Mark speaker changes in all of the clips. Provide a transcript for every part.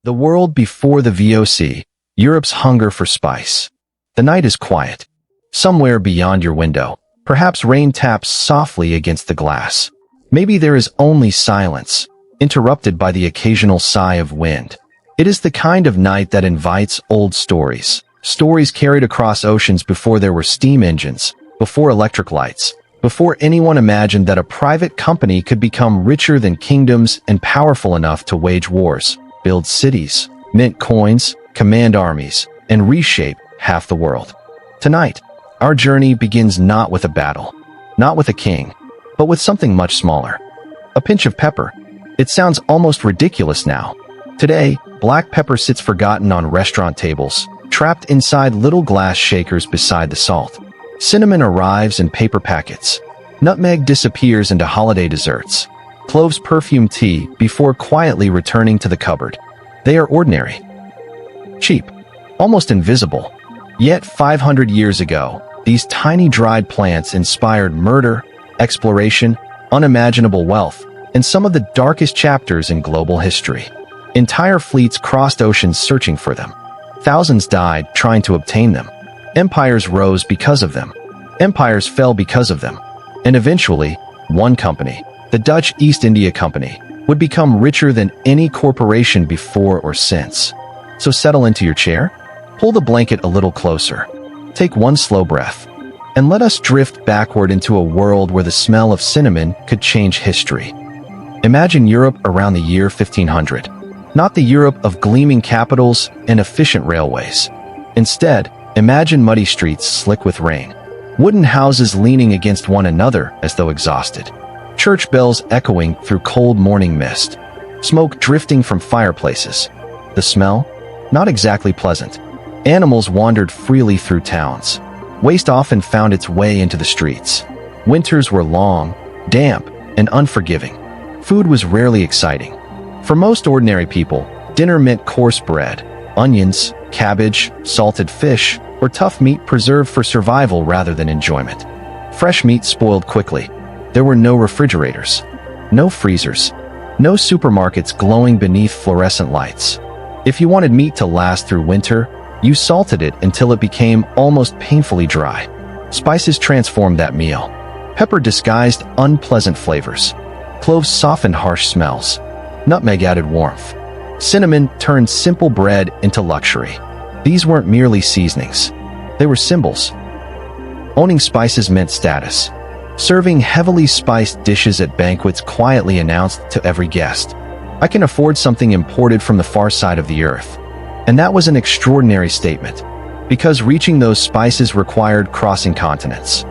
Speaker 1: The world before the VOC, Europe's hunger for spice. The night is quiet. Somewhere beyond your window, perhaps rain taps softly against the glass. Maybe there is only silence, interrupted by the occasional sigh of wind. It is the kind of night that invites old stories. Stories carried across oceans before there were steam engines, before electric lights, before anyone imagined that a private company could become richer than kingdoms and powerful enough to wage wars, build cities, mint coins, command armies, and reshape half the world. Tonight, our journey begins not with a battle, not with a king, but with something much smaller. A pinch of pepper. It sounds almost ridiculous now. Today, black pepper sits forgotten on restaurant tables, trapped inside little glass shakers beside the salt. Cinnamon arrives in paper packets. Nutmeg disappears into holiday desserts. Cloves perfume tea before quietly returning to the cupboard. They are ordinary, cheap, almost invisible. Yet 500 years ago, these tiny dried plants inspired murder, exploration, unimaginable wealth, and some of the darkest chapters in global history. Entire fleets crossed oceans searching for them. Thousands died trying to obtain them. Empires rose because of them. Empires fell because of them. And eventually, one company, the Dutch East India Company, would become richer than any corporation before or since. So settle into your chair, pull the blanket a little closer, take one slow breath, and let us drift backward into a world where the smell of cinnamon could change history. Imagine Europe around the year 1500. Not the Europe of gleaming capitals and efficient railways. Instead, imagine muddy streets slick with rain, wooden houses leaning against one another as though exhausted, church bells echoing through cold morning mist, smoke drifting from fireplaces. The smell? Not exactly pleasant. Animals wandered freely through towns. Waste often found its way into the streets. Winters were long, damp, and unforgiving. Food was rarely exciting. For most ordinary people, dinner meant coarse bread, onions, cabbage, salted fish, or tough meat preserved for survival rather than enjoyment. Fresh meat spoiled quickly. There were no refrigerators, no freezers, no supermarkets glowing beneath fluorescent lights. If you wanted meat to last through winter, you salted it until it became almost painfully dry. Spices transformed that meal. Pepper disguised unpleasant flavors. Cloves softened harsh smells. Nutmeg added warmth. Cinnamon turned simple bread into luxury. These weren't merely seasonings. They were symbols. Owning spices meant status. Serving heavily spiced dishes at banquets quietly announced to every guest, "I can afford something imported from the far side of the earth." And that was an extraordinary statement, because reaching those spices required crossing continents.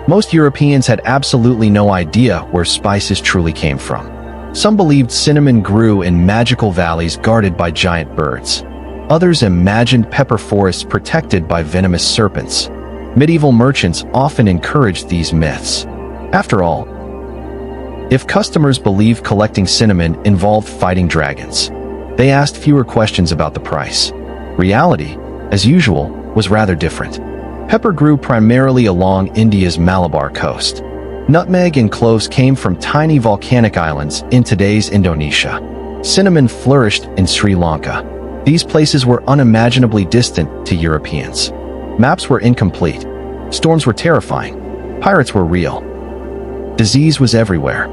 Speaker 1: Most Europeans had absolutely no idea where spices truly came from. Some believed cinnamon grew in magical valleys guarded by giant birds. Others imagined pepper forests protected by venomous serpents. Medieval merchants often encouraged these myths. After all, if customers believed collecting cinnamon involved fighting dragons, they asked fewer questions about the price. Reality, as usual, was rather different. Pepper grew primarily along India's Malabar coast. Nutmeg and cloves came from tiny volcanic islands in today's Indonesia. Cinnamon flourished in Sri Lanka. These places were unimaginably distant to Europeans. Maps were incomplete. Storms were terrifying. Pirates were real. Disease was everywhere.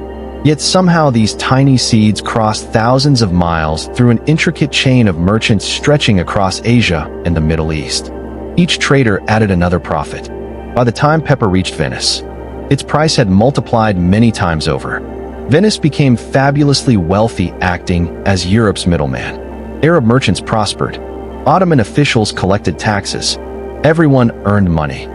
Speaker 1: Yet somehow these tiny seeds crossed thousands of miles through an intricate chain of merchants stretching across Asia and the Middle East. Each trader added another profit. By the time pepper reached Venice, its price had multiplied many times over. Venice became fabulously wealthy, acting as Europe's middleman. Arab merchants prospered. Ottoman officials collected taxes. Everyone earned money,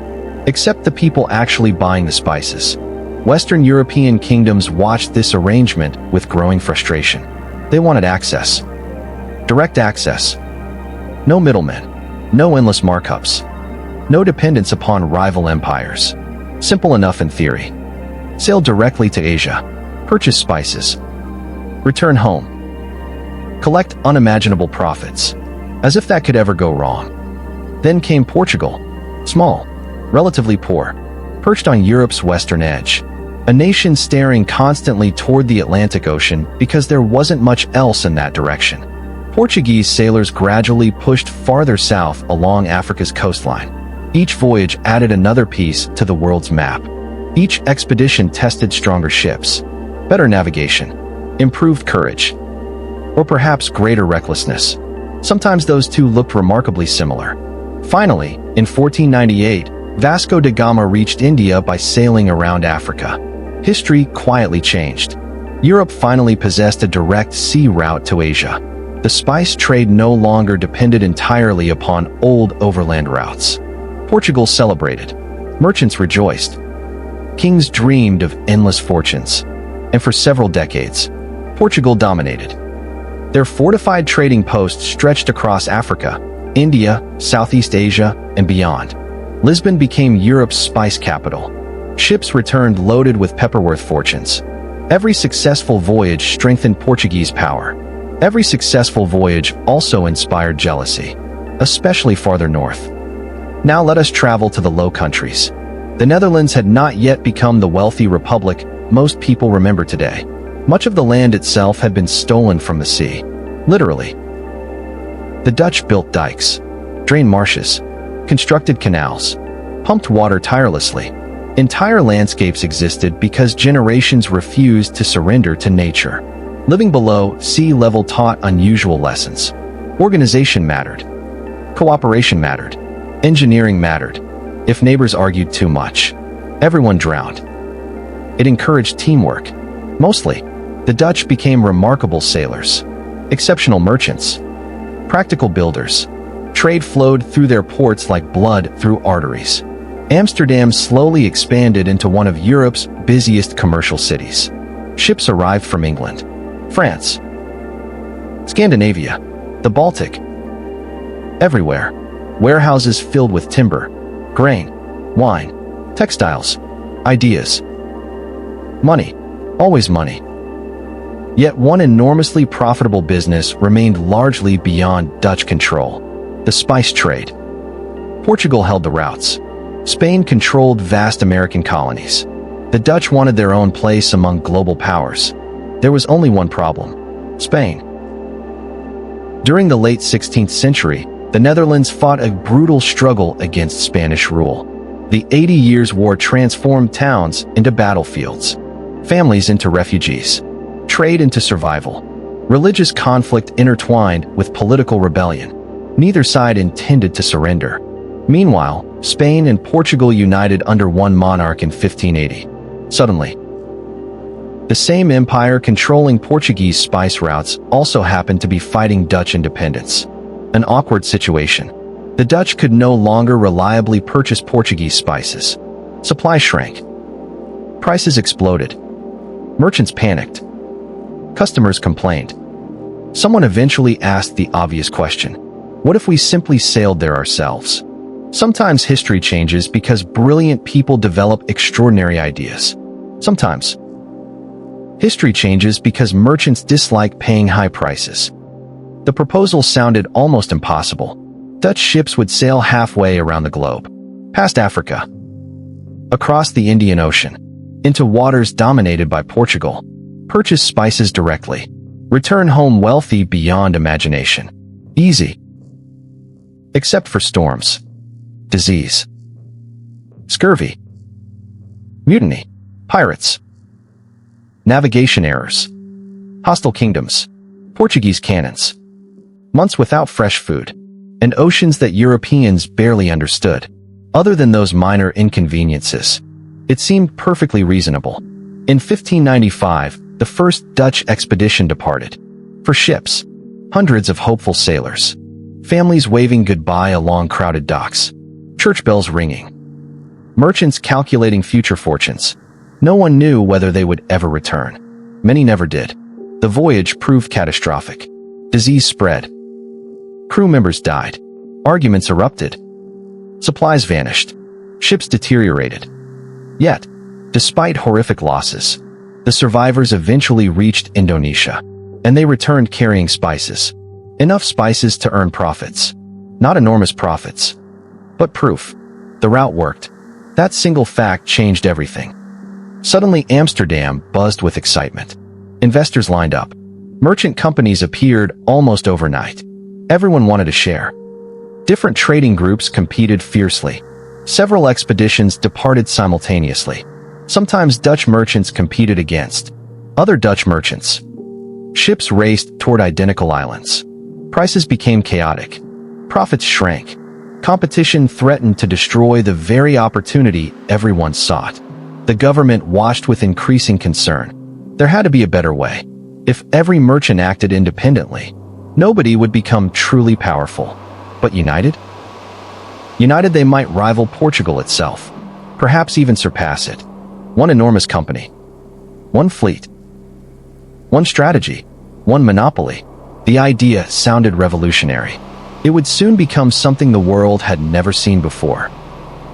Speaker 1: except the people actually buying the spices. Western European kingdoms watched this arrangement with growing frustration. They wanted access. Direct access. No middlemen. No endless markups. No dependence upon rival empires. Simple enough in theory. Sail directly to Asia. Purchase spices. Return home. Collect unimaginable profits. As if that could ever go wrong. Then came Portugal. Small. Relatively poor. Perched on Europe's western edge. A nation staring constantly toward the Atlantic Ocean because there wasn't much else in that direction. Portuguese sailors gradually pushed farther south along Africa's coastline. Each voyage added another piece to the world's map. Each expedition tested stronger ships, better navigation, improved courage, or perhaps greater recklessness. Sometimes those two looked remarkably similar. Finally, in 1498, Vasco da Gama reached India by sailing around Africa. History quietly changed. Europe finally possessed a direct sea route to Asia. The spice trade no longer depended entirely upon old overland routes. Portugal celebrated. Merchants rejoiced. Kings dreamed of endless fortunes. And for several decades, Portugal dominated. Their fortified trading posts stretched across Africa, India, Southeast Asia, and beyond. Lisbon became Europe's spice capital. Ships returned loaded with pepperworth fortunes. Every successful voyage strengthened Portuguese power. Every successful voyage also inspired jealousy, especially farther north. Now let us travel to the Low Countries. The Netherlands had not yet become the wealthy republic most people remember today. Much of the land itself had been stolen from the sea, literally. The Dutch built dikes, drained marshes, constructed canals, pumped water tirelessly. Entire landscapes existed because generations refused to surrender to nature. Living below sea level taught unusual lessons. Organization mattered. Cooperation mattered. Engineering mattered. If neighbors argued too much, everyone drowned. It encouraged teamwork. Mostly, the Dutch became remarkable sailors, exceptional merchants, practical builders. Trade flowed through their ports like blood through arteries. Amsterdam slowly expanded into one of Europe's busiest commercial cities. Ships arrived from England, France, Scandinavia, the Baltic. Everywhere, warehouses filled with timber, grain, wine, textiles, ideas. Money, always money. Yet one enormously profitable business remained largely beyond Dutch control: the spice trade. Portugal held the routes. Spain controlled vast American colonies. The Dutch wanted their own place among global powers. There was only one problem: Spain. During the late 16th century, the Netherlands fought a brutal struggle against Spanish rule. The 80 Years' War transformed towns into battlefields, families into refugees, trade into survival. Religious conflict intertwined with political rebellion. Neither side intended to surrender. Meanwhile, Spain and Portugal united under one monarch in 1580. Suddenly, the same empire controlling Portuguese spice routes also happened to be fighting Dutch independence. An awkward situation. The Dutch could no longer reliably purchase Portuguese spices. Supply shrank. Prices exploded. Merchants panicked. Customers complained. Someone eventually asked the obvious question: what if we simply sailed there ourselves? Sometimes history changes because brilliant people develop extraordinary ideas. Sometimes history changes because merchants dislike paying high prices. The proposal sounded almost impossible. Dutch ships would sail halfway around the globe, past Africa, across the Indian Ocean, into waters dominated by Portugal, purchase spices directly, return home wealthy beyond imagination. Easy. Except for storms, disease, scurvy, mutiny, pirates, navigation errors, hostile kingdoms, Portuguese cannons, months without fresh food, and oceans that Europeans barely understood. Other than those minor inconveniences, it seemed perfectly reasonable. In 1595, the first Dutch expedition departed. For ships, hundreds of hopeful sailors, families waving goodbye along crowded docks, church bells ringing, merchants calculating future fortunes. No one knew whether they would ever return. Many never did. The voyage proved catastrophic. Disease spread. Crew members died. Arguments erupted. Supplies vanished. Ships deteriorated. Yet, despite horrific losses, the survivors eventually reached Indonesia, and they returned carrying spices. Enough spices to earn profits. Not enormous profits, but proof. The route worked. That single fact changed everything. Suddenly, Amsterdam buzzed with excitement. Investors lined up. Merchant companies appeared almost overnight. Everyone wanted a share. Different trading groups competed fiercely. Several expeditions departed simultaneously. Sometimes Dutch merchants competed against other Dutch merchants. Ships raced toward identical islands. Prices became chaotic. Profits shrank. Competition threatened to destroy the very opportunity everyone sought. The government watched with increasing concern. There had to be a better way. If every merchant acted independently, nobody would become truly powerful. But united? United, they might rival Portugal itself, perhaps even surpass it. One enormous company. One fleet. One strategy. One monopoly. The idea sounded revolutionary. It would soon become something the world had never seen before.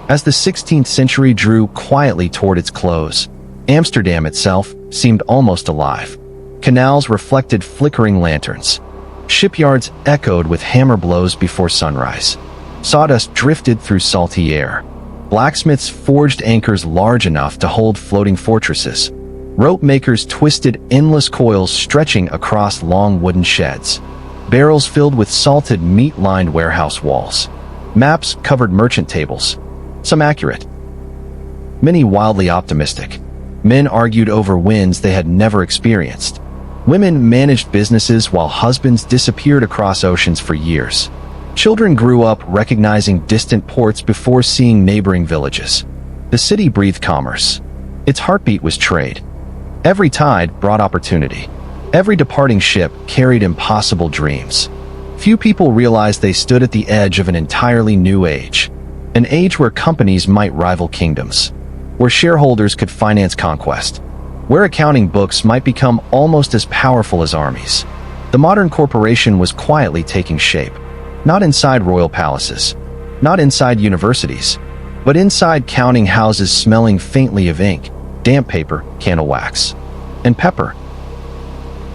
Speaker 1: As the 16th century drew quietly toward its close, Amsterdam itself seemed almost alive. Canals reflected flickering lanterns. Shipyards echoed with hammer blows before sunrise. Sawdust drifted through salty air. Blacksmiths forged anchors large enough to hold floating fortresses. Rope makers twisted endless coils stretching across long wooden sheds. Barrels filled with salted meat lined warehouse walls. Maps covered merchant tables, some accurate, many wildly optimistic. Men argued over winds they had never experienced. Women managed businesses while husbands disappeared across oceans for years. Children grew up recognizing distant ports before seeing neighboring villages. The city breathed commerce. Its heartbeat was trade. Every tide brought opportunity. Every departing ship carried impossible dreams. Few people realized they stood at the edge of an entirely new age. An age where companies might rival kingdoms. Where shareholders could finance conquest. Where accounting books might become almost as powerful as armies. The modern corporation was quietly taking shape. Not inside royal palaces. Not inside universities. But inside counting houses smelling faintly of ink, damp paper, candle wax, and pepper.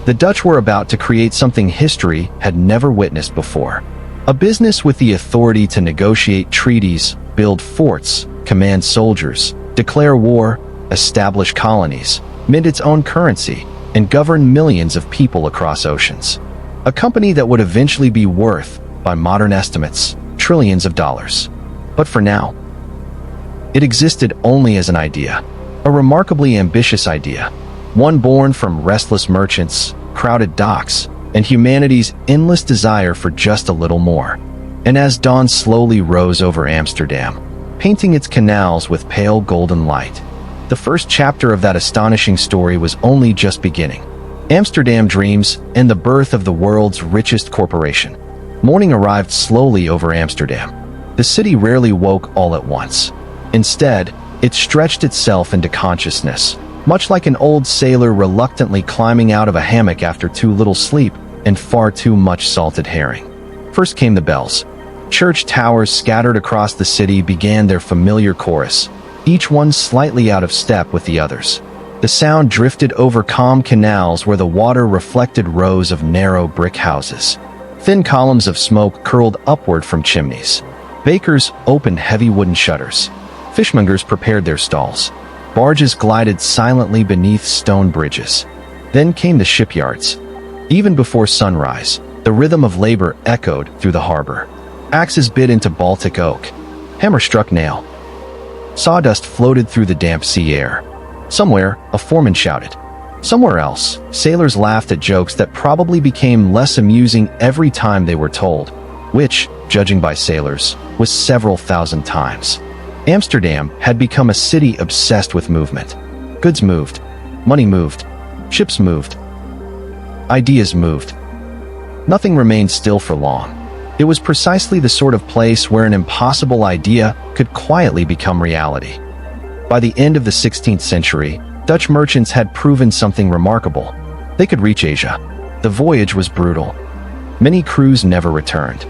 Speaker 1: The Dutch were about to create something history had never witnessed before. A business with the authority to negotiate treaties, build forts, command soldiers, declare war, establish colonies, mint its own currency, and govern millions of people across oceans. A company that would eventually be worth, by modern estimates, trillions of dollars. But for now, it existed only as an idea. A remarkably ambitious idea. One born from restless merchants, crowded docks, and humanity's endless desire for just a little more. And as dawn slowly rose over Amsterdam, painting its canals with pale golden light, the first chapter of that astonishing story was only just beginning. Amsterdam dreams and the birth of the world's richest corporation. Morning arrived slowly over Amsterdam. The city rarely woke all at once. Instead, it stretched itself into consciousness, much like an old sailor reluctantly climbing out of a hammock after too little sleep and far too much salted herring. First came the bells. Church towers scattered across the city began their familiar chorus, each one slightly out of step with the others. The sound drifted over calm canals where the water reflected rows of narrow brick houses. Thin columns of smoke curled upward from chimneys. Bakers opened heavy wooden shutters. Fishmongers prepared their stalls. Barges glided silently beneath stone bridges. Then came the shipyards. Even before sunrise, the rhythm of labor echoed through the harbor. Axes bit into Baltic oak. Hammer struck nail. Sawdust floated through the damp sea air. Somewhere, a foreman shouted. Somewhere else, sailors laughed at jokes that probably became less amusing every time they were told, which, judging by sailors, was several thousand times. Amsterdam had become a city obsessed with movement. Goods moved. Money moved. Ships moved. Ideas moved. Nothing remained still for long. It was precisely the sort of place where an impossible idea could quietly become reality. By the end of the 16th century, Dutch merchants had proven something remarkable. They could reach Asia. The voyage was brutal. Many crews never returned.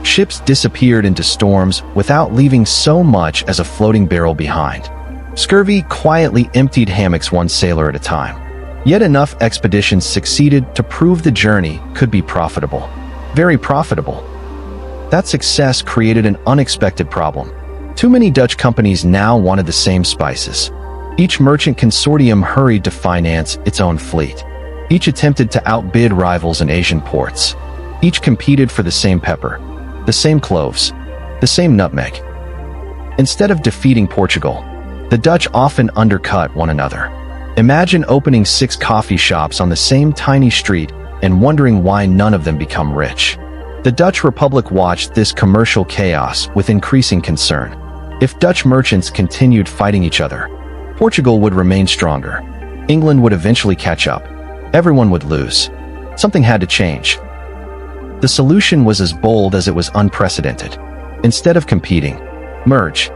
Speaker 1: Ships disappeared into storms without leaving so much as a floating barrel behind. Scurvy quietly emptied hammocks one sailor at a time. Yet enough expeditions succeeded to prove the journey could be profitable. Very profitable. That success created an unexpected problem. Too many Dutch companies now wanted the same spices. Each merchant consortium hurried to finance its own fleet. Each attempted to outbid rivals in Asian ports. Each competed for the same pepper, the same cloves, the same nutmeg. Instead of defeating Portugal, the Dutch often undercut one another. Imagine opening 6 coffee shops on the same tiny street and wondering why none of them become rich. The Dutch Republic watched this commercial chaos with increasing concern. If Dutch merchants continued fighting each other, Portugal would remain stronger. England would eventually catch up. Everyone would lose. Something had to change. The solution was as bold as it was unprecedented. Instead of competing, merge.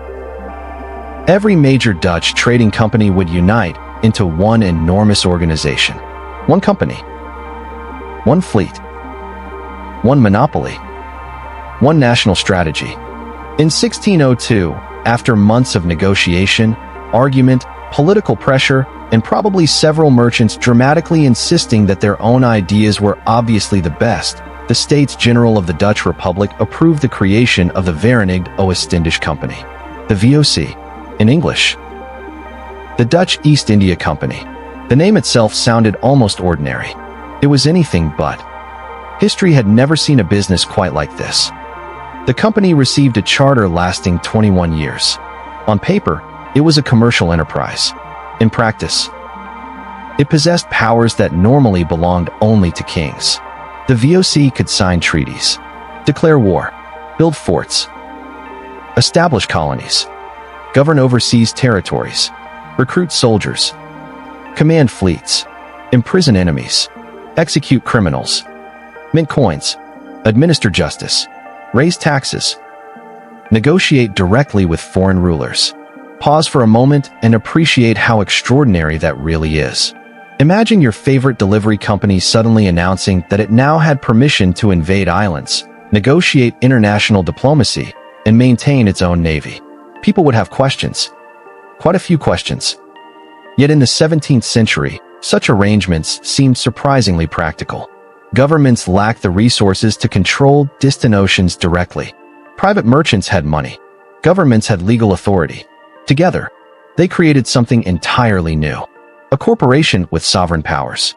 Speaker 1: Every major Dutch trading company would unite into one enormous organization. One company. One fleet. One monopoly. One national strategy. In 1602, after months of negotiation, argument, political pressure, and probably several merchants dramatically insisting that their own ideas were obviously the best, the States General of the Dutch Republic approved the creation of the Verenigde Oost-Indische Company, the VOC, in English. The Dutch East India Company. The name itself sounded almost ordinary. It was anything but. History had never seen a business quite like this. The company received a charter lasting 21 years. On paper, it was a commercial enterprise. In practice, it possessed powers that normally belonged only to kings. The VOC could sign treaties, declare war, build forts, establish colonies, govern overseas territories, recruit soldiers, command fleets, imprison enemies, execute criminals, mint coins, administer justice, raise taxes, negotiate directly with foreign rulers. Pause for a moment and appreciate how extraordinary that really is. Imagine your favorite delivery company suddenly announcing that it now had permission to invade islands, negotiate international diplomacy, and maintain its own navy. People would have questions. Quite a few questions. Yet in the 17th century, such arrangements seemed surprisingly practical. Governments lacked the resources to control distant oceans directly. Private merchants had money. Governments had legal authority. Together, they created something entirely new. A corporation with sovereign powers.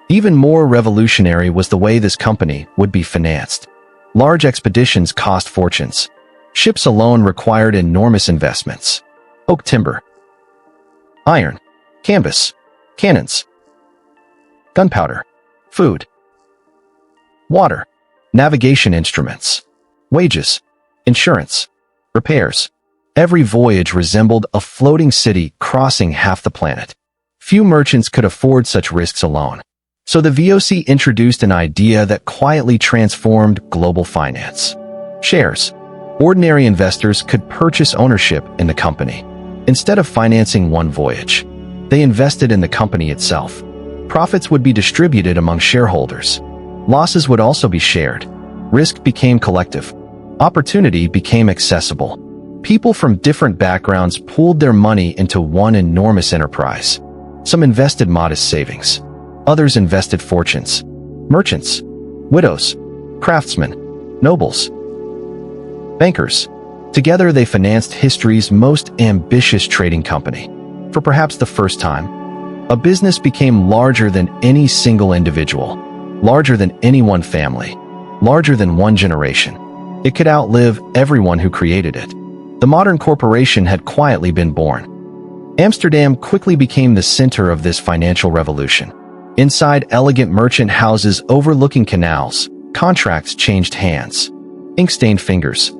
Speaker 1: Even more revolutionary was the way this company would be financed. Large expeditions cost fortunes. Ships alone required enormous investments. Oak timber, iron, canvas, cannons, gunpowder, food, water, navigation instruments, wages, insurance, repairs. Every voyage resembled a floating city crossing half the planet. Few merchants could afford such risks alone. So the VOC introduced an idea that quietly transformed global finance. Shares. Ordinary investors could purchase ownership in the company. Instead of financing one voyage, they invested in the company itself. Profits would be distributed among shareholders. Losses would also be shared. Risk became collective. Opportunity became accessible. People from different backgrounds pooled their money into one enormous enterprise. Some invested modest savings. Others invested fortunes. Merchants, widows, craftsmen, nobles, bankers. Together they financed history's most ambitious trading company. For perhaps the first time, a business became larger than any single individual, larger than any one family, larger than one generation. It could outlive everyone who created it. The modern corporation had quietly been born. Amsterdam quickly became the center of this financial revolution. Inside elegant merchant houses overlooking canals, contracts changed hands. Ink-stained fingers.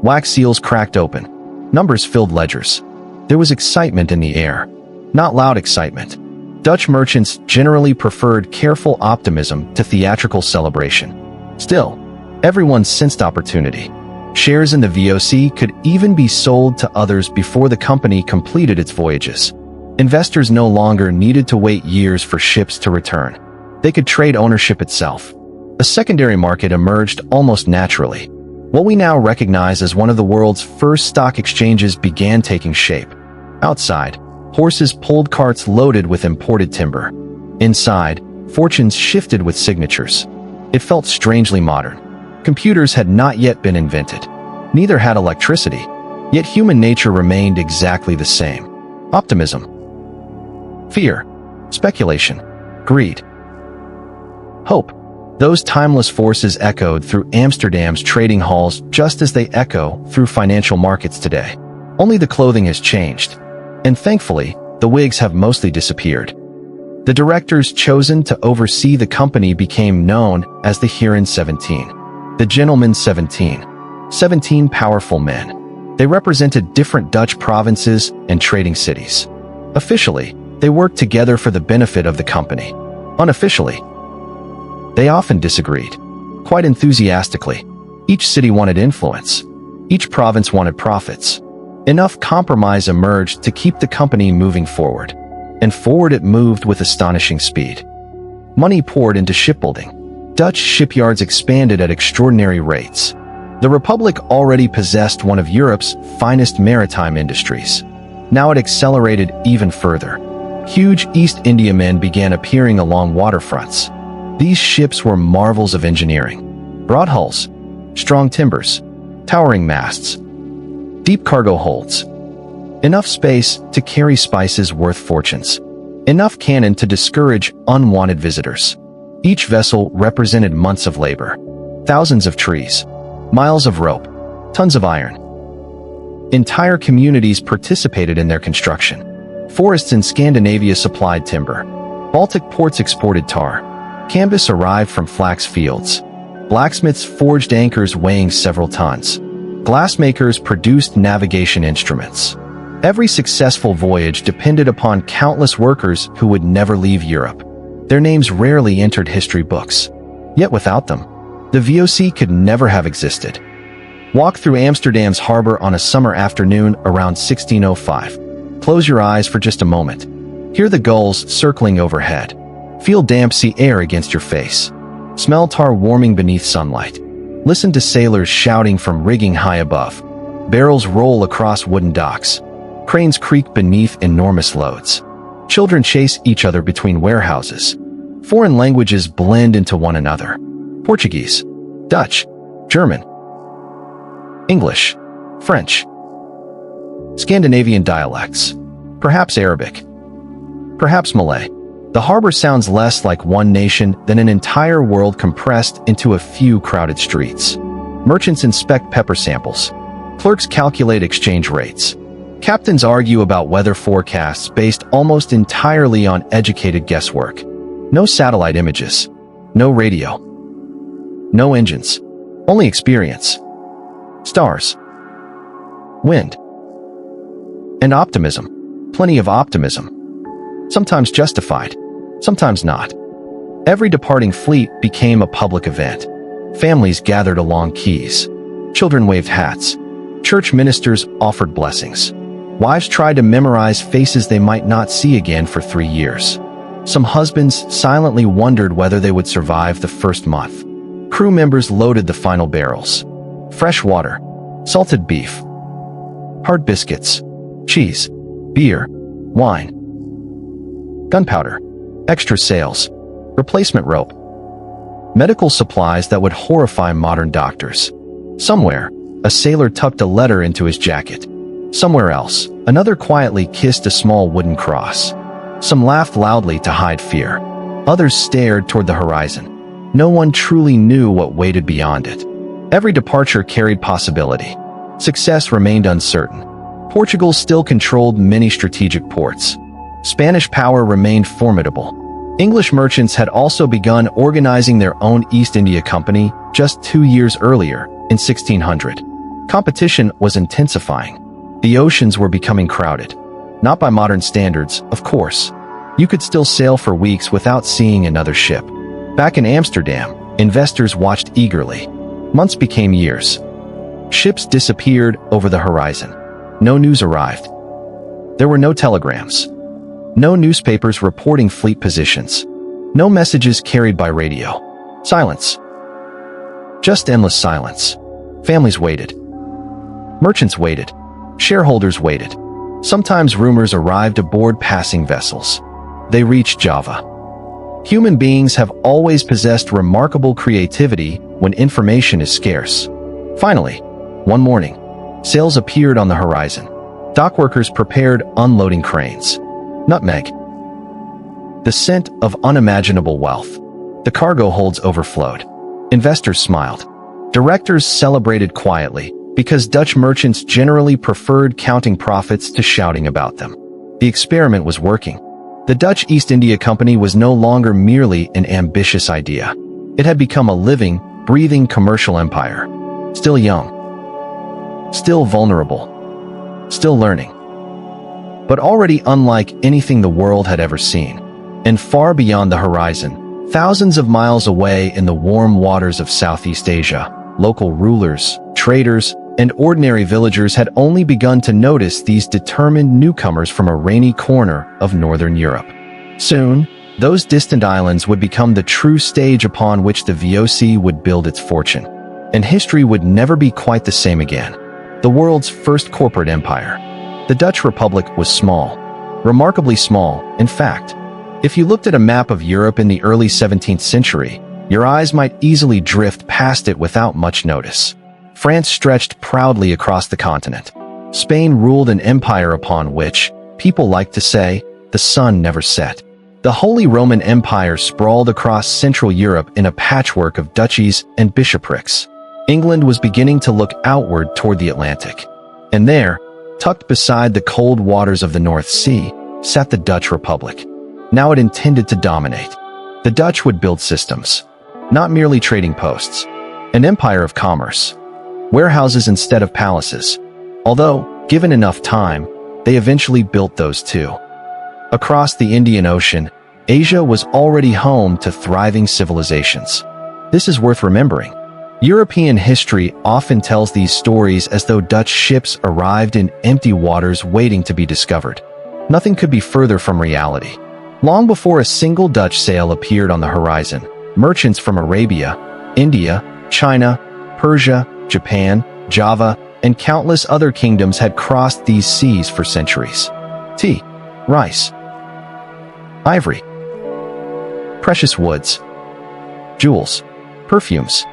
Speaker 1: Wax seals cracked open. Numbers filled ledgers. There was excitement in the air. Not loud excitement. Dutch merchants generally preferred careful optimism to theatrical celebration. Still, everyone sensed opportunity. Shares in the VOC could even be sold to others before the company completed its voyages. Investors no longer needed to wait years for ships to return. They could trade ownership itself. A secondary market emerged almost naturally. What we now recognize as one of the world's first stock exchanges began taking shape. Outside, horses pulled carts loaded with imported timber. Inside, fortunes shifted with signatures. It felt strangely modern. Computers had not yet been invented. Neither had electricity. Yet human nature remained exactly the same. Optimism. Fear. Speculation. Greed. Hope. Those timeless forces echoed through Amsterdam's trading halls just as they echo through financial markets today. Only the clothing has changed. And thankfully, the wigs have mostly disappeared. The directors chosen to oversee the company became known as the Heren 17. The Gentlemen 17. 17 powerful men. They represented different Dutch provinces and trading cities. Officially, they worked together for the benefit of the company. Unofficially, they often disagreed. Quite enthusiastically. Each city wanted influence. Each province wanted profits. Enough compromise emerged to keep the company moving forward. And forward it moved with astonishing speed. Money poured into shipbuilding. Dutch shipyards expanded at extraordinary rates. The Republic already possessed one of Europe's finest maritime industries. Now it accelerated even further. Huge East Indiamen began appearing along waterfronts. These ships were marvels of engineering. Broad hulls, strong timbers, towering masts, deep cargo holds. Enough space to carry spices worth fortunes. Enough cannon to discourage unwanted visitors. Each vessel represented months of labor. Thousands of trees. Miles of rope. Tons of iron. Entire communities participated in their construction. Forests in Scandinavia supplied timber. Baltic ports exported tar. Canvas arrived from flax fields. Blacksmiths forged anchors weighing several tons. Glassmakers produced navigation instruments. Every successful voyage depended upon countless workers who would never leave Europe. Their names rarely entered history books. Yet without them, the VOC could never have existed. Walk through Amsterdam's harbor on a summer afternoon around 1605. Close your eyes for just a moment. Hear the gulls circling overhead. Feel damp sea air against your face. Smell tar warming beneath sunlight. Listen to sailors shouting from rigging high above. Barrels roll across wooden docks. Cranes creak beneath enormous loads. Children chase each other between warehouses. Foreign languages blend into one another. Portuguese, Dutch, German, English, French, Scandinavian dialects, perhaps Arabic, perhaps Malay. The harbor sounds less like one nation than an entire world compressed into a few crowded streets. Merchants inspect pepper samples. Clerks calculate exchange rates. Captains argue about weather forecasts based almost entirely on educated guesswork. No satellite images. No radio. No engines. Only experience. Stars. Wind. And optimism. Plenty of optimism. Sometimes justified. Sometimes not. Every departing fleet became a public event. Families gathered along quays. Children waved hats. Church ministers offered blessings. Wives tried to memorize faces they might not see again for 3 years. Some husbands silently wondered whether they would survive the first month. Crew members loaded the final barrels. Fresh water, salted beef, hard biscuits, cheese, beer, wine, gunpowder, extra sails, replacement rope, medical supplies that would horrify modern doctors. Somewhere, a sailor tucked a letter into his jacket. Somewhere else, another quietly kissed a small wooden cross. Some laughed loudly to hide fear. Others stared toward the horizon. No one truly knew what waited beyond it. Every departure carried possibility. Success remained uncertain. Portugal still controlled many strategic ports. Spanish power remained formidable. English merchants had also begun organizing their own East India Company just 2 years earlier, in 1600. Competition was intensifying. The oceans were becoming crowded. Not by modern standards, of course. You could still sail for weeks without seeing another ship. Back in Amsterdam, investors watched eagerly. Months became years. Ships disappeared over the horizon. No news arrived. There were no telegrams. No newspapers reporting fleet positions. No messages carried by radio. Silence. Just endless silence. Families waited. Merchants waited. Shareholders waited. Sometimes rumors arrived aboard passing vessels. They reached Java. Human beings have always possessed remarkable creativity when information is scarce. Finally, one morning, sails appeared on the horizon. Dockworkers prepared unloading cranes. Nutmeg. The scent of unimaginable wealth. The cargo holds overflowed. Investors smiled. Directors celebrated quietly, because Dutch merchants generally preferred counting profits to shouting about them. The experiment was working. The Dutch East India Company was no longer merely an ambitious idea. It had become a living, breathing commercial empire. Still young. Still vulnerable. Still learning. But already unlike anything the world had ever seen. And far beyond the horizon, thousands of miles away in the warm waters of Southeast Asia, local rulers, traders, and ordinary villagers had only begun to notice these determined newcomers from a rainy corner of northern Europe. Soon, those distant islands would become the true stage upon which the VOC would build its fortune. And history would never be quite the same again. The world's first corporate empire. The Dutch Republic was small. Remarkably small, in fact. If you looked at a map of Europe in the early 17th century, your eyes might easily drift past it without much notice. France stretched proudly across the continent. Spain ruled an empire upon which, people like to say, the sun never set. The Holy Roman Empire sprawled across Central Europe in a patchwork of duchies and bishoprics. England was beginning to look outward toward the Atlantic. And there, tucked beside the cold waters of the North Sea, sat the Dutch Republic. Now it intended to dominate. The Dutch would build systems, not merely trading posts. An empire of commerce. Warehouses instead of palaces. Although, given enough time, they eventually built those too. Across the Indian Ocean, Asia was already home to thriving civilizations. This is worth remembering. European history often tells these stories as though Dutch ships arrived in empty waters waiting to be discovered. Nothing could be further from reality. Long before a single Dutch sail appeared on the horizon, merchants from Arabia, India, China, Persia, Japan, Java, and countless other kingdoms had crossed these seas for centuries. Tea, rice, ivory, precious woods, jewels, perfumes,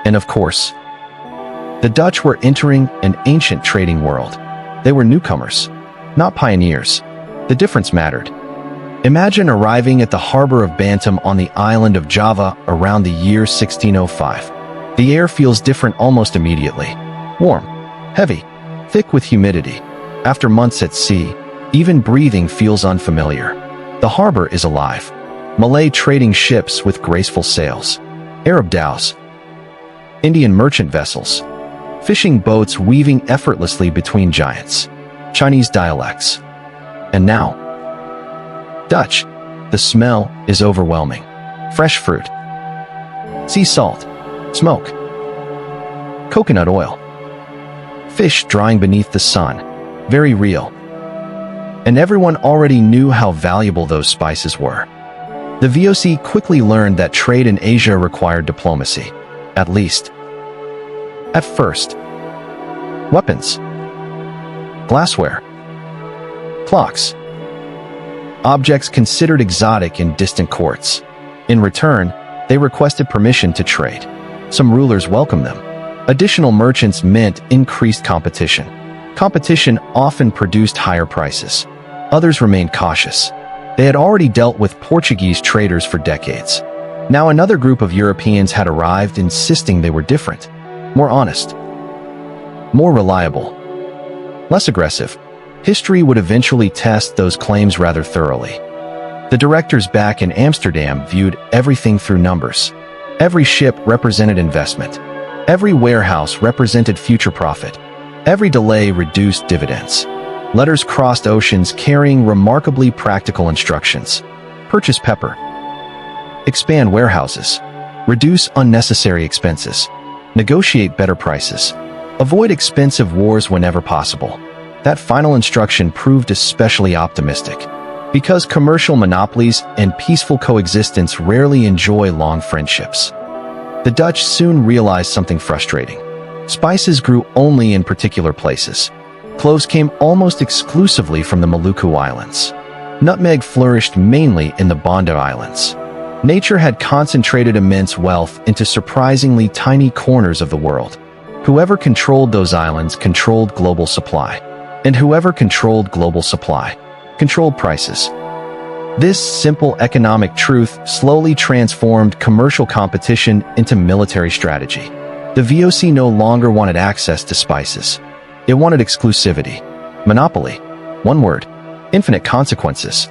Speaker 1: and of course, the Dutch were entering an ancient trading world. They were newcomers, not pioneers. The difference mattered. Imagine arriving at the harbor of Bantam on the island of Java around the year 1605. The air feels different almost immediately. Warm, heavy, thick with humidity. After months at sea, even breathing feels unfamiliar. The harbor is alive. Malay trading ships with graceful sails. Arab dhows. Indian merchant vessels. Fishing boats weaving effortlessly between giants. Chinese dialects. And now, Dutch. The smell is overwhelming. Fresh fruit. Sea salt. Smoke. Coconut oil. Fish drying beneath the sun. Very real. And everyone already knew how valuable those spices were. The VOC quickly learned that trade in Asia required diplomacy. At least. At first. Weapons. Glassware. Clocks. Objects considered exotic in distant courts. In return, they requested permission to trade. Some rulers welcomed them. Additional merchants meant increased competition. Competition often produced higher prices. Others remained cautious. They had already dealt with Portuguese traders for decades. Now another group of Europeans had arrived insisting they were different, more honest, more reliable, less aggressive. History would eventually test those claims rather thoroughly. The directors back in Amsterdam viewed everything through numbers. Every ship represented investment. Every warehouse represented future profit. Every delay reduced dividends. Letters crossed oceans carrying remarkably practical instructions. Purchase pepper. Expand warehouses. Reduce unnecessary expenses. Negotiate better prices. Avoid expensive wars whenever possible. That final instruction proved especially optimistic, because commercial monopolies and peaceful coexistence rarely enjoy long friendships. The Dutch soon realized something frustrating. Spices grew only in particular places. Cloves came almost exclusively from the Maluku Islands. Nutmeg flourished mainly in the Banda Islands. Nature had concentrated immense wealth into surprisingly tiny corners of the world. Whoever controlled those islands controlled global supply. And whoever controlled global supply controlled prices. This simple economic truth slowly transformed commercial competition into military strategy. The VOC no longer wanted access to spices. It wanted exclusivity. Monopoly. One word. Infinite consequences.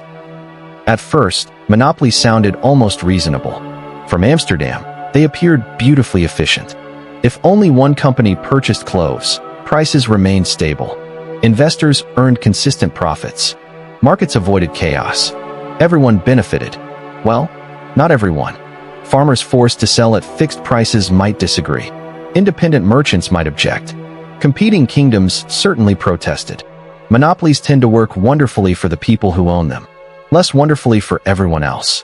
Speaker 1: At first, monopoly sounded almost reasonable. From Amsterdam, they appeared beautifully efficient. If only one company purchased cloves, prices remained stable. Investors earned consistent profits. Markets avoided chaos. Everyone benefited. Well, not everyone. Farmers forced to sell at fixed prices might disagree. Independent merchants might object. Competing kingdoms certainly protested. Monopolies tend to work wonderfully for the people who own them, less wonderfully for everyone else.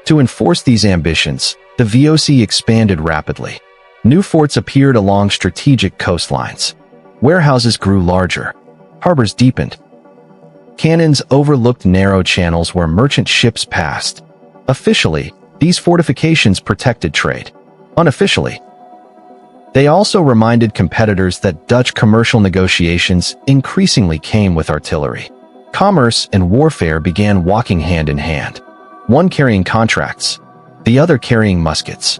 Speaker 1: To enforce these ambitions, the VOC expanded rapidly. New forts appeared along strategic coastlines. Warehouses grew larger. Harbors deepened. Cannons overlooked narrow channels where merchant ships passed. Officially, these fortifications protected trade. Unofficially, they also reminded competitors that Dutch commercial negotiations increasingly came with artillery. Commerce and warfare began walking hand in hand, one carrying contracts, the other carrying muskets.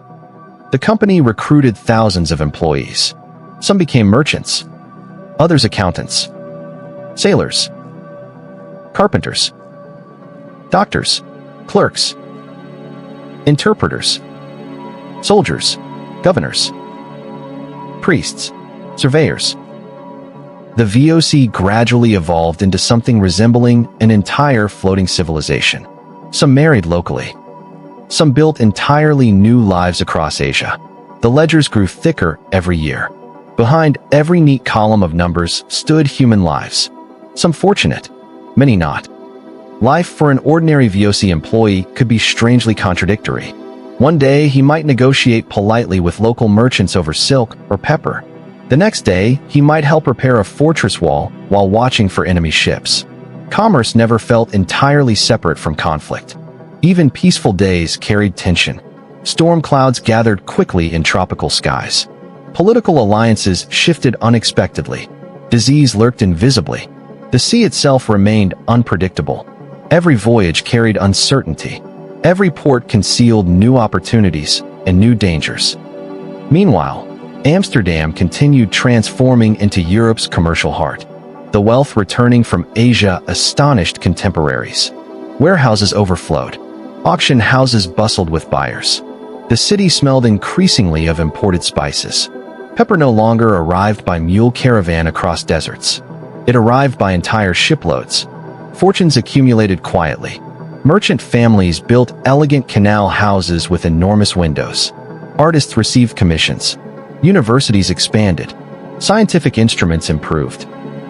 Speaker 1: The company recruited thousands of employees. Some became merchants, others accountants, sailors, carpenters, doctors, clerks, interpreters, soldiers, governors, priests, surveyors. The VOC gradually evolved into something resembling an entire floating civilization. Some married locally. Some built entirely new lives across Asia. The ledgers grew thicker every year. Behind every neat column of numbers stood human lives. Some fortunate, many not. Life for an ordinary VOC employee could be strangely contradictory. One day, he might negotiate politely with local merchants over silk or pepper. The next day, he might help repair a fortress wall while watching for enemy ships. Commerce never felt entirely separate from conflict. Even peaceful days carried tension. Storm clouds gathered quickly in tropical skies. Political alliances shifted unexpectedly. Disease lurked invisibly. The sea itself remained unpredictable. Every voyage carried uncertainty. Every port concealed new opportunities and new dangers. Meanwhile, Amsterdam continued transforming into Europe's commercial heart. The wealth returning from Asia astonished contemporaries. Warehouses overflowed. Auction houses bustled with buyers. The city smelled increasingly of imported spices. Pepper no longer arrived by mule caravan across deserts. It arrived by entire shiploads. Fortunes accumulated quietly. Merchant families built elegant canal houses with enormous windows. Artists received commissions. Universities expanded. Scientific instruments improved.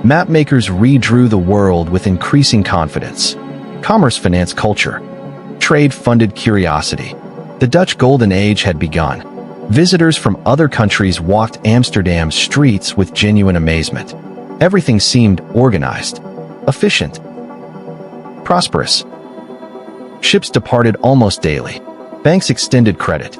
Speaker 1: Mapmakers redrew the world with increasing confidence. Commerce financed culture. Trade funded curiosity. The Dutch Golden Age had begun. Visitors from other countries walked Amsterdam's streets with genuine amazement. Everything seemed organized, efficient, prosperous. Ships departed almost daily. Banks extended credit.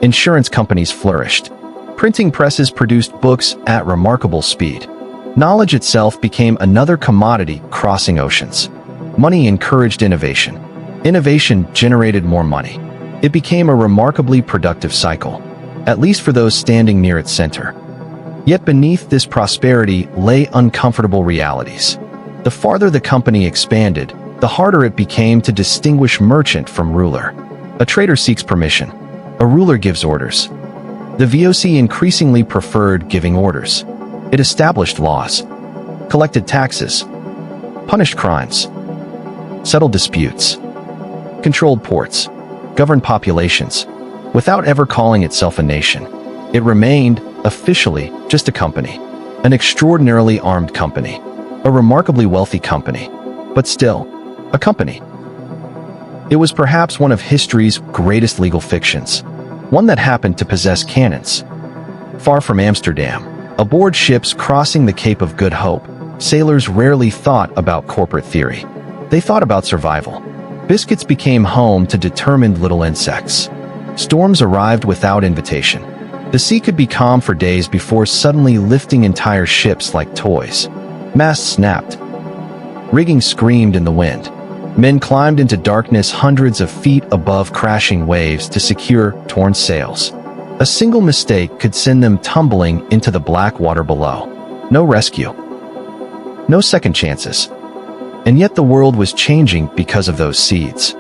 Speaker 1: Insurance companies flourished. Printing presses produced books at remarkable speed. Knowledge itself became another commodity crossing oceans. Money encouraged innovation. Innovation generated more money. It became a remarkably productive cycle, at least for those standing near its center. Yet beneath this prosperity lay uncomfortable realities. The farther the company expanded, the harder it became to distinguish merchant from ruler. A trader seeks permission. A ruler gives orders. The VOC increasingly preferred giving orders. It established laws, collected taxes, punished crimes, settled disputes, controlled ports, governed populations, without ever calling itself a nation. It remained, officially, just a company, an extraordinarily armed company, a remarkably wealthy company, but still, a company. It was perhaps one of history's greatest legal fictions, one that happened to possess cannons. Far from Amsterdam, aboard ships crossing the Cape of Good Hope, sailors rarely thought about corporate theory. They thought about survival. Biscuits became home to determined little insects. Storms arrived without invitation. The sea could be calm for days before suddenly lifting entire ships like toys. Masts snapped. Rigging screamed in the wind. Men climbed into darkness hundreds of feet above crashing waves to secure torn sails. A single mistake could send them tumbling into the black water below. No rescue. No second chances. And yet the world was changing because of those seeds.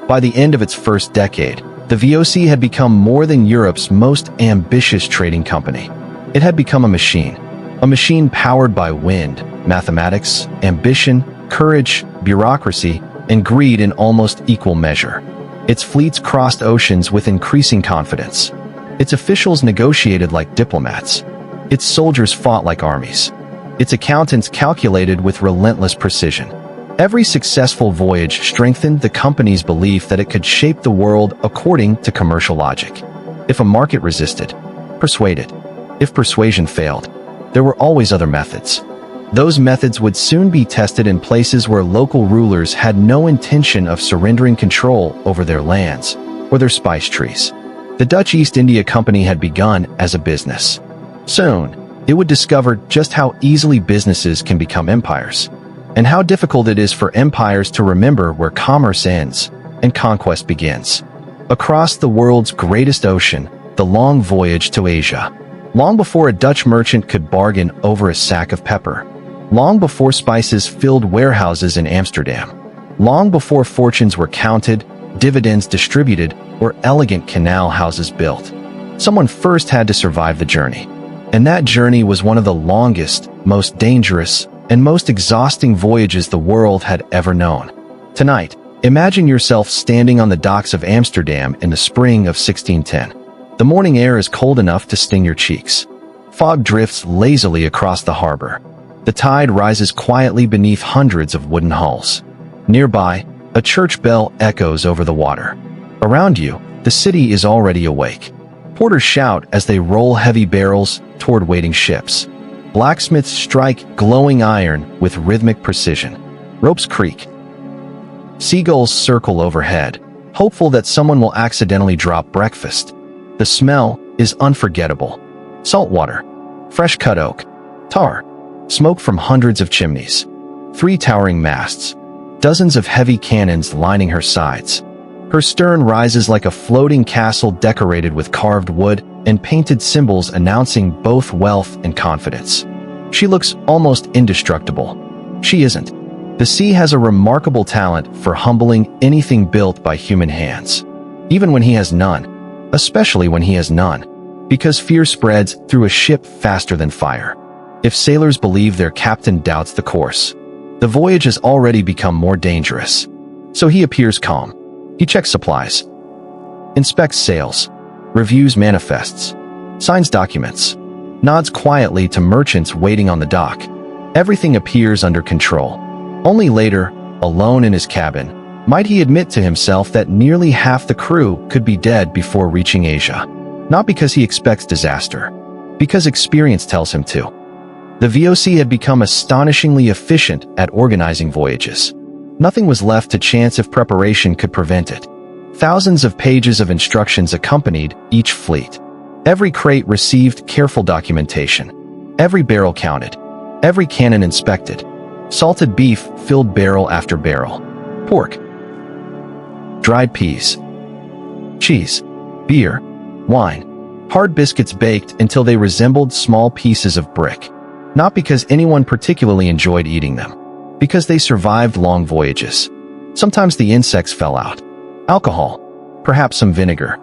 Speaker 1: By the end of its first decade, the VOC had become more than Europe's most ambitious trading company. It had become a machine powered by wind, mathematics, ambition, courage, bureaucracy, and greed in almost equal measure. Its fleets crossed oceans with increasing confidence. Its officials negotiated like diplomats. Its soldiers fought like armies. Its accountants calculated with relentless precision. Every successful voyage strengthened the company's belief that it could shape the world according to commercial logic. If a market resisted, persuaded. If persuasion failed, there were always other methods. Those methods would soon be tested in places where local rulers had no intention of surrendering control over their lands or their spice trees. The Dutch East India Company had begun as a business. Soon, it would discover just how easily businesses can become empires, and how difficult it is for empires to remember where commerce ends and conquest begins. Across the world's greatest ocean, the long voyage to Asia. Long before a Dutch merchant could bargain over a sack of pepper. Long before spices filled warehouses in Amsterdam. Long before fortunes were counted, dividends distributed, or elegant canal houses built. Someone first had to survive the journey. And that journey was one of the longest, most dangerous, and most exhausting voyages the world had ever known. Tonight, imagine yourself standing on the docks of Amsterdam in the spring of 1610. The morning air is cold enough to sting your cheeks. Fog drifts lazily across the harbor. The tide rises quietly beneath hundreds of wooden hulls. Nearby, a church bell echoes over the water. Around you, the city is already awake. Porters shout as they roll heavy barrels toward waiting ships. Blacksmiths strike glowing iron with rhythmic precision. Ropes creak. Seagulls circle overhead, hopeful that someone will accidentally drop breakfast. The smell is unforgettable. Salt water, fresh cut oak, tar, smoke from hundreds of chimneys. 3 towering masts, dozens of heavy cannons lining her sides. Her stern rises like a floating castle decorated with carved wood and painted symbols announcing both wealth and confidence. She looks almost indestructible. She isn't. The sea has a remarkable talent for humbling anything built by human hands. Even when he has none. Especially when he has none. Because fear spreads through a ship faster than fire. If sailors believe their captain doubts the course, the voyage has already become more dangerous. So he appears calm. He checks supplies, inspects sails, reviews manifests, signs documents, nods quietly to merchants waiting on the dock. Everything appears under control. Only later, alone in his cabin, might he admit to himself that nearly half the crew could be dead before reaching Asia. Not because he expects disaster, because experience tells him to. The VOC had become astonishingly efficient at organizing voyages. Nothing was left to chance if preparation could prevent it. Thousands of pages of instructions accompanied each fleet. Every crate received careful documentation. Every barrel counted. Every cannon inspected. Salted beef filled barrel after barrel. Pork. Dried peas. Cheese. Beer. Wine. Hard biscuits baked until they resembled small pieces of brick. Not because anyone particularly enjoyed eating them. Because they survived long voyages. Sometimes the insects fell out. Alcohol, perhaps some vinegar.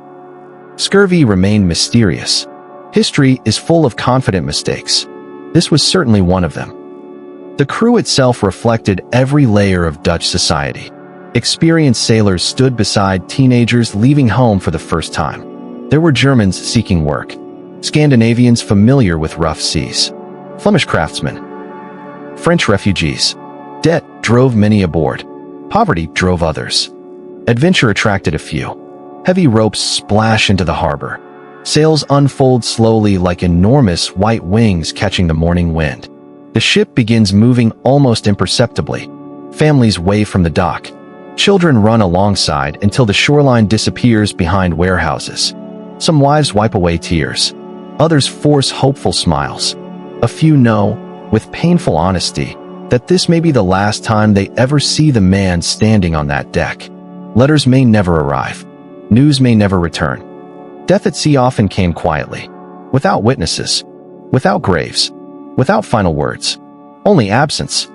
Speaker 1: Scurvy remained mysterious. History is full of confident mistakes. This was certainly one of them. The crew itself reflected every layer of Dutch society. Experienced sailors stood beside teenagers leaving home for the first time. There were Germans seeking work. Scandinavians familiar with rough seas. Flemish craftsmen. French refugees. Debt drove many aboard. Poverty drove others. Adventure attracted a few. Heavy ropes splash into the harbor. Sails unfold slowly like enormous white wings catching the morning wind. The ship begins moving almost imperceptibly. Families wave from the dock. Children run alongside until the shoreline disappears behind warehouses. Some wives wipe away tears. Others force hopeful smiles. A few know, with painful honesty, that this may be the last time they ever see the man standing on that deck. Letters may never arrive. News may never return. Death at sea often came quietly, without witnesses, without graves, without final words, only absence.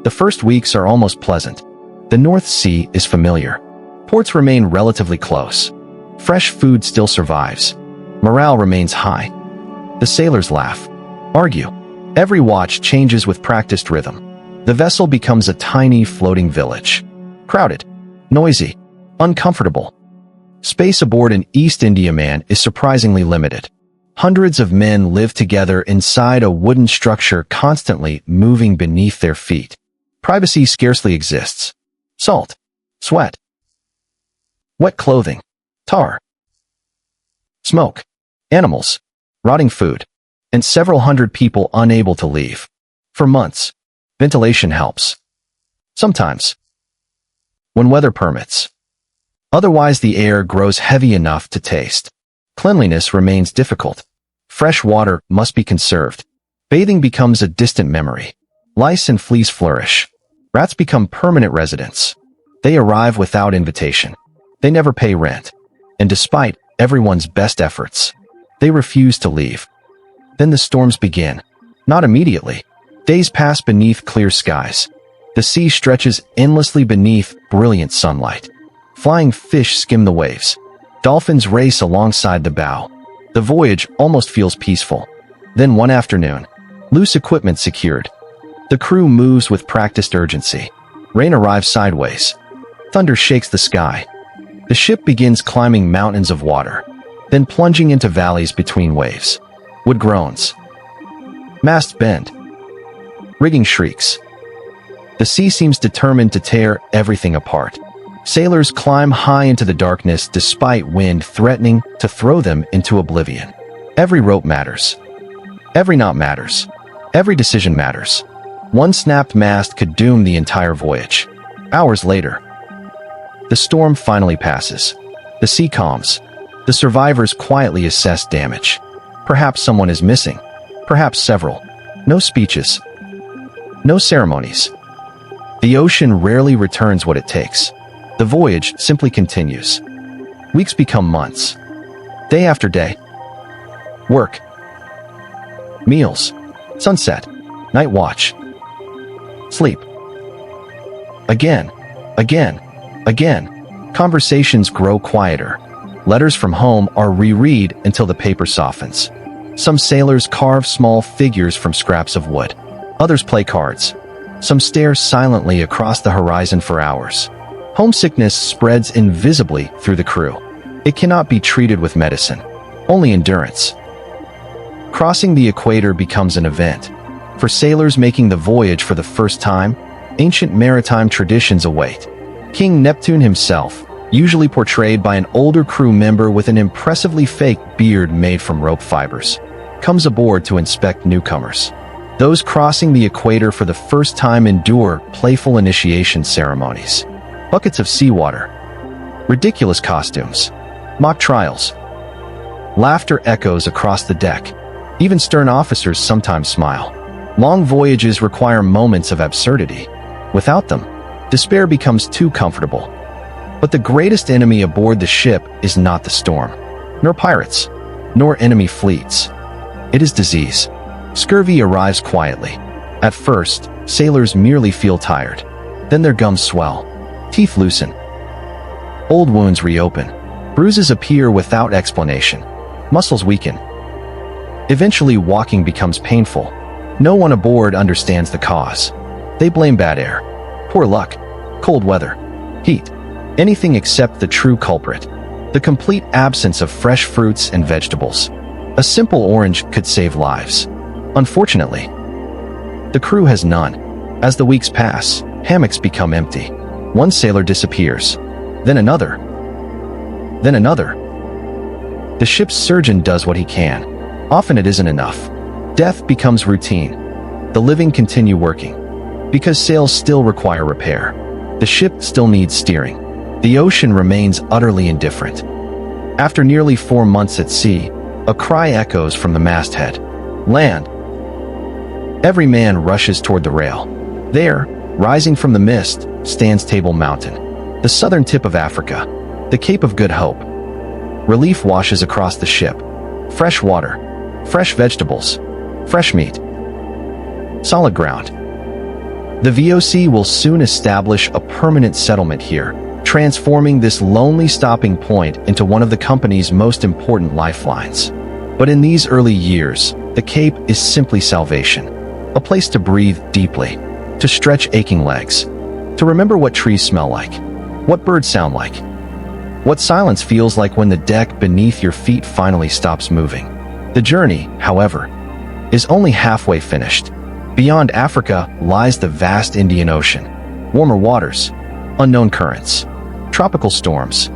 Speaker 1: The first weeks are almost pleasant. The North Sea is familiar. Ports remain relatively close. Fresh food still survives. Morale remains high. The sailors laugh, argue. Every watch changes with practiced rhythm. The vessel becomes a tiny floating village. Crowded, noisy, uncomfortable. Space aboard an East Indiaman is surprisingly limited. Hundreds of men live together inside a wooden structure constantly moving beneath their feet. Privacy scarcely exists. Salt, sweat, wet clothing, tar, smoke, animals, rotting food, and several hundred people unable to leave. For months, ventilation helps. Sometimes, when weather permits. Otherwise, the air grows heavy enough to taste. Cleanliness remains difficult. Fresh water must be conserved. Bathing becomes a distant memory. Lice and fleas flourish. Rats become permanent residents. They arrive without invitation. They never pay rent. And despite everyone's best efforts, they refuse to leave. Then the storms begin. Not immediately. Days pass beneath clear skies. The sea stretches endlessly beneath brilliant sunlight. Flying fish skim the waves. Dolphins race alongside the bow. The voyage almost feels peaceful. Then one afternoon, loose equipment secured. The crew moves with practiced urgency. Rain arrives sideways. Thunder shakes the sky. The ship begins climbing mountains of water, then plunging into valleys between waves. Wood groans. Masts bend. Rigging shrieks. The sea seems determined to tear everything apart. Sailors climb high into the darkness despite wind threatening to throw them into oblivion. Every rope matters. Every knot matters. Every decision matters. One snapped mast could doom the entire voyage. Hours later, the storm finally passes. The sea calms. The survivors quietly assess damage. Perhaps someone is missing. Perhaps several. No speeches. No ceremonies. The ocean rarely returns what it takes. The voyage simply continues. Weeks become months. Day after day. Work. Meals. Sunset. Night watch. Sleep. Again. Again. Again. Conversations grow quieter. Letters from home are reread until the paper softens. Some sailors carve small figures from scraps of wood. Others play cards. Some stare silently across the horizon for hours. Homesickness spreads invisibly through the crew. It cannot be treated with medicine, only endurance. Crossing the equator becomes an event. For sailors making the voyage for the first time, ancient maritime traditions await. King Neptune himself, usually portrayed by an older crew member with an impressively fake beard made from rope fibers, comes aboard to inspect newcomers. Those crossing the equator for the first time endure playful initiation ceremonies. Buckets of seawater, ridiculous costumes, mock trials. Laughter echoes across the deck. Even stern officers sometimes smile. Long voyages require moments of absurdity. Without them, despair becomes too comfortable. But the greatest enemy aboard the ship is not the storm, nor pirates, nor enemy fleets. It is disease. Scurvy arrives quietly. At first, sailors merely feel tired. Then their gums swell. Teeth loosen. Old wounds reopen. Bruises appear without explanation. Muscles weaken. Eventually, walking becomes painful. No one aboard understands the cause. They blame bad air, poor luck, cold weather, heat, anything except the true culprit, the complete absence of fresh fruits and vegetables. A simple orange could save lives. Unfortunately, the crew has none. As the weeks pass, hammocks become empty. One sailor disappears, then another, then another. The ship's surgeon does what he can. Often it isn't enough. Death becomes routine. The living continue working. Because sails still require repair. The ship still needs steering. The ocean remains utterly indifferent. After nearly 4 months at sea, a cry echoes from the masthead. Land! Every man rushes toward the rail. There, rising from the mist, stands Table Mountain, the southern tip of Africa, the Cape of Good Hope. Relief washes across the ship. Fresh water, fresh vegetables, fresh meat. Solid ground. The VOC will soon establish a permanent settlement here, transforming this lonely stopping point into one of the company's most important lifelines. But in these early years, the Cape is simply salvation. A place to breathe deeply, to stretch aching legs, to remember what trees smell like, what birds sound like, what silence feels like when the deck beneath your feet finally stops moving. The journey, however, is only halfway finished. Beyond Africa lies the vast Indian Ocean, warmer waters, unknown currents, tropical storms,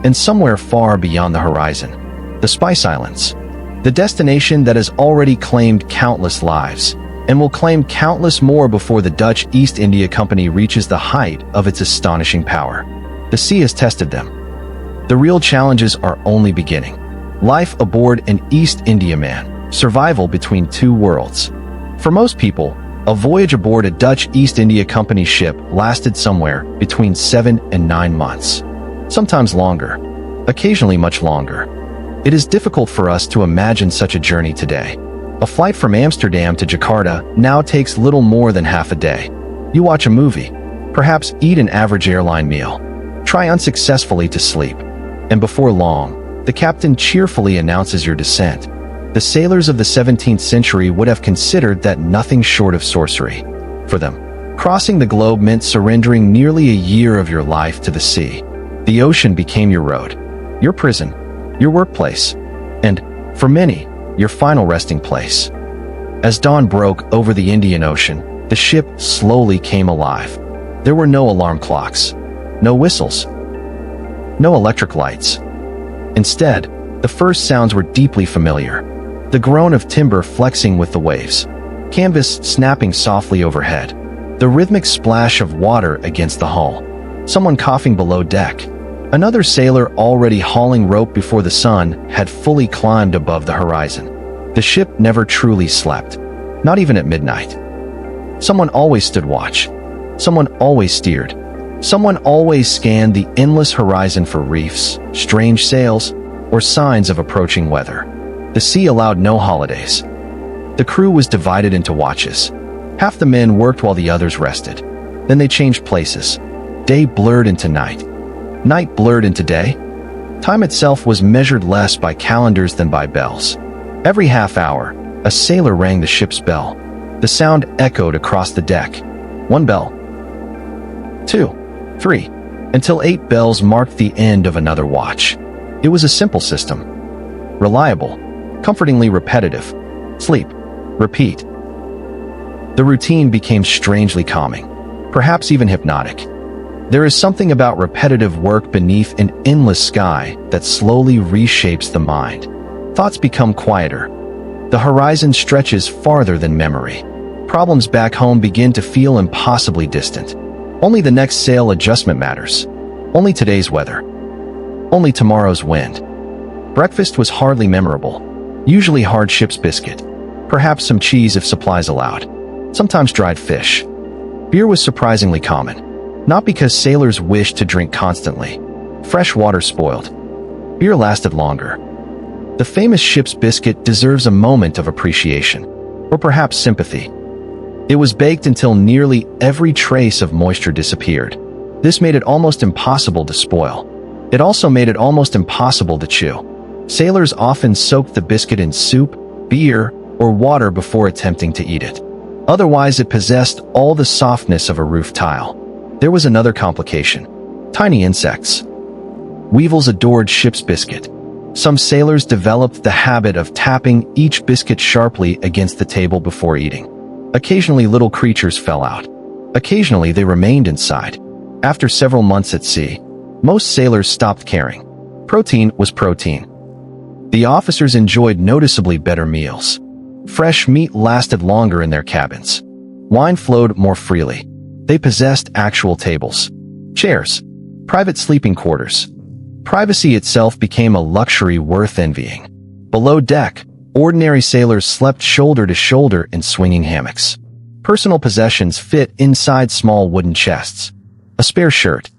Speaker 1: and somewhere far beyond the horizon, the Spice Islands, the destination that has already claimed countless lives and will claim countless more before the Dutch East India Company reaches the height of its astonishing power. The sea has tested them. The real challenges are only beginning. Life aboard an East Indiaman, survival between two worlds. For most people, a voyage aboard a Dutch East India Company ship lasted somewhere between 7 and 9 months. Sometimes longer, occasionally much longer. It is difficult for us to imagine such a journey today. A flight from Amsterdam to Jakarta now takes little more than half a day. You watch a movie, perhaps eat an average airline meal, try unsuccessfully to sleep, and before long, the captain cheerfully announces your descent. The sailors of the 17th century would have considered that nothing short of sorcery. For them, crossing the globe meant surrendering nearly a year of your life to the sea. The ocean became your road, your prison, your workplace, and, for many, your final resting place. As dawn broke over the Indian Ocean, the ship slowly came alive. There were no alarm clocks, no whistles, no electric lights. Instead, the first sounds were deeply familiar. The groan of timber flexing with the waves, canvas snapping softly overhead, the rhythmic splash of water against the hull, someone coughing below deck. Another sailor already hauling rope before the sun had fully climbed above the horizon. The ship never truly slept, not even at midnight. Someone always stood watch. Someone always steered. Someone always scanned the endless horizon for reefs, strange sails, or signs of approaching weather. The sea allowed no holidays. The crew was divided into watches. Half the men worked while the others rested. Then they changed places. Day blurred into night. Night blurred into day. Time itself was measured less by calendars than by bells. Every half hour, a sailor rang the ship's bell. The sound echoed across the deck. 1 bell. 2, 3, until 8 bells marked the end of another watch. It was a simple system. Reliable, comfortingly repetitive. Sleep. Repeat. The routine became strangely calming, perhaps even hypnotic. There is something about repetitive work beneath an endless sky that slowly reshapes the mind. Thoughts become quieter. The horizon stretches farther than memory. Problems back home begin to feel impossibly distant. Only the next sail adjustment matters. Only today's weather. Only tomorrow's wind. Breakfast was hardly memorable. Usually hard ship's biscuit. Perhaps some cheese if supplies allowed. Sometimes dried fish. Beer was surprisingly common. Not because sailors wished to drink constantly. Fresh water spoiled. Beer lasted longer. The famous ship's biscuit deserves a moment of appreciation, or perhaps sympathy. It was baked until nearly every trace of moisture disappeared. This made it almost impossible to spoil. It also made it almost impossible to chew. Sailors often soaked the biscuit in soup, beer, or water before attempting to eat it. Otherwise, it possessed all the softness of a roof tile. There was another complication. Tiny insects. Weevils adored ship's biscuit. Some sailors developed the habit of tapping each biscuit sharply against the table before eating. Occasionally little creatures fell out. Occasionally they remained inside. After several months at sea, most sailors stopped caring. Protein was protein. The officers enjoyed noticeably better meals. Fresh meat lasted longer in their cabins. Wine flowed more freely. They possessed actual tables, chairs, private sleeping quarters. Privacy itself became a luxury worth envying. Below deck, ordinary sailors slept shoulder to shoulder in swinging hammocks. Personal possessions fit inside small wooden chests. A spare shirt.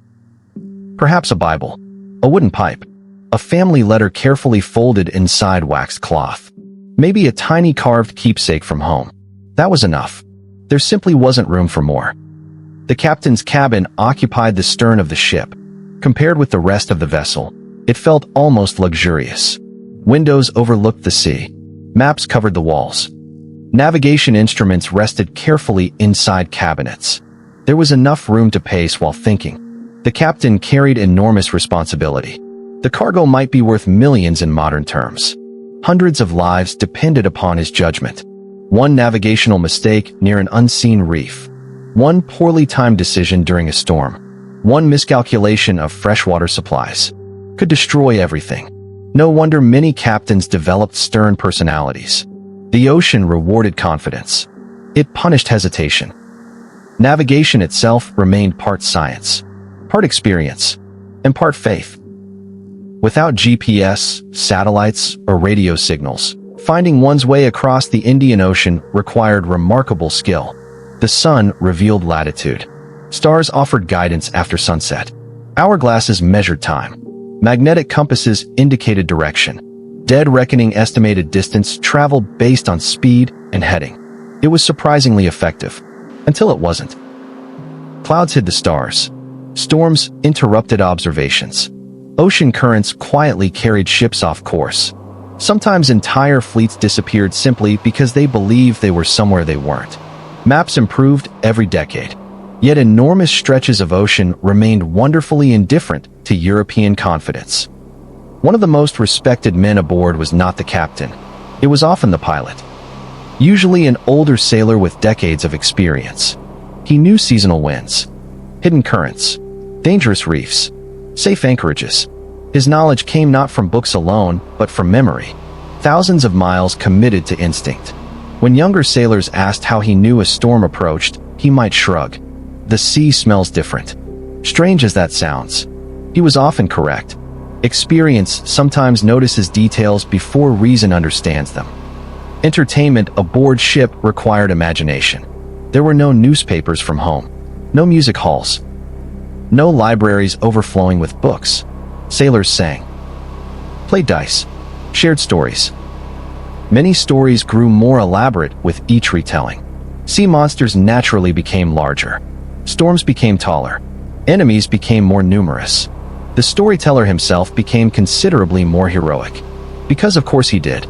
Speaker 1: Perhaps a Bible. A wooden pipe. A family letter carefully folded inside waxed cloth. Maybe a tiny carved keepsake from home. That was enough. There simply wasn't room for more. The captain's cabin occupied the stern of the ship. Compared with the rest of the vessel, it felt almost luxurious. Windows overlooked the sea. Maps covered the walls. Navigation instruments rested carefully inside cabinets. There was enough room to pace while thinking. The captain carried enormous responsibility. The cargo might be worth millions in modern terms. Hundreds of lives depended upon his judgment. One navigational mistake near an unseen reef. One poorly timed decision during a storm. One miscalculation of freshwater supplies could destroy everything. No wonder many captains developed stern personalities. The ocean rewarded confidence. It punished hesitation. Navigation itself remained part science, part experience, and part faith. Without GPS, satellites, or radio signals, finding one's way across the Indian Ocean required remarkable skill. The sun revealed latitude. Stars offered guidance after sunset. Hourglasses measured time. Magnetic compasses indicated direction. Dead reckoning estimated distance traveled based on speed and heading. It was surprisingly effective, until it wasn't. Clouds hid the stars. Storms interrupted observations. Ocean currents quietly carried ships off course. Sometimes entire fleets disappeared simply because they believed they were somewhere they weren't. Maps improved every decade. Yet enormous stretches of ocean remained wonderfully indifferent to European confidence. One of the most respected men aboard was not the captain. It was often the pilot. Usually an older sailor with decades of experience. He knew seasonal winds, hidden currents, dangerous reefs, safe anchorages. His knowledge came not from books alone, but from memory. Thousands of miles committed to instinct. When younger sailors asked how he knew a storm approached, he might shrug. The sea smells different. Strange as that sounds, he was often correct. Experience sometimes notices details before reason understands them. Entertainment aboard ship required imagination. There were no newspapers from home, no music halls, no libraries overflowing with books. Sailors sang, played dice, shared stories. Many stories grew more elaborate with each retelling. Sea monsters naturally became larger. Storms became taller. Enemies became more numerous. The storyteller himself became considerably more heroic. Because of course he did.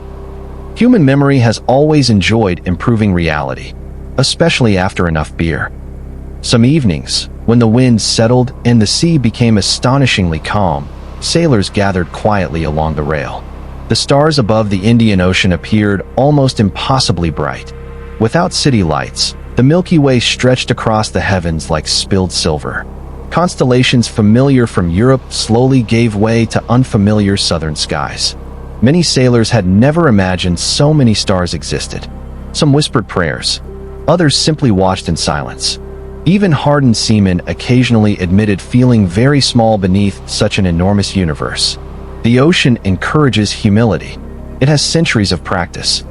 Speaker 1: Human memory has always enjoyed improving reality, especially after enough beer. Some evenings, when the wind settled and the sea became astonishingly calm, sailors gathered quietly along the rail. The stars above the Indian Ocean appeared almost impossibly bright. Without city lights, the Milky Way stretched across the heavens like spilled silver. Constellations familiar from Europe slowly gave way to unfamiliar southern skies. Many sailors had never imagined so many stars existed. Some whispered prayers. Others simply watched in silence. Even hardened seamen occasionally admitted feeling very small beneath such an enormous universe. The ocean encourages humility. It has centuries of practice.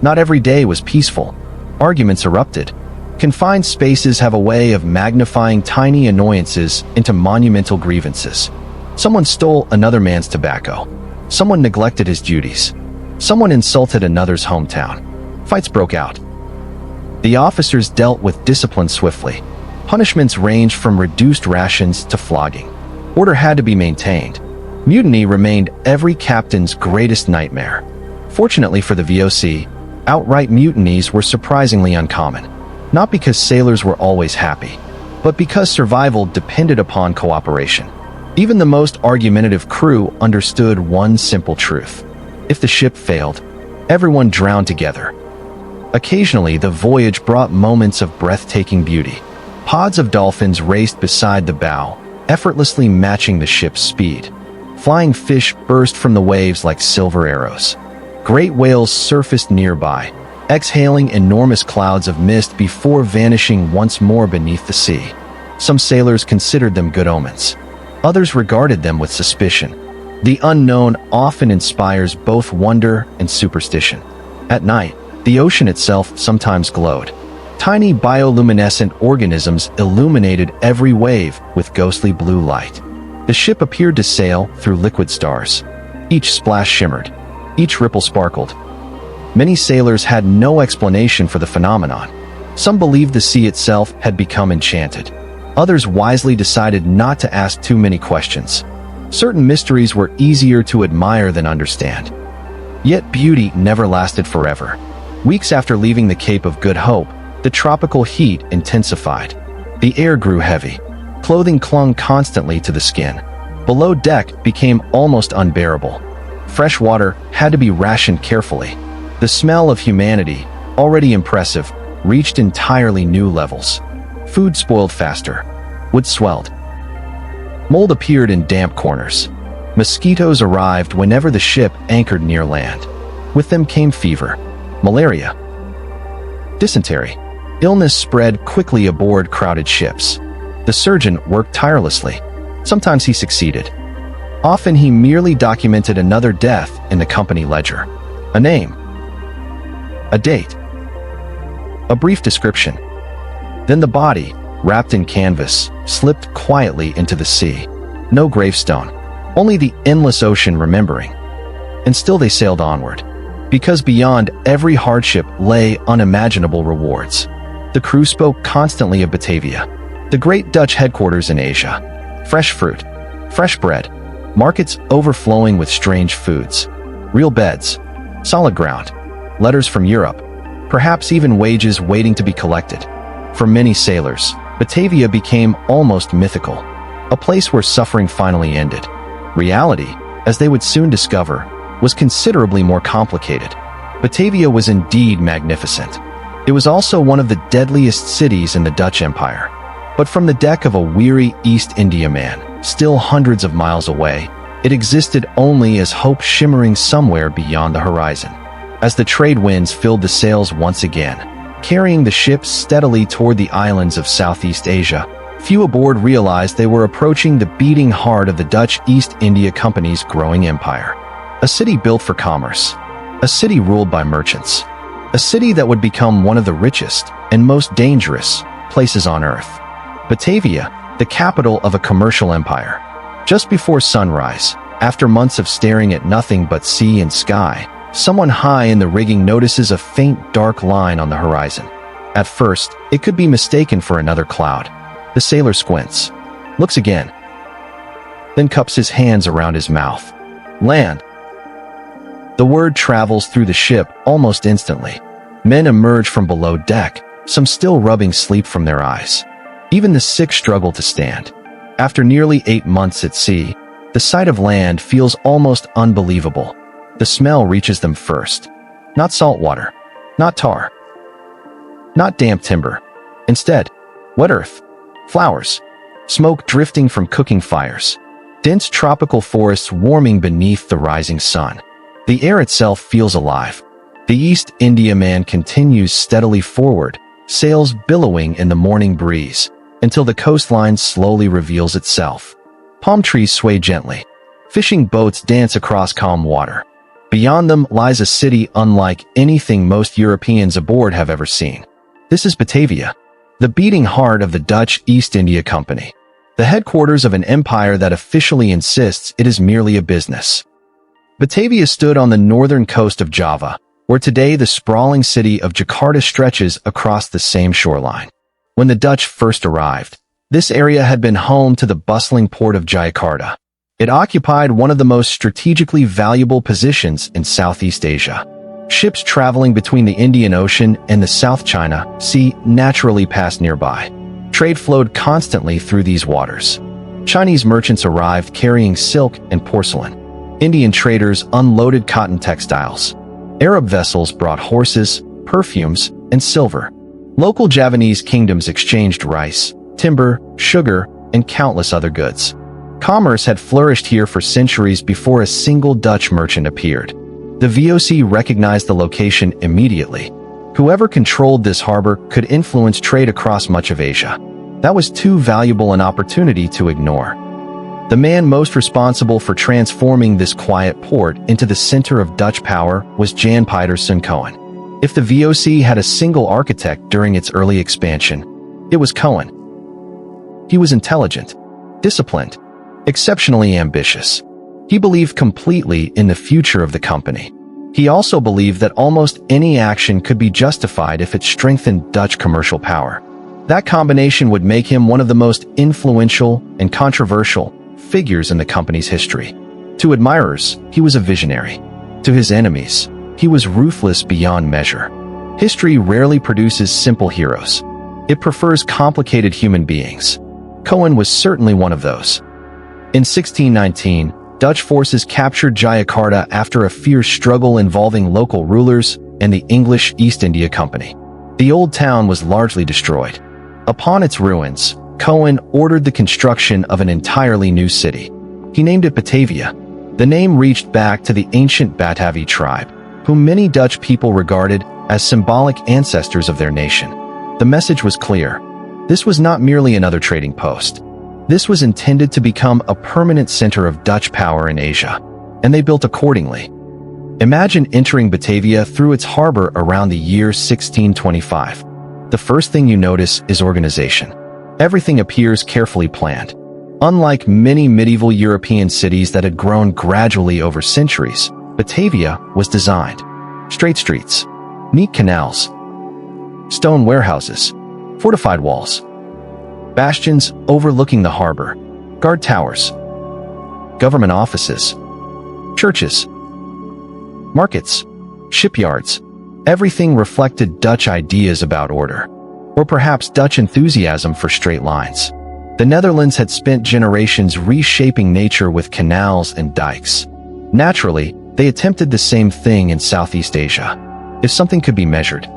Speaker 1: Not every day was peaceful. Arguments erupted. Confined spaces have a way of magnifying tiny annoyances into monumental grievances. Someone stole another man's tobacco. Someone neglected his duties. Someone insulted another's hometown. Fights broke out. The officers dealt with discipline swiftly. Punishments ranged from reduced rations to flogging. Order had to be maintained. Mutiny remained every captain's greatest nightmare. Fortunately for the VOC, outright mutinies were surprisingly uncommon. Not because sailors were always happy, but because survival depended upon cooperation. Even the most argumentative crew understood one simple truth. If the ship failed, everyone drowned together. Occasionally, the voyage brought moments of breathtaking beauty. Pods of dolphins raced beside the bow, effortlessly matching the ship's speed. Flying fish burst from the waves like silver arrows. Great whales surfaced nearby, exhaling enormous clouds of mist before vanishing once more beneath the sea. Some sailors considered them good omens. Others regarded them with suspicion. The unknown often inspires both wonder and superstition. At night, the ocean itself sometimes glowed. Tiny bioluminescent organisms illuminated every wave with ghostly blue light. The ship appeared to sail through liquid stars. Each splash shimmered. Each ripple sparkled. Many sailors had no explanation for the phenomenon. Some believed the sea itself had become enchanted. Others wisely decided not to ask too many questions. Certain mysteries were easier to admire than understand. Yet beauty never lasted forever. Weeks after leaving the Cape of Good Hope, the tropical heat intensified. The air grew heavy. Clothing clung constantly to the skin. Below deck became almost unbearable. Fresh water had to be rationed carefully. The smell of humanity, already impressive, reached entirely new levels. Food spoiled faster. Wood swelled. Mold appeared in damp corners. Mosquitoes arrived whenever the ship anchored near land. With them came fever, malaria, dysentery. Illness spread quickly aboard crowded ships. The surgeon worked tirelessly. Sometimes he succeeded. Often he merely documented another death in the company ledger. A name, a date, a brief description. Then the body, wrapped in canvas, slipped quietly into the sea. No gravestone, only the endless ocean remembering. And still they sailed onward, because beyond every hardship lay unimaginable rewards. The crew spoke constantly of Batavia, the great Dutch headquarters in Asia. Fresh fruit, fresh bread, markets overflowing with strange foods, real beds, solid ground, letters from Europe, perhaps even wages waiting to be collected. For many sailors, Batavia became almost mythical, a place where suffering finally ended. Reality, as they would soon discover, was considerably more complicated. Batavia was indeed magnificent. It was also one of the deadliest cities in the Dutch Empire. But from the deck of a weary East Indiaman, still hundreds of miles away, it existed only as hope shimmering somewhere beyond the horizon. As the trade winds filled the sails once again, carrying the ship steadily toward the islands of Southeast Asia, few aboard realized they were approaching the beating heart of the Dutch East India Company's growing empire. A city built for commerce. A city ruled by merchants. A city that would become one of the richest and most dangerous places on earth. Batavia, the capital of a commercial empire. Just before sunrise, after months of staring at nothing but sea and sky, someone high in the rigging notices a faint dark line on the horizon. At first, it could be mistaken for another cloud. The sailor squints, looks again, then cups his hands around his mouth. Land. The word travels through the ship almost instantly. Men emerge from below deck, some still rubbing sleep from their eyes. Even the sick struggle to stand. After nearly 8 months at sea, the sight of land feels almost unbelievable. The smell reaches them first. Not salt water, not tar, not damp timber. Instead, wet earth, flowers, smoke drifting from cooking fires, dense tropical forests warming beneath the rising sun. The air itself feels alive. The East Indiaman continues steadily forward, sails billowing in the morning breeze, until the coastline slowly reveals itself. Palm trees sway gently. Fishing boats dance across calm water. Beyond them lies a city unlike anything most Europeans aboard have ever seen. This is Batavia, the beating heart of the Dutch East India Company, the headquarters of an empire that officially insists it is merely a business. Batavia stood on the northern coast of Java, where today the sprawling city of Jakarta stretches across the same shoreline. When the Dutch first arrived, this area had been home to the bustling port of Jakarta. It occupied one of the most strategically valuable positions in Southeast Asia. Ships traveling between the Indian Ocean and the South China Sea naturally passed nearby. Trade flowed constantly through these waters. Chinese merchants arrived carrying silk and porcelain. Indian traders unloaded cotton textiles. Arab vessels brought horses, perfumes, and silver. Local Javanese kingdoms exchanged rice, timber, sugar, and countless other goods. Commerce had flourished here for centuries before a single Dutch merchant appeared. The VOC recognized the location immediately. Whoever controlled this harbor could influence trade across much of Asia. That was too valuable an opportunity to ignore. The man most responsible for transforming this quiet port into the center of Dutch power was Jan Pieter Cohen. If the VOC had a single architect during its early expansion, it was Cohen. He was intelligent, disciplined, exceptionally ambitious. He believed completely in the future of the company. He also believed that almost any action could be justified if it strengthened Dutch commercial power. That combination would make him one of the most influential and controversial figures in the company's history. To admirers, he was a visionary. To his enemies, he was ruthless beyond measure. History rarely produces simple heroes. It prefers complicated human beings. Cohen was certainly one of those. In 1619, Dutch forces captured Jayakarta after a fierce struggle involving local rulers and the English East India Company. The old town was largely destroyed. Upon its ruins, Cohen ordered the construction of an entirely new city. He named it Batavia. The name reached back to the ancient Batavia tribe, whom many Dutch people regarded as symbolic ancestors of their nation. The message was clear. This was not merely another trading post. This was intended to become a permanent center of Dutch power in Asia, and they built accordingly. Imagine entering Batavia through its harbor around the year 1625. The first thing you notice is organization. Everything appears carefully planned. Unlike many medieval European cities that had grown gradually over centuries, Batavia was designed. Straight streets, neat canals, stone warehouses, fortified walls, bastions overlooking the harbor, guard towers, government offices, churches, markets, shipyards. Everything reflected Dutch ideas about order, or perhaps Dutch enthusiasm for straight lines. The Netherlands had spent generations reshaping nature with canals and dikes. Naturally, they attempted the same thing in Southeast Asia. If something could be measured,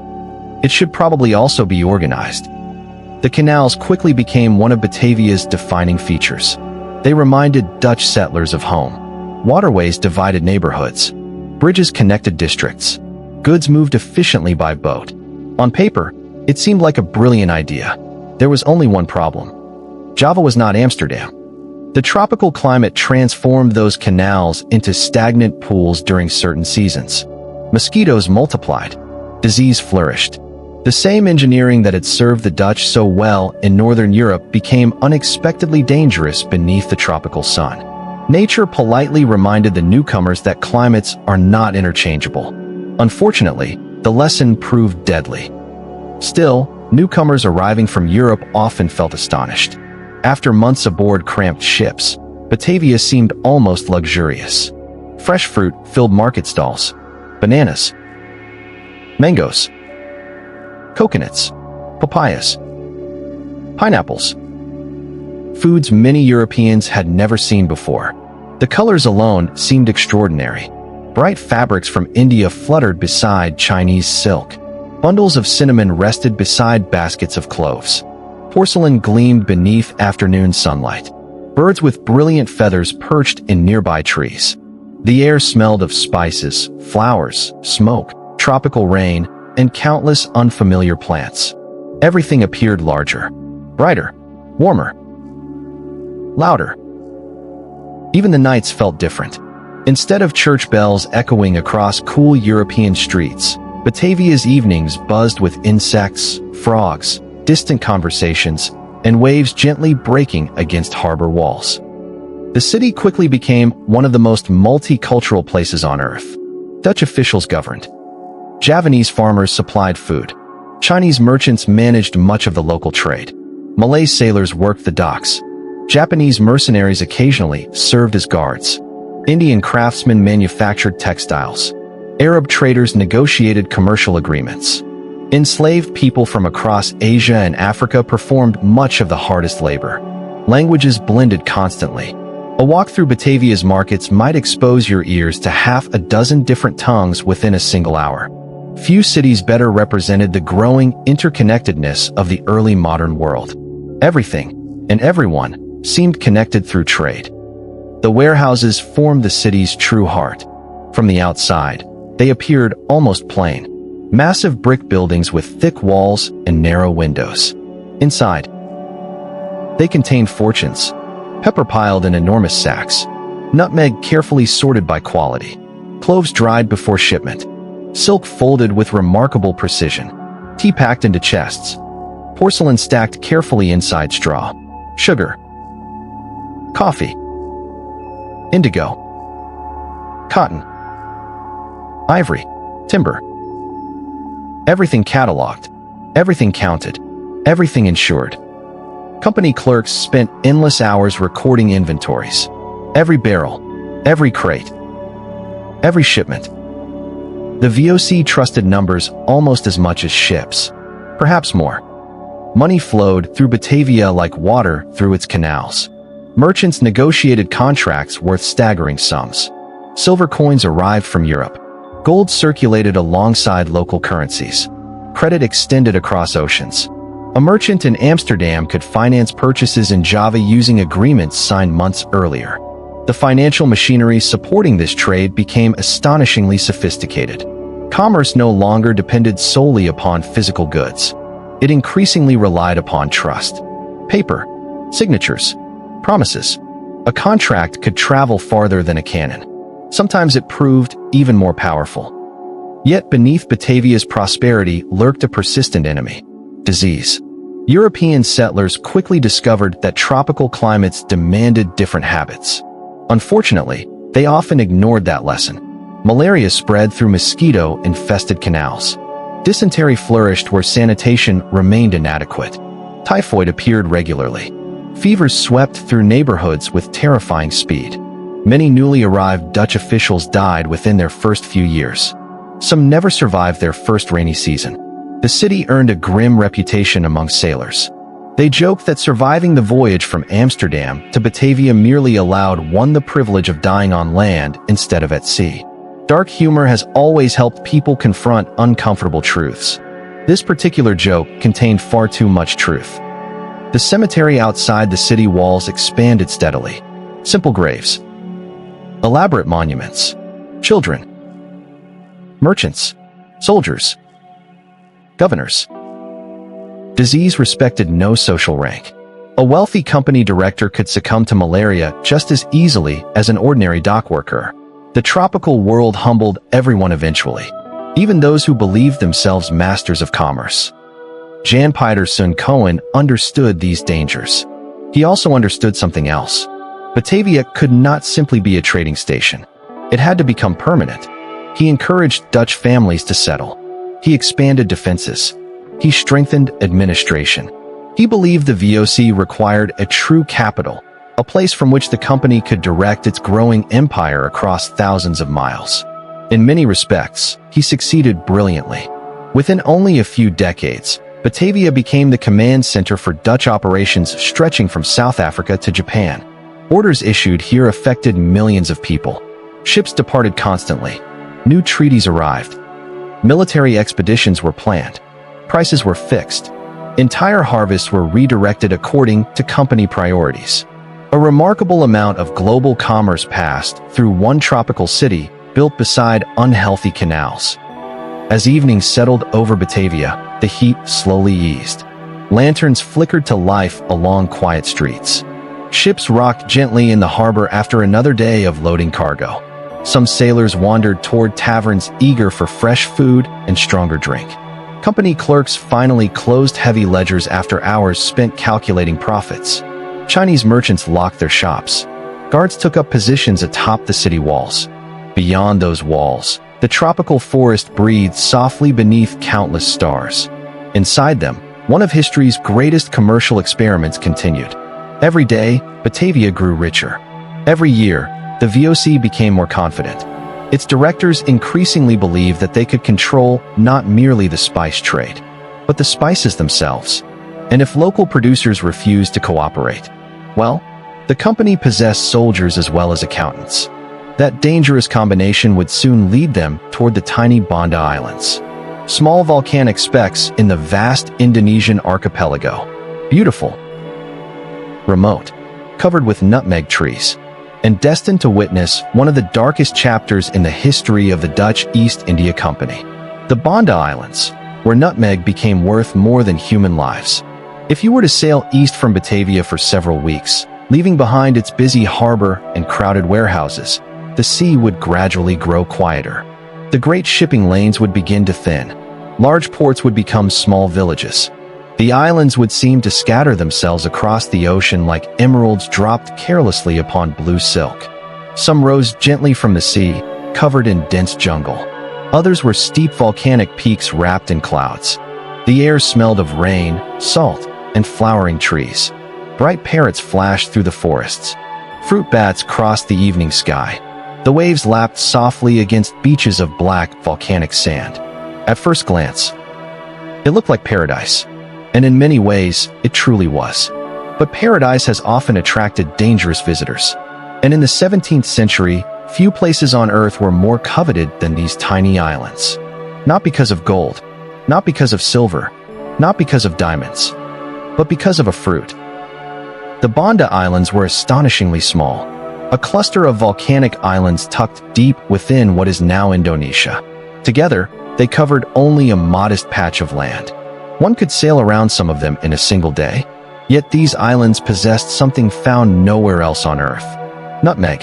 Speaker 1: it should probably also be organized. The canals quickly became one of Batavia's defining features. They reminded Dutch settlers of home. Waterways divided neighborhoods. Bridges connected districts. Goods moved efficiently by boat. On paper, it seemed like a brilliant idea. There was only one problem. Java was not Amsterdam. The tropical climate transformed those canals into stagnant pools during certain seasons. Mosquitoes multiplied. Disease flourished. The same engineering that had served the Dutch so well in Northern Europe became unexpectedly dangerous beneath the tropical sun. Nature politely reminded the newcomers that climates are not interchangeable. Unfortunately, the lesson proved deadly. Still, newcomers arriving from Europe often felt astonished. After months aboard cramped ships, Batavia seemed almost luxurious. Fresh fruit filled market stalls. Bananas, mangoes, coconuts, papayas, pineapples. Foods many Europeans had never seen before. The colors alone seemed extraordinary. Bright fabrics from India fluttered beside Chinese silk. Bundles of cinnamon rested beside baskets of cloves. Porcelain gleamed beneath afternoon sunlight. Birds with brilliant feathers perched in nearby trees. The air smelled of spices, flowers, smoke, tropical rain, and countless unfamiliar plants. Everything appeared larger, brighter, warmer, louder. Even the nights felt different. Instead of church bells echoing across cool European streets, Batavia's evenings buzzed with insects, frogs, distant conversations, and waves gently breaking against harbor walls. The city quickly became one of the most multicultural places on Earth. Dutch officials governed. Javanese farmers supplied food. Chinese merchants managed much of the local trade. Malay sailors worked the docks. Japanese mercenaries occasionally served as guards. Indian craftsmen manufactured textiles. Arab traders negotiated commercial agreements. Enslaved people from across Asia and Africa performed much of the hardest labor. Languages blended constantly. A walk through Batavia's markets might expose your ears to half a dozen different tongues within a single hour. Few cities better represented the growing interconnectedness of the early modern world. Everything and everyone seemed connected through trade. The warehouses formed the city's true heart. From the outside, they appeared almost plain. Massive brick buildings with thick walls and narrow windows. Inside, they contained fortunes. Pepper piled in enormous sacks. Nutmeg carefully sorted by quality. Cloves dried before shipment. silk folded with remarkable precision, tea packed into chests, porcelain stacked carefully inside straw, sugar, coffee, indigo, cotton, ivory, timber. Everything cataloged, everything counted, everything insured. Company clerks spent endless hours recording inventories. Every barrel, every crate, every shipment. The VOC trusted numbers almost as much as ships, perhaps more. Money flowed through Batavia like water through its canals. Merchants negotiated contracts worth staggering sums. Silver coins arrived from Europe. Gold circulated alongside local currencies. Credit extended across oceans. A merchant in Amsterdam could finance purchases in Java using agreements signed months earlier. The financial machinery supporting this trade became astonishingly sophisticated. Commerce no longer depended solely upon physical goods. It increasingly relied upon trust. Paper, signatures, promises. A contract could travel farther than a cannon. Sometimes it proved even more powerful. Yet beneath Batavia's prosperity lurked a persistent enemy: disease. European settlers quickly discovered that tropical climates demanded different habits. Unfortunately, they often ignored that lesson. Malaria spread through mosquito-infested canals. Dysentery flourished where sanitation remained inadequate. Typhoid appeared regularly. Fevers swept through neighborhoods with terrifying speed. Many newly arrived Dutch officials died within their first few years. Some never survived their first rainy season. The city earned a grim reputation among sailors. They joked that surviving the voyage from Amsterdam to Batavia merely allowed one the privilege of dying on land instead of at sea. Dark humor has always helped people confront uncomfortable truths. This particular joke contained far too much truth. The cemetery outside the city walls expanded steadily. Simple graves, elaborate monuments, children, merchants, soldiers, governors. Disease respected no social rank. A wealthy company director could succumb to malaria just as easily as an ordinary dock worker. The tropical world humbled everyone eventually, even those who believed themselves masters of commerce. Jan Pietersen Cohen understood these dangers. He also understood something else. Batavia could not simply be a trading station. It had to become permanent. He encouraged Dutch families to settle. He expanded defenses. He strengthened administration. He believed the VOC required a true capital, a place from which the company could direct its growing empire across thousands of miles. In many respects, he succeeded brilliantly. Within only a few decades, Batavia became the command center for Dutch operations stretching from South Africa to Japan. Orders issued here affected millions of people. Ships departed constantly. New treaties arrived. Military expeditions were planned. Prices were fixed. Entire harvests were redirected according to company priorities. A remarkable amount of global commerce passed through one tropical city built beside unhealthy canals. As evening settled over Batavia, the heat slowly eased. Lanterns flickered to life along quiet streets. Ships rocked gently in the harbor after another day of loading cargo. Some sailors wandered toward taverns eager for fresh food and stronger drink. Company clerks finally closed heavy ledgers after hours spent calculating profits. Chinese merchants locked their shops. Guards took up positions atop the city walls. Beyond those walls, the tropical forest breathed softly beneath countless stars. Inside them, one of history's greatest commercial experiments continued. Every day, Batavia grew richer. Every year, the VOC became more confident. Its directors increasingly believed that they could control not merely the spice trade, but the spices themselves. And if local producers refused to cooperate, well, the company possessed soldiers as well as accountants. That dangerous combination would soon lead them toward the tiny Banda Islands. Small volcanic specks in the vast Indonesian archipelago. Beautiful, remote, covered with nutmeg trees, and destined to witness one of the darkest chapters in the history of the Dutch East India Company. The Banda Islands, where nutmeg became worth more than human lives. If you were to sail east from Batavia for several weeks, leaving behind its busy harbor and crowded warehouses, the sea would gradually grow quieter. The great shipping lanes would begin to thin. Large ports would become small villages. The islands would seem to scatter themselves across the ocean like emeralds dropped carelessly upon blue silk. Some rose gently from the sea, covered in dense jungle. Others were steep volcanic peaks wrapped in clouds. The air smelled of rain, salt, and flowering trees. Bright parrots flashed through the forests. Fruit bats crossed the evening sky. The waves lapped softly against beaches of black, volcanic sand. At first glance, it looked like paradise. And in many ways, it truly was. But paradise has often attracted dangerous visitors. And in the 17th century, few places on Earth were more coveted than these tiny islands. Not because of gold, not because of silver, not because of diamonds, but because of a fruit. The Banda Islands were astonishingly small, a cluster of volcanic islands tucked deep within what is now Indonesia. Together, they covered only a modest patch of land. One could sail around some of them in a single day. Yet these islands possessed something found nowhere else on Earth: nutmeg.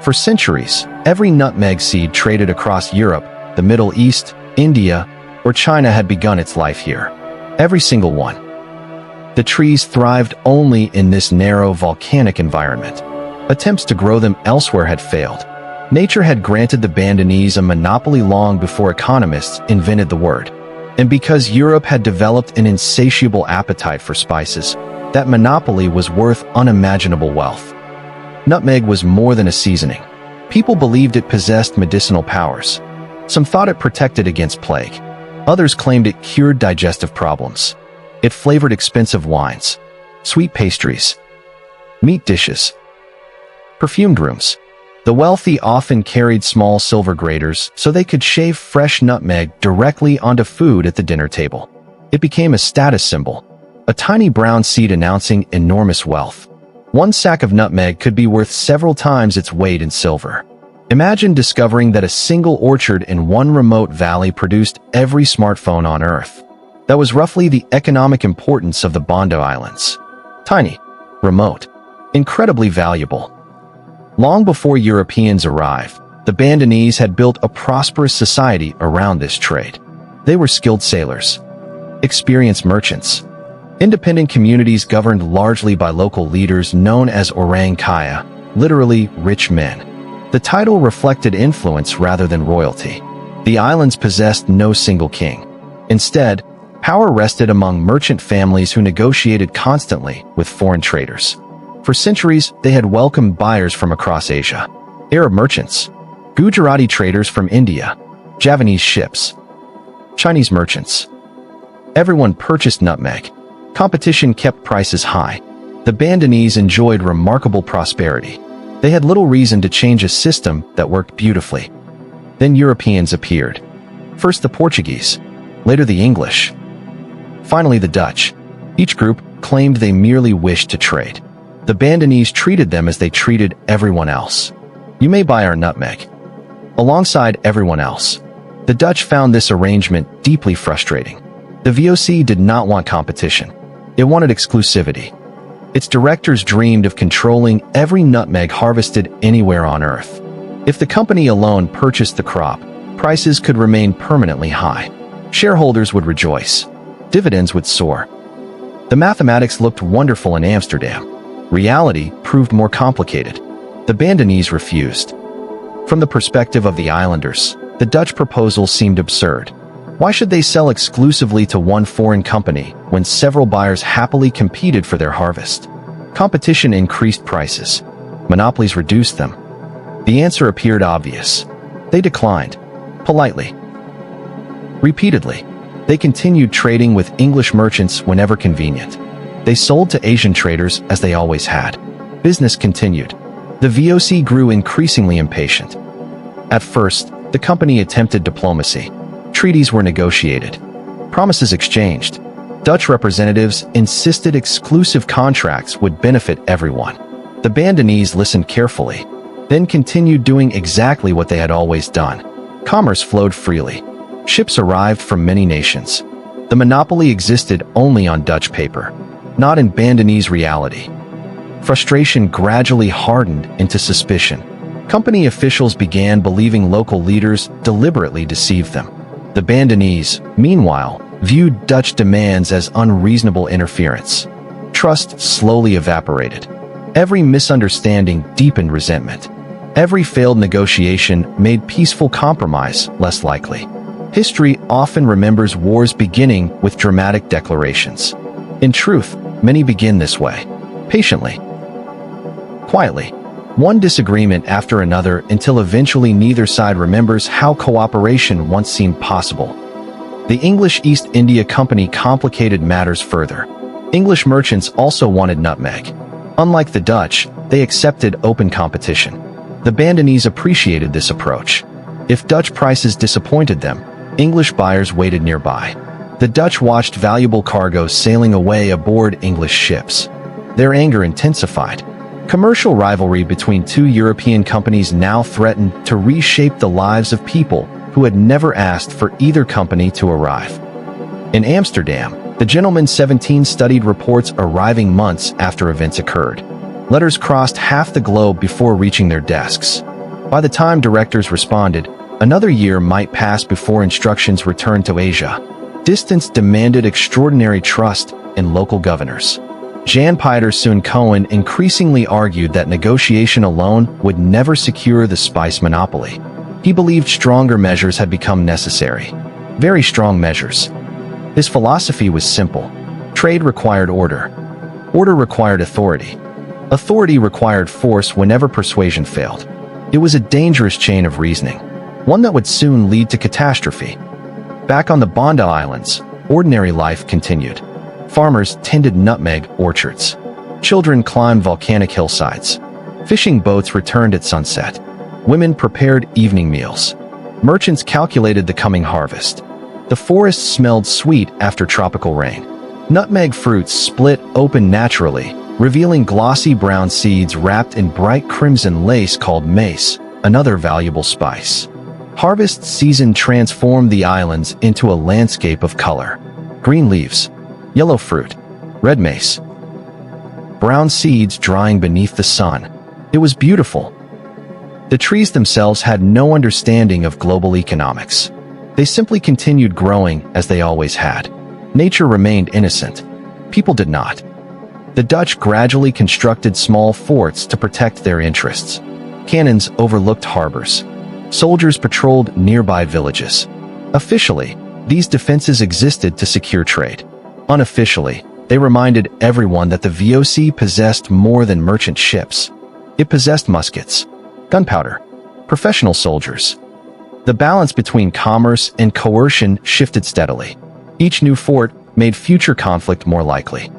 Speaker 1: For centuries, every nutmeg seed traded across Europe, the Middle East, India, or China had begun its life here. Every single one. The trees thrived only in this narrow volcanic environment. Attempts to grow them elsewhere had failed. Nature had granted the Bandanese a monopoly long before economists invented the word. And because Europe had developed an insatiable appetite for spices, that monopoly was worth unimaginable wealth. Nutmeg was more than a seasoning. People believed it possessed medicinal powers. Some thought it protected against plague. Others claimed it cured digestive problems. It flavored expensive wines, sweet pastries, meat dishes, perfumed rooms. The wealthy often carried small silver graters so they could shave fresh nutmeg directly onto food at the dinner table. It became a status symbol, a tiny brown seed announcing enormous wealth. One sack of nutmeg could be worth several times its weight in silver. Imagine discovering that a single orchard in one remote valley produced every smartphone on Earth. That was roughly the economic importance of the Banda Islands. Tiny, remote, incredibly valuable. Long before Europeans arrived, the Bandanese had built a prosperous society around this trade. They were skilled sailors, experienced merchants, independent communities governed largely by local leaders known as orang kaya, literally rich men. The title reflected influence rather than royalty. The islands possessed no single king. Instead, power rested among merchant families who negotiated constantly with foreign traders. For centuries, they had welcomed buyers from across Asia: Arab merchants, Gujarati traders from India, Javanese ships, Chinese merchants. Everyone purchased nutmeg. Competition kept prices high. The Bandanese enjoyed remarkable prosperity. They had little reason to change a system that worked beautifully. Then Europeans appeared. First the Portuguese, later the English, finally the Dutch. Each group claimed they merely wished to trade. The Bandanese treated them as they treated everyone else. You may buy our nutmeg, alongside everyone else. The Dutch found this arrangement deeply frustrating. The VOC did not want competition. It wanted exclusivity. Its directors dreamed of controlling every nutmeg harvested anywhere on Earth. If the company alone purchased the crop, prices could remain permanently high. Shareholders would rejoice. Dividends would soar. The mathematics looked wonderful in Amsterdam. Reality proved more complicated. The Bandanese refused. From the perspective of the islanders, the Dutch proposal seemed absurd. Why should they sell exclusively to one foreign company when several buyers happily competed for their harvest? Competition increased prices. Monopolies reduced them. The answer appeared obvious. They declined. Politely. Repeatedly. They continued trading with English merchants whenever convenient. They sold to Asian traders as they always had. Business continued. The VOC grew increasingly impatient. At first, the company attempted diplomacy. Treaties were negotiated. Promises exchanged. Dutch representatives insisted exclusive contracts would benefit everyone. The Bandanese listened carefully, then continued doing exactly what they had always done. Commerce flowed freely. Ships arrived from many nations. The monopoly existed only on Dutch paper, not in Bandanese reality. Frustration gradually hardened into suspicion. Company officials began believing local leaders deliberately deceived them. The Bandanese, meanwhile, viewed Dutch demands as unreasonable interference. Trust slowly evaporated. Every misunderstanding deepened resentment. Every failed negotiation made peaceful compromise less likely. History often remembers wars beginning with dramatic declarations. In truth, many begin this way. Patiently. Quietly. One disagreement after another until eventually neither side remembers how cooperation once seemed possible. The English East India Company complicated matters further. English merchants also wanted nutmeg. Unlike the Dutch, they accepted open competition. The Bandanese appreciated this approach. If Dutch prices disappointed them, English buyers waited nearby. The Dutch watched valuable cargoes sailing away aboard English ships. Their anger intensified. Commercial rivalry between two European companies now threatened to reshape the lives of people who had never asked for either company to arrive. In Amsterdam, the Gentleman 17 studied reports arriving months after events occurred. Letters crossed half the globe before reaching their desks. By the time directors responded, another year might pass before instructions returned to Asia. Distance demanded extraordinary trust in local governors. Jan Pieter Soon Cohen increasingly argued that negotiation alone would never secure the spice monopoly. He believed stronger measures had become necessary. Very strong measures. His philosophy was simple. Trade required order. Order required authority. Authority required force whenever persuasion failed. It was a dangerous chain of reasoning, one that would soon lead to catastrophe. Back on the Banda Islands, ordinary life continued. Farmers tended nutmeg orchards. Children climbed volcanic hillsides. Fishing boats returned at sunset. Women prepared evening meals. Merchants calculated the coming harvest. The forests smelled sweet after tropical rain. Nutmeg fruits split open naturally, revealing glossy brown seeds wrapped in bright crimson lace called mace, another valuable spice. Harvest season transformed the islands into a landscape of color. Green leaves, yellow fruit, red mace, brown seeds drying beneath the sun. It was beautiful. The trees themselves had no understanding of global economics. They simply continued growing as they always had. Nature remained innocent. People did not. The Dutch gradually constructed small forts to protect their interests. Cannons overlooked harbors. Soldiers patrolled nearby villages. Officially, these defenses existed to secure trade. Unofficially, they reminded everyone that the VOC possessed more than merchant ships. It possessed muskets, gunpowder, professional soldiers. The balance between commerce and coercion shifted steadily. Each new fort made future conflict more likely.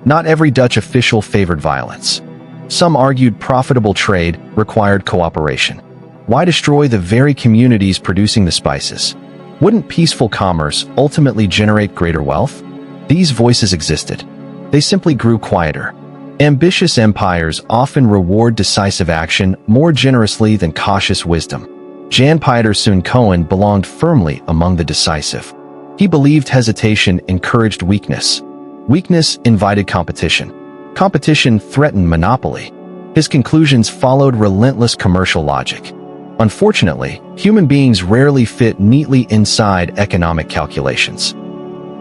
Speaker 1: Not every Dutch official favored violence. Some argued profitable trade required cooperation. Why destroy the very communities producing the spices? Wouldn't peaceful commerce ultimately generate greater wealth? These voices existed. They simply grew quieter. Ambitious empires often reward decisive action more generously than cautious wisdom. Jan Pieter Soon Cohen belonged firmly among the decisive. He believed hesitation encouraged weakness. Weakness invited competition. Competition threatened monopoly. His conclusions followed relentless commercial logic. Unfortunately, human beings rarely fit neatly inside economic calculations.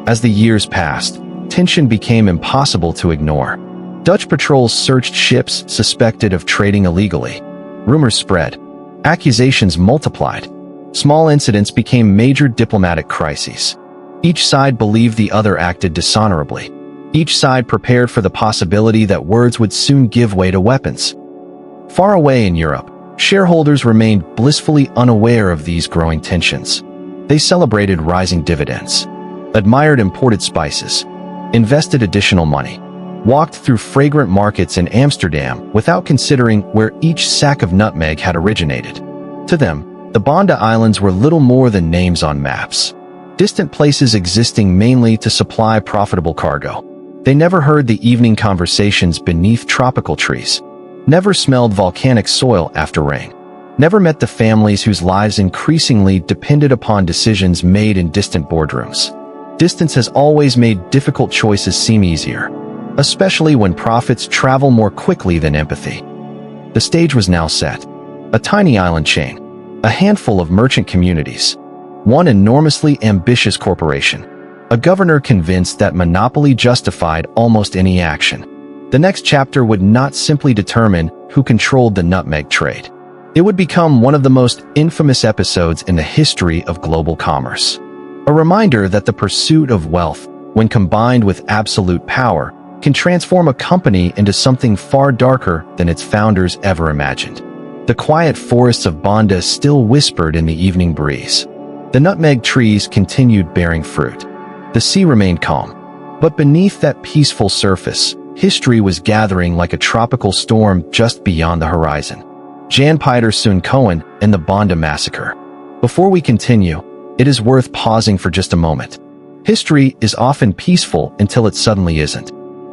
Speaker 1: As the years passed, tension became impossible to ignore. Dutch patrols searched ships suspected of trading illegally. Rumors spread. Accusations multiplied. Small incidents became major diplomatic crises. Each side believed the other acted dishonorably. Each side prepared for the possibility that words would soon give way to weapons. Far away in Europe, shareholders remained blissfully unaware of these growing tensions. They celebrated rising dividends, admired imported spices, invested additional money, walked through fragrant markets in Amsterdam without considering where each sack of nutmeg had originated. To them, the Banda Islands were little more than names on maps, distant places existing mainly to supply profitable cargo. They never heard the evening conversations beneath tropical trees, never smelled volcanic soil after rain, never met the families whose lives increasingly depended upon decisions made in distant boardrooms. Distance has always made difficult choices seem easier, especially when profits travel more quickly than empathy. The stage was now set. a tiny island chain, a handful of merchant communities, one enormously ambitious corporation, a governor convinced that monopoly justified almost any action. The next chapter would not simply determine who controlled the nutmeg trade. It would become one of the most infamous episodes in the history of global commerce. A reminder that the pursuit of wealth, when combined with absolute power, can transform a company into something far darker than its founders ever imagined. The quiet forests of Banda still whispered in the evening breeze. The nutmeg trees continued bearing fruit. The sea remained calm. But beneath that peaceful surface, history was gathering like a tropical storm just beyond the horizon. Jan Pieter Soon Cohen and the Banda Massacre. Before we continue, it is worth pausing for just a moment. History is often peaceful until it suddenly isn't.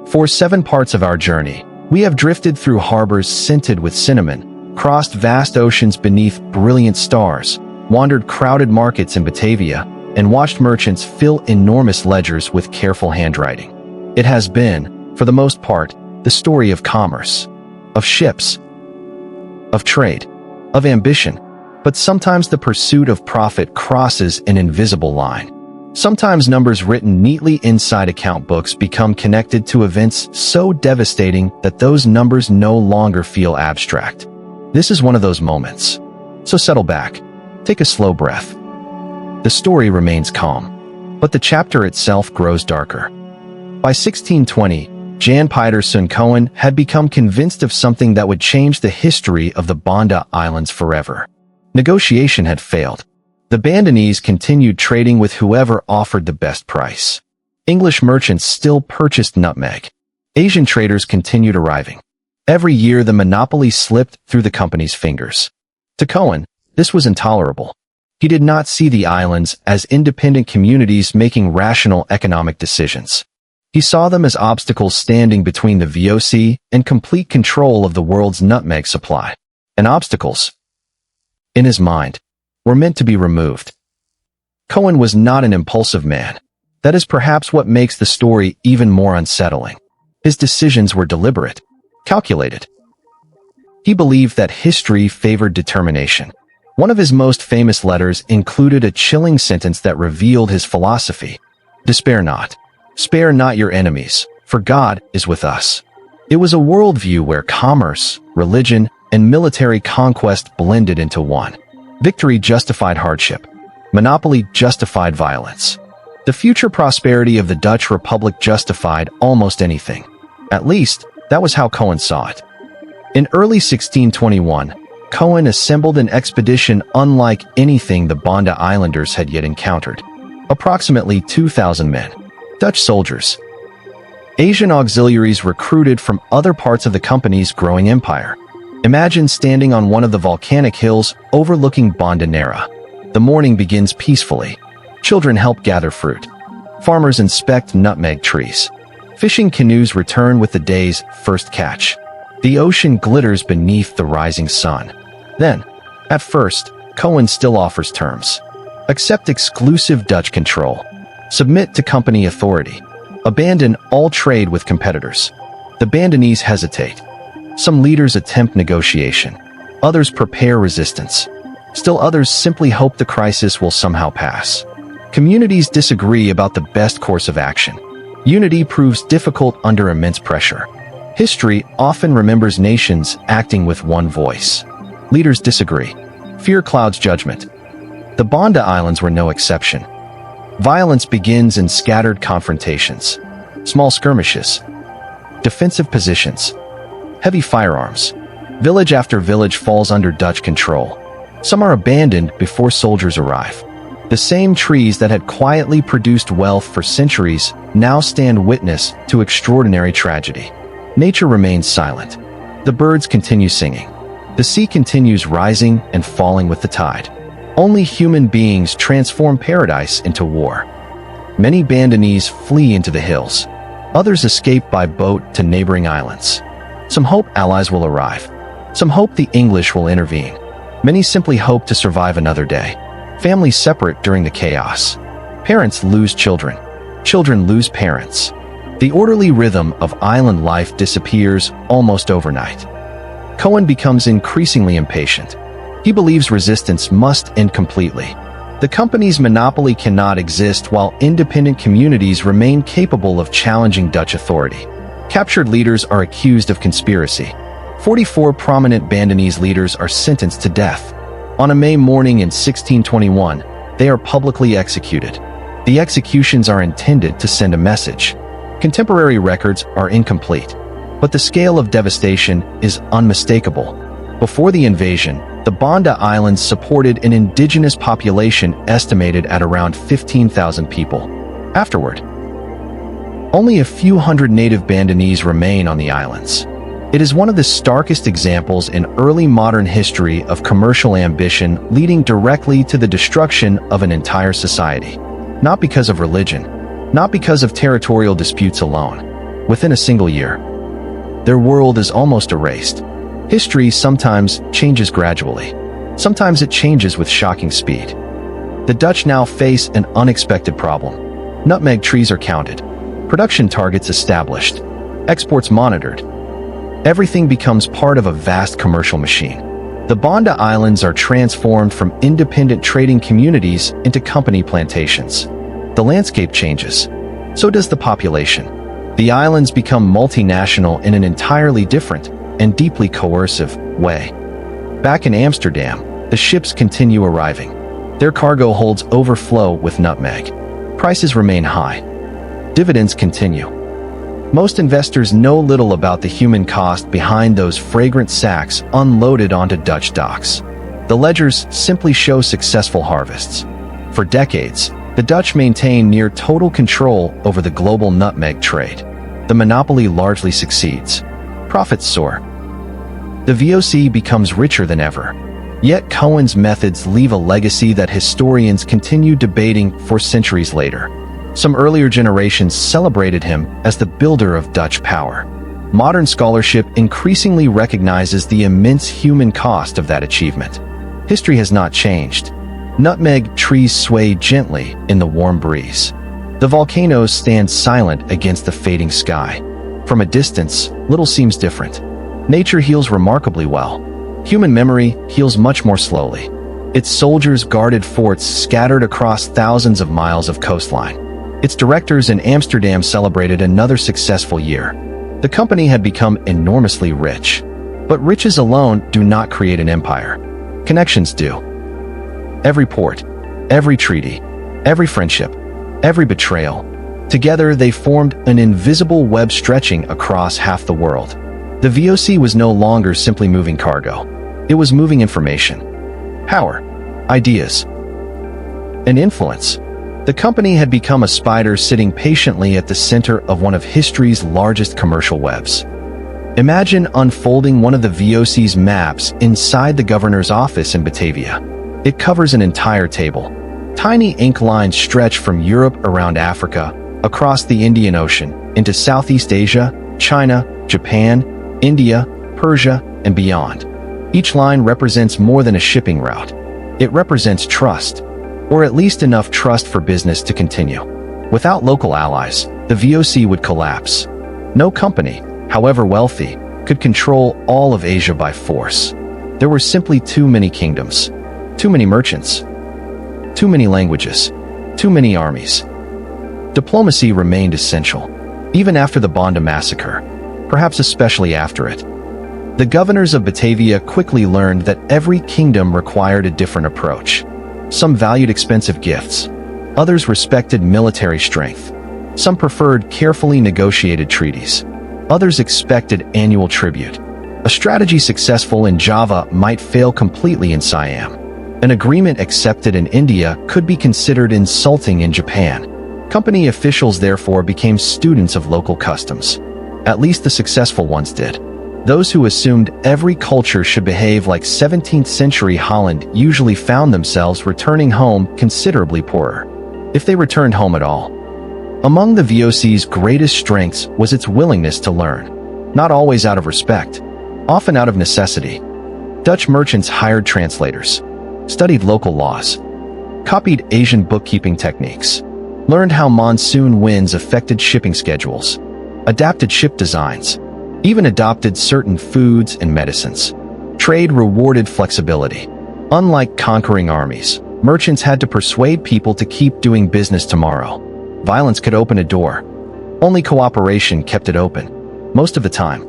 Speaker 1: For 7 parts of our journey, we have drifted through harbors scented with cinnamon, crossed vast oceans beneath brilliant stars, wandered crowded markets in Batavia, and watched merchants fill enormous ledgers with careful handwriting. It has been, for the most part, the story of commerce, of ships, of trade, of ambition, but sometimes the pursuit of profit crosses an invisible line. Sometimes numbers written neatly inside account books become connected to events so devastating that those numbers no longer feel abstract. This is one of those moments. So settle back, take a slow breath. The story remains calm, but the chapter itself grows darker. By 1620, Jan Pieter Soon Cohen had become convinced of something that would change the history of the Banda Islands forever. Negotiation had failed. The Bandanese continued trading with whoever offered the best price. English merchants still purchased nutmeg. Asian traders continued arriving. Every year the monopoly slipped through the company's fingers. To Cohen, this was intolerable. He did not see the islands as independent communities making rational economic decisions. He saw them as obstacles standing between the VOC and complete control of the world's nutmeg supply. And obstacles, in his mind, were meant to be removed. Cohen was not an impulsive man. That is perhaps what makes the story even more unsettling. His decisions were deliberate, calculated. He believed that history favored determination. One of his most famous letters included a chilling sentence that revealed his philosophy. Despair not. Spare not your enemies, for God is with us. It was a worldview where commerce, religion, and military conquest blended into one. Victory justified hardship. Monopoly justified violence. The future prosperity of the Dutch Republic justified almost anything. At least, that was how Cohen saw it. In early 1621, Cohen assembled an expedition unlike anything the Banda Islanders had yet encountered. Approximately 2,000 men. Dutch soldiers. Asian auxiliaries recruited from other parts of the company's growing empire. Imagine standing on one of the volcanic hills overlooking Banda Nera. The morning begins peacefully. Children help gather fruit. Farmers inspect nutmeg trees. Fishing canoes return with the day's first catch. The ocean glitters beneath the rising sun. Then, at first, Cohen still offers terms. Accept exclusive Dutch control. Submit to company authority. Abandon all trade with competitors. The Bandanese hesitate. Some leaders attempt negotiation. Others prepare resistance. Still others simply hope the crisis will somehow pass. Communities disagree about the best course of action. Unity proves difficult under immense pressure. History often remembers nations acting with one voice. Leaders disagree. Fear clouds judgment. The Banda Islands were no exception. Violence begins in scattered confrontations. Small skirmishes. Defensive positions. Heavy firearms. Village after village falls under Dutch control. Some are abandoned before soldiers arrive. The same trees that had quietly produced wealth for centuries now stand witness to extraordinary tragedy. Nature remains silent. The birds continue singing. The sea continues rising and falling with the tide. Only human beings transform paradise into war. Many Bandanese flee into the hills. Others escape by boat to neighboring islands. Some hope allies will arrive. Some hope the English will intervene. Many simply hope to survive another day. Families separate during the chaos. Parents lose children. Children lose parents. The orderly rhythm of island life disappears almost overnight. Cohen becomes increasingly impatient. He believes resistance must end completely. The company's monopoly cannot exist while independent communities remain capable of challenging Dutch authority. Captured leaders are accused of conspiracy. 44 prominent Bandanese leaders are sentenced to death. On a May morning in 1621, they are publicly executed. The executions are intended to send a message. Contemporary records are incomplete, but the scale of devastation is unmistakable. Before the invasion, the Banda Islands supported an indigenous population estimated at around 15,000 people. Afterward, only a few hundred native Bandanese remain on the islands. It is one of the starkest examples in early modern history of commercial ambition leading directly to the destruction of an entire society. Not because of religion, not because of territorial disputes alone. Within a single year, their world is almost erased. History sometimes changes gradually. Sometimes it changes with shocking speed. The Dutch now face an unexpected problem. Nutmeg trees are counted, production targets established, exports monitored. Everything becomes part of a vast commercial machine. The Banda Islands are transformed from independent trading communities into company plantations. The landscape changes. So does the population. The islands become multinational in an entirely different and deeply coercive way. Back in Amsterdam, the ships continue arriving. Their cargo holds overflow with nutmeg. Prices remain high. Dividends continue. Most investors know little about the human cost behind those fragrant sacks unloaded onto Dutch docks. The ledgers simply show successful harvests. For decades, the Dutch maintain near total control over the global nutmeg trade. The monopoly largely succeeds. Profits soar. The VOC becomes richer than ever. Yet Cohen's methods leave a legacy that historians continue debating for centuries later. Some earlier generations celebrated him as the builder of Dutch power. Modern scholarship increasingly recognizes the immense human cost of that achievement. History has not changed. Nutmeg trees sway gently in the warm breeze. The volcanoes stand silent against the fading sky. From a distance, little seems different. Nature heals remarkably well. Human memory heals much more slowly. Its soldiers guarded forts scattered across thousands of miles of coastline. Its directors in Amsterdam celebrated another successful year. The company had become enormously rich. But riches alone do not create an empire. Connections do. Every port, every treaty, every friendship, every betrayal. Together they formed an invisible web stretching across half the world. The VOC was no longer simply moving cargo. It was moving information, power, ideas, and influence. The company had become a spider sitting patiently at the center of one of history's largest commercial webs. Imagine unfolding one of the VOC's maps inside the governor's office in Batavia. It covers an entire table. Tiny ink lines stretch from Europe around Africa, across the Indian Ocean, into Southeast Asia, China, Japan, India, Persia, and beyond. Each line represents more than a shipping route. It represents trust, or at least enough trust for business to continue. Without local allies, the VOC would collapse. No company, however wealthy, could control all of Asia by force. There were simply too many kingdoms, too many merchants, too many languages, too many armies. Diplomacy remained essential, even after the Banda massacre, perhaps especially after it. The governors of Batavia quickly learned that every kingdom required a different approach. Some valued expensive gifts. Others respected military strength. Some preferred carefully negotiated treaties. Others expected annual tribute. A strategy successful in Java might fail completely in Siam. An agreement accepted in India could be considered insulting in Japan. Company officials therefore became students of local customs. At least the successful ones did. Those who assumed every culture should behave like 17th century Holland usually found themselves returning home considerably poorer, if they returned home at all. Among the VOC's greatest strengths was its willingness to learn, not always out of respect, often out of necessity. Dutch merchants hired translators, studied local laws, copied Asian bookkeeping techniques, learned how monsoon winds affected shipping schedules, adapted ship designs, even adopted certain foods and medicines. Trade rewarded flexibility. Unlike conquering armies, merchants had to persuade people to keep doing business tomorrow. Violence could open a door. Only cooperation kept it open, most of the time.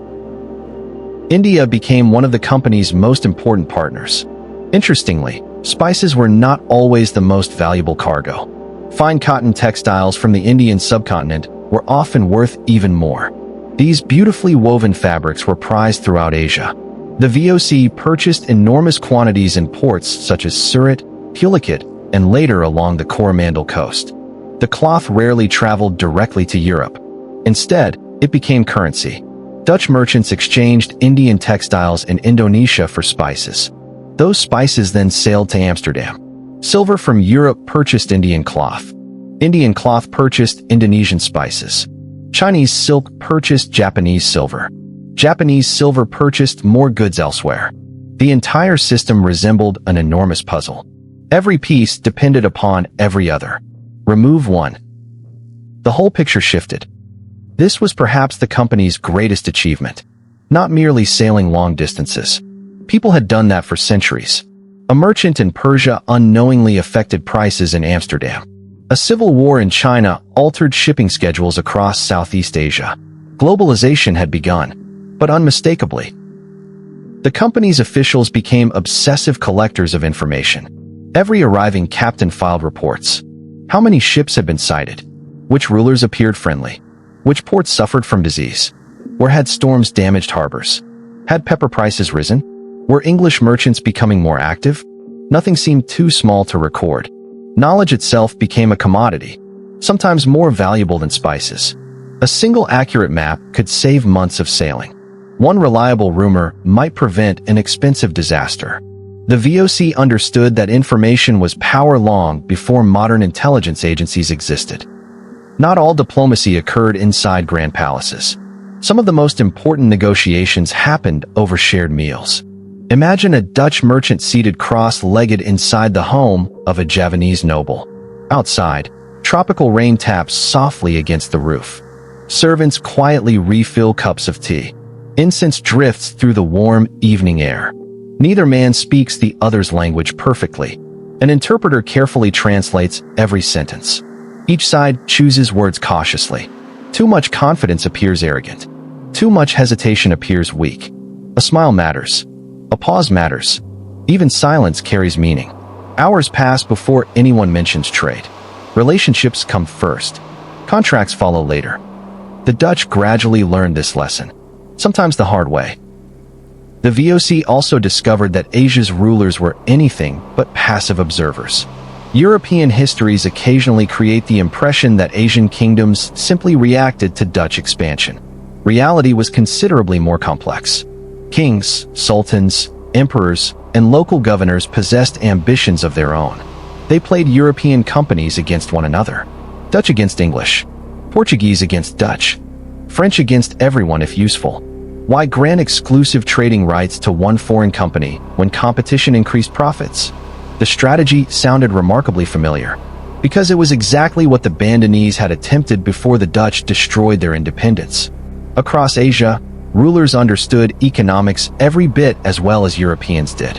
Speaker 1: India became one of the company's most important partners. Interestingly, spices were not always the most valuable cargo. Fine cotton textiles from the Indian subcontinent were often worth even more. These beautifully woven fabrics were prized throughout Asia. The VOC purchased enormous quantities in ports such as Surat, Pulicat, and later along the Coromandel coast. The cloth rarely traveled directly to Europe. Instead, it became currency. Dutch merchants exchanged Indian textiles in Indonesia for spices. Those spices then sailed to Amsterdam. Silver from Europe purchased Indian cloth. Indian cloth purchased Indonesian spices. Chinese silk purchased Japanese silver. Japanese silver purchased more goods elsewhere. The entire system resembled an enormous puzzle. Every piece depended upon every other. Remove one. The whole picture shifted. This was perhaps the company's greatest achievement. Not merely sailing long distances. People had done that for centuries. A merchant in Persia unknowingly affected prices in Amsterdam. A civil war in China altered shipping schedules across Southeast Asia. Globalization had begun, but unmistakably. The company's officials became obsessive collectors of information. Every arriving captain filed reports. How many ships had been sighted? Which rulers appeared friendly? Which ports suffered from disease? Where had storms damaged harbors? Had pepper prices risen? Were English merchants becoming more active? Nothing seemed too small to record. Knowledge itself became a commodity, sometimes more valuable than spices. A single accurate map could save months of sailing. One reliable rumor might prevent an expensive disaster. The VOC understood that information was power long before modern intelligence agencies existed. Not all diplomacy occurred inside grand palaces. Some of the most important negotiations happened over shared meals. Imagine a Dutch merchant seated cross-legged inside the home of a Javanese noble. Outside, tropical rain taps softly against the roof. Servants quietly refill cups of tea. Incense drifts through the warm evening air. Neither man speaks the other's language perfectly. An interpreter carefully translates every sentence. Each side chooses words cautiously. Too much confidence appears arrogant. Too much hesitation appears weak. A smile matters. A pause matters. Even silence carries meaning. Hours pass before anyone mentions trade. Relationships come first. Contracts follow later. The Dutch gradually learned this lesson, sometimes the hard way. The VOC also discovered that Asia's rulers were anything but passive observers. European histories occasionally create the impression that Asian kingdoms simply reacted to Dutch expansion. Reality was considerably more complex. Kings, sultans, emperors, and local governors possessed ambitions of their own. They played European companies against one another. Dutch against English. Portuguese against Dutch. French against everyone if useful. Why grant exclusive trading rights to one foreign company when competition increased profits? The strategy sounded remarkably familiar, because it was exactly what the Banda Islands had attempted before the Dutch destroyed their independence. Across Asia, rulers understood economics every bit as well as Europeans did.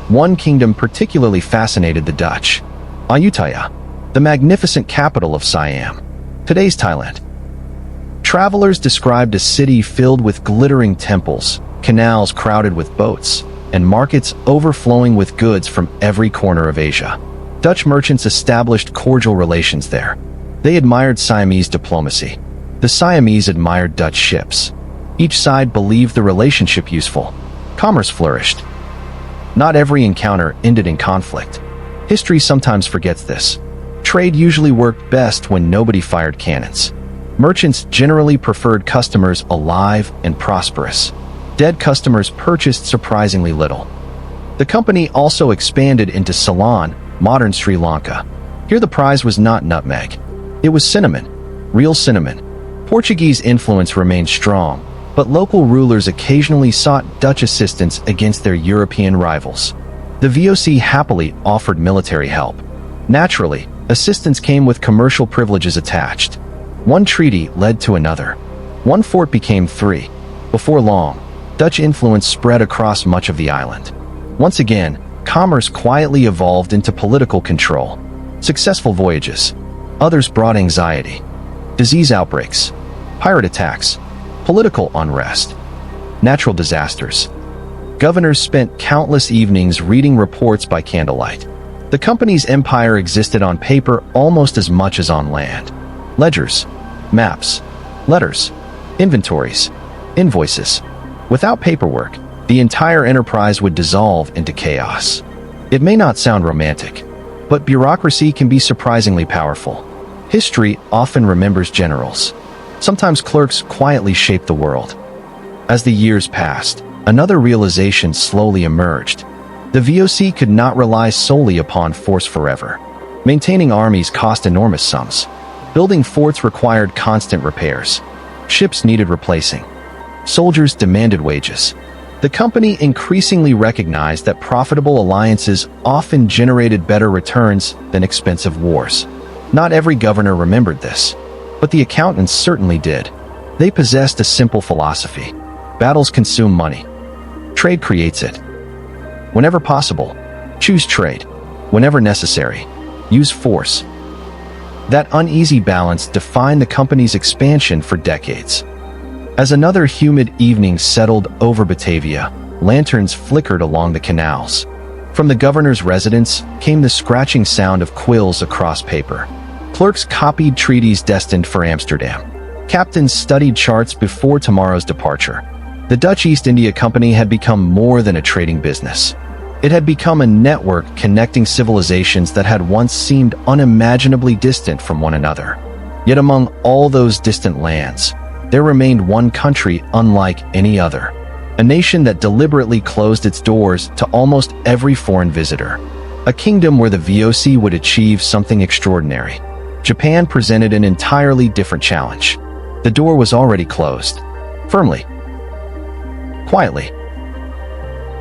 Speaker 1: One kingdom particularly fascinated the Dutch: Ayutthaya, the magnificent capital of Siam, today's Thailand. Travelers described a city filled with glittering temples, canals crowded with boats, and markets overflowing with goods from every corner of Asia. Dutch merchants established cordial relations there. They admired Siamese diplomacy. The Siamese admired Dutch ships. Each side believed the relationship useful. Commerce flourished. Not every encounter ended in conflict. History sometimes forgets this. Trade usually worked best when nobody fired cannons. Merchants generally preferred customers alive and prosperous. Dead customers purchased surprisingly little. The company also expanded into Ceylon, modern Sri Lanka. Here the prize was not nutmeg. It was cinnamon. Real cinnamon. Portuguese influence remained strong, but local rulers occasionally sought Dutch assistance against their European rivals. The VOC happily offered military help. Naturally, assistance came with commercial privileges attached. One treaty led to another. One fort became three. Before long, Dutch influence spread across much of the island. Once again, commerce quietly evolved into political control. Successful voyages. Others brought anxiety. Disease outbreaks. Pirate attacks. Political unrest. Natural disasters. Governors spent countless evenings reading reports by candlelight. The company's empire existed on paper almost as much as on land. Ledgers, maps, letters, inventories, invoices. Without paperwork, the entire enterprise would dissolve into chaos. It may not sound romantic, but bureaucracy can be surprisingly powerful. History often remembers generals. Sometimes clerks quietly shape the world. As the years passed, another realization slowly emerged. The VOC could not rely solely upon force forever. Maintaining armies cost enormous sums. Building forts required constant repairs. Ships needed replacing. Soldiers demanded wages. The company increasingly recognized that profitable alliances often generated better returns than expensive wars. Not every governor remembered this, but the accountants certainly did. They possessed a simple philosophy. Battles consume money. Trade creates it. Whenever possible, choose trade. Whenever necessary, use force. That uneasy balance defined the company's expansion for decades. As another humid evening settled over Batavia, lanterns flickered along the canals. From the governor's residence came the scratching sound of quills across paper. Clerks copied treaties destined for Amsterdam. Captains studied charts before tomorrow's departure. The Dutch East India Company had become more than a trading business. It had become a network connecting civilizations that had once seemed unimaginably distant from one another. Yet among all those distant lands, there remained one country unlike any other. A nation that deliberately closed its doors to almost every foreign visitor. A kingdom where the VOC would achieve something extraordinary. Japan presented an entirely different challenge. The door was already closed. Firmly. Quietly.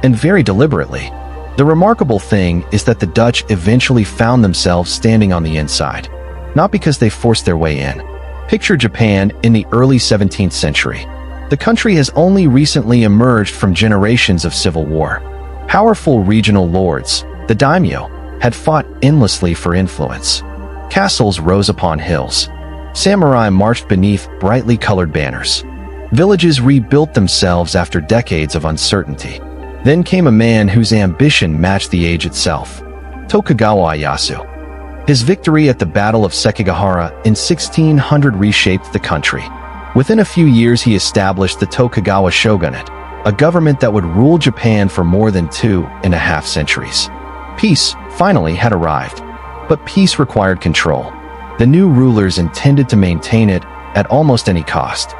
Speaker 1: And very deliberately. The remarkable thing is that the Dutch eventually found themselves standing on the inside. Not because they forced their way in. Picture Japan in the early 17th century. The country has only recently emerged from generations of civil war. Powerful regional lords, the daimyo, had fought endlessly for influence. Castles rose upon hills. Samurai marched beneath brightly colored banners. Villages rebuilt themselves after decades of uncertainty. Then came a man whose ambition matched the age itself. Tokugawa Ieyasu. His victory at the Battle of Sekigahara in 1600 reshaped the country. Within a few years he established the Tokugawa shogunate, a government that would rule Japan for more than 2.5 centuries. Peace, finally, had arrived. But peace required control. The new rulers intended to maintain it at almost any cost.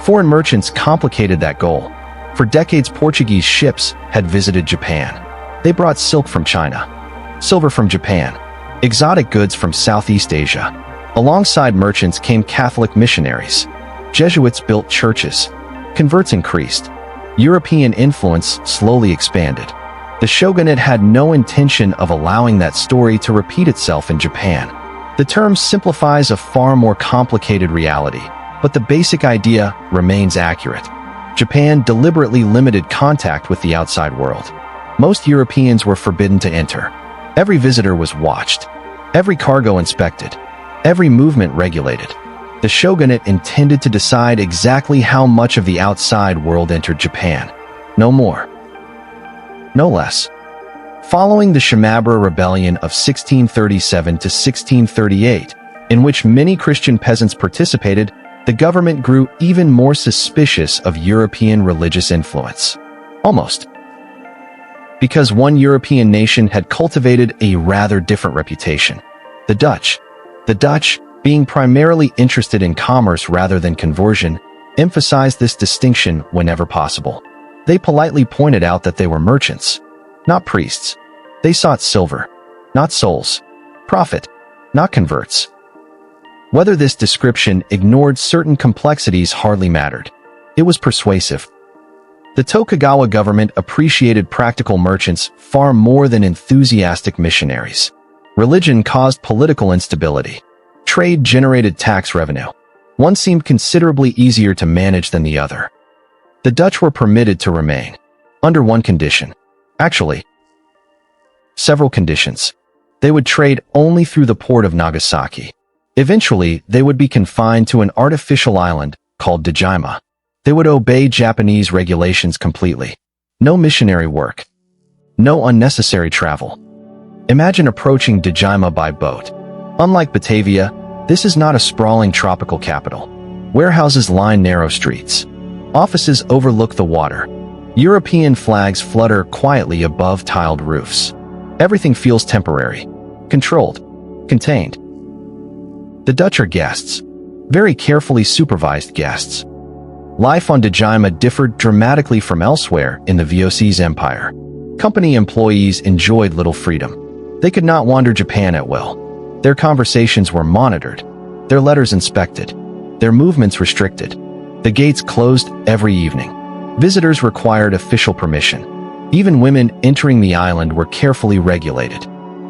Speaker 1: Foreign merchants complicated that goal. For decades, Portuguese ships had visited Japan. They brought silk from China, silver from Japan, exotic goods from Southeast Asia. Alongside merchants came Catholic missionaries. Jesuits built churches. Converts increased. European influence slowly expanded. The shogunate had no intention of allowing that story to repeat itself in Japan. The term simplifies a far more complicated reality, but the basic idea remains accurate. Japan deliberately limited contact with the outside world. Most Europeans were forbidden to enter. Every visitor was watched. Every cargo inspected. Every movement regulated. The shogunate intended to decide exactly how much of the outside world entered Japan. No more. No less. Following the Shimabara Rebellion of 1637 to 1638, in which many Christian peasants participated, the government grew even more suspicious of European religious influence. Almost. Because one European nation had cultivated a rather different reputation. The Dutch. The Dutch, being primarily interested in commerce rather than conversion, emphasized this distinction whenever possible. They politely pointed out that they were merchants, not priests. They sought silver, not souls. Profit, not converts. Whether this description ignored certain complexities hardly mattered. It was persuasive. The Tokugawa government appreciated practical merchants far more than enthusiastic missionaries. Religion caused political instability. Trade generated tax revenue. One seemed considerably easier to manage than the other. The Dutch were permitted to remain. Under one condition. Actually, several conditions. They would trade only through the port of Nagasaki. Eventually, they would be confined to an artificial island called Dejima. They would obey Japanese regulations completely. No missionary work. No unnecessary travel. Imagine approaching Dejima by boat. Unlike Batavia, this is not a sprawling tropical capital. Warehouses line narrow streets. Offices overlook the water. European flags flutter quietly above tiled roofs. Everything feels temporary, controlled, contained. The Dutch are guests, very carefully supervised guests. Life on Dejima differed dramatically from elsewhere in the VOC's empire. Company employees enjoyed little freedom. They could not wander Japan at will. Their conversations were monitored, their letters inspected, their movements restricted. The gates closed every evening. Visitors required official permission. Even women entering the island were carefully regulated.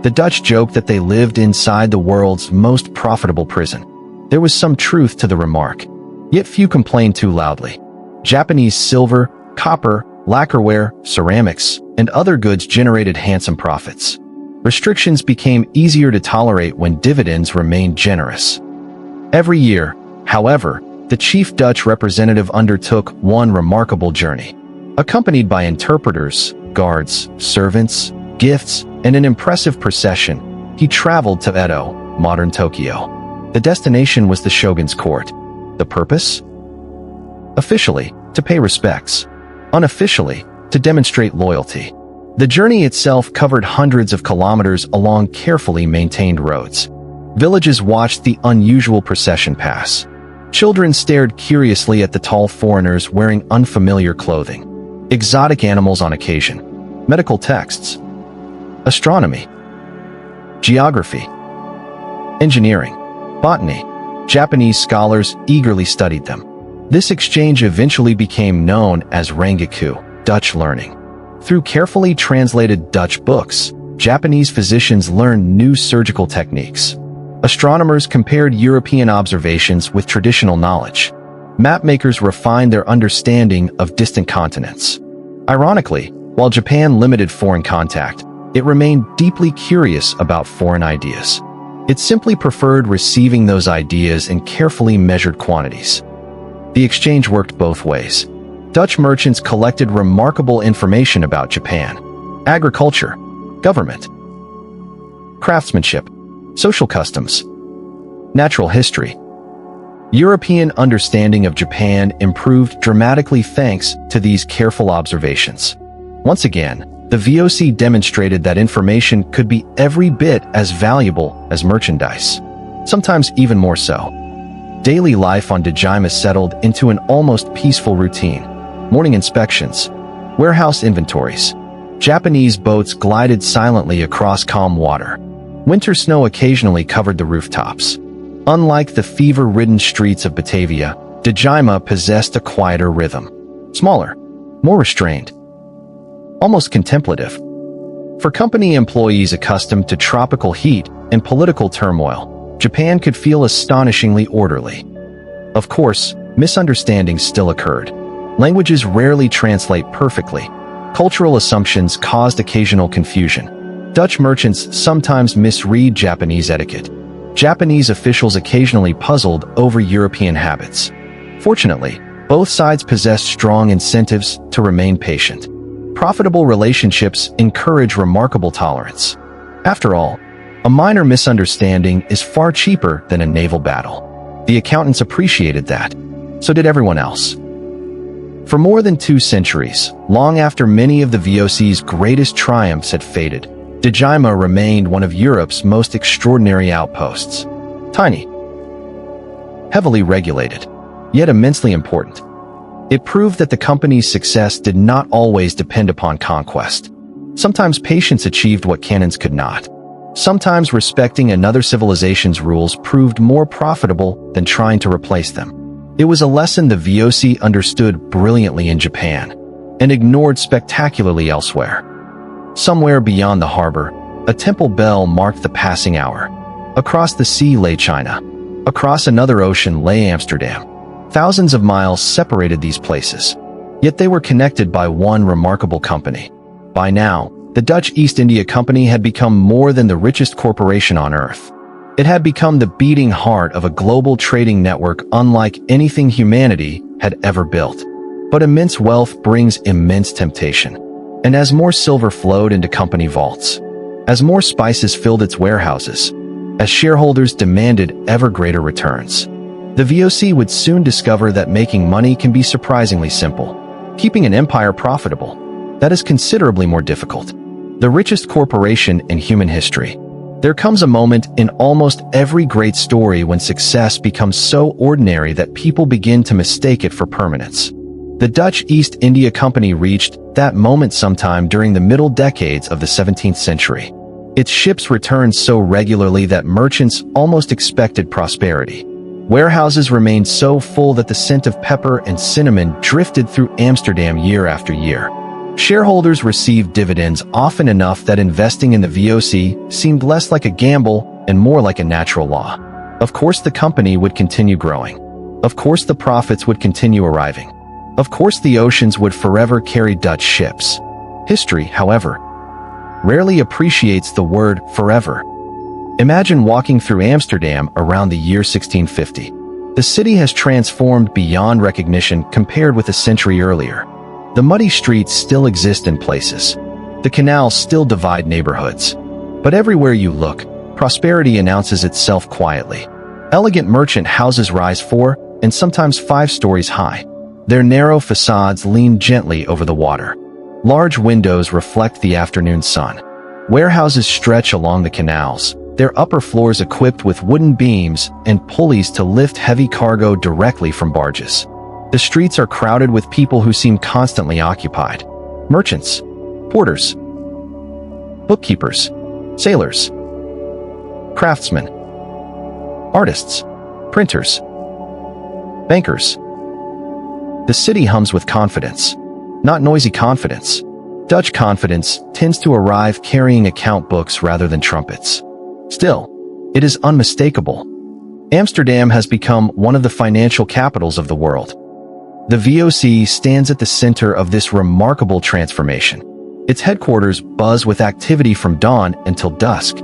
Speaker 1: The Dutch joked that they lived inside the world's most profitable prison. There was some truth to the remark, yet few complained too loudly. Japanese silver, copper, lacquerware, ceramics, and other goods generated handsome profits. Restrictions became easier to tolerate when dividends remained generous. Every year, however, the chief Dutch representative undertook one remarkable journey. Accompanied by interpreters, guards, servants, gifts, and an impressive procession, he traveled to Edo, modern Tokyo. The destination was the shogun's court. The purpose? Officially, to pay respects. Unofficially, to demonstrate loyalty. The journey itself covered hundreds of kilometers along carefully maintained roads. Villages watched the unusual procession pass. Children stared curiously at the tall foreigners wearing unfamiliar clothing. Exotic animals on occasion. Medical texts. Astronomy. Geography. Engineering. Botany. Japanese scholars eagerly studied them. This exchange eventually became known as Rangaku, Dutch learning. Through carefully translated Dutch books, Japanese physicians learned new surgical techniques. Astronomers compared European observations with traditional knowledge. Mapmakers refined their understanding of distant continents. Ironically, while Japan limited foreign contact, it remained deeply curious about foreign ideas. It simply preferred receiving those ideas in carefully measured quantities. The exchange worked both ways. Dutch merchants collected remarkable information about Japan: agriculture, government, craftsmanship, social customs, natural history. European understanding of Japan improved dramatically thanks to these careful observations. Once again, the VOC demonstrated that information could be every bit as valuable as merchandise, sometimes even more so. Daily life on Dejima settled into an almost peaceful routine. Morning inspections, warehouse inventories. Japanese boats glided silently across calm water. Winter snow occasionally covered the rooftops. Unlike the fever-ridden streets of Batavia, Dejima possessed a quieter rhythm. Smaller, more restrained, almost contemplative. For company employees accustomed to tropical heat and political turmoil, Japan could feel astonishingly orderly. Of course, misunderstandings still occurred. Languages rarely translate perfectly. Cultural assumptions caused occasional confusion. Dutch merchants sometimes misread Japanese etiquette. Japanese officials occasionally puzzled over European habits. Fortunately, both sides possessed strong incentives to remain patient. Profitable relationships encourage remarkable tolerance. After all, a minor misunderstanding is far cheaper than a naval battle. The accountants appreciated that. So did everyone else. For more than 2 centuries, long after many of the VOC's greatest triumphs had faded, Dejima remained one of Europe's most extraordinary outposts. Tiny, heavily regulated, yet immensely important. It proved that the company's success did not always depend upon conquest. Sometimes patience achieved what cannons could not. Sometimes respecting another civilization's rules proved more profitable than trying to replace them. It was a lesson the VOC understood brilliantly in Japan and ignored spectacularly elsewhere. Somewhere beyond the harbor, a temple bell marked the passing hour. Across the sea lay China. Across another ocean lay Amsterdam. Thousands of miles separated these places, yet they were connected by one remarkable company. By now, The Dutch East India Company had become more than the richest corporation on earth. It had become the beating heart of a global trading network unlike anything humanity had ever built. But immense wealth brings immense temptation. And as more silver flowed into company vaults, as more spices filled its warehouses, as shareholders demanded ever greater returns, the VOC would soon discover that making money can be surprisingly simple. Keeping an empire profitable, that is considerably more difficult. The richest corporation in human history. There comes a moment in almost every great story when success becomes so ordinary that people begin to mistake it for permanence. The Dutch East India Company reached that moment sometime during the middle decades of the 17th century. Its ships returned so regularly that merchants almost expected prosperity. Warehouses remained so full that the scent of pepper and cinnamon drifted through Amsterdam year after year. Shareholders received dividends often enough that investing in the VOC seemed less like a gamble and more like a natural law. Of course, the company would continue growing. Of course, the profits would continue arriving. Of course, the oceans would forever carry Dutch ships. History, however, rarely appreciates the word forever. Imagine walking through Amsterdam around the year 1650. The city has transformed beyond recognition compared with a century earlier. The muddy streets still exist in places. The canals still divide neighborhoods. But everywhere you look, prosperity announces itself quietly. Elegant merchant houses rise 4 and sometimes 5 stories high. Their narrow facades lean gently over the water. Large windows reflect the afternoon sun. Warehouses stretch along the canals, their upper floors equipped with wooden beams and pulleys to lift heavy cargo directly from barges. The streets are crowded with people who seem constantly occupied. Merchants, porters, bookkeepers, sailors, craftsmen, artists, printers, bankers. The city hums with confidence. Not noisy confidence. Dutch confidence tends to arrive carrying account books rather than trumpets. Still, it is unmistakable. Amsterdam has become one of the financial capitals of the world. The VOC stands at the center of this remarkable transformation. Its headquarters buzz with activity from dawn until dusk.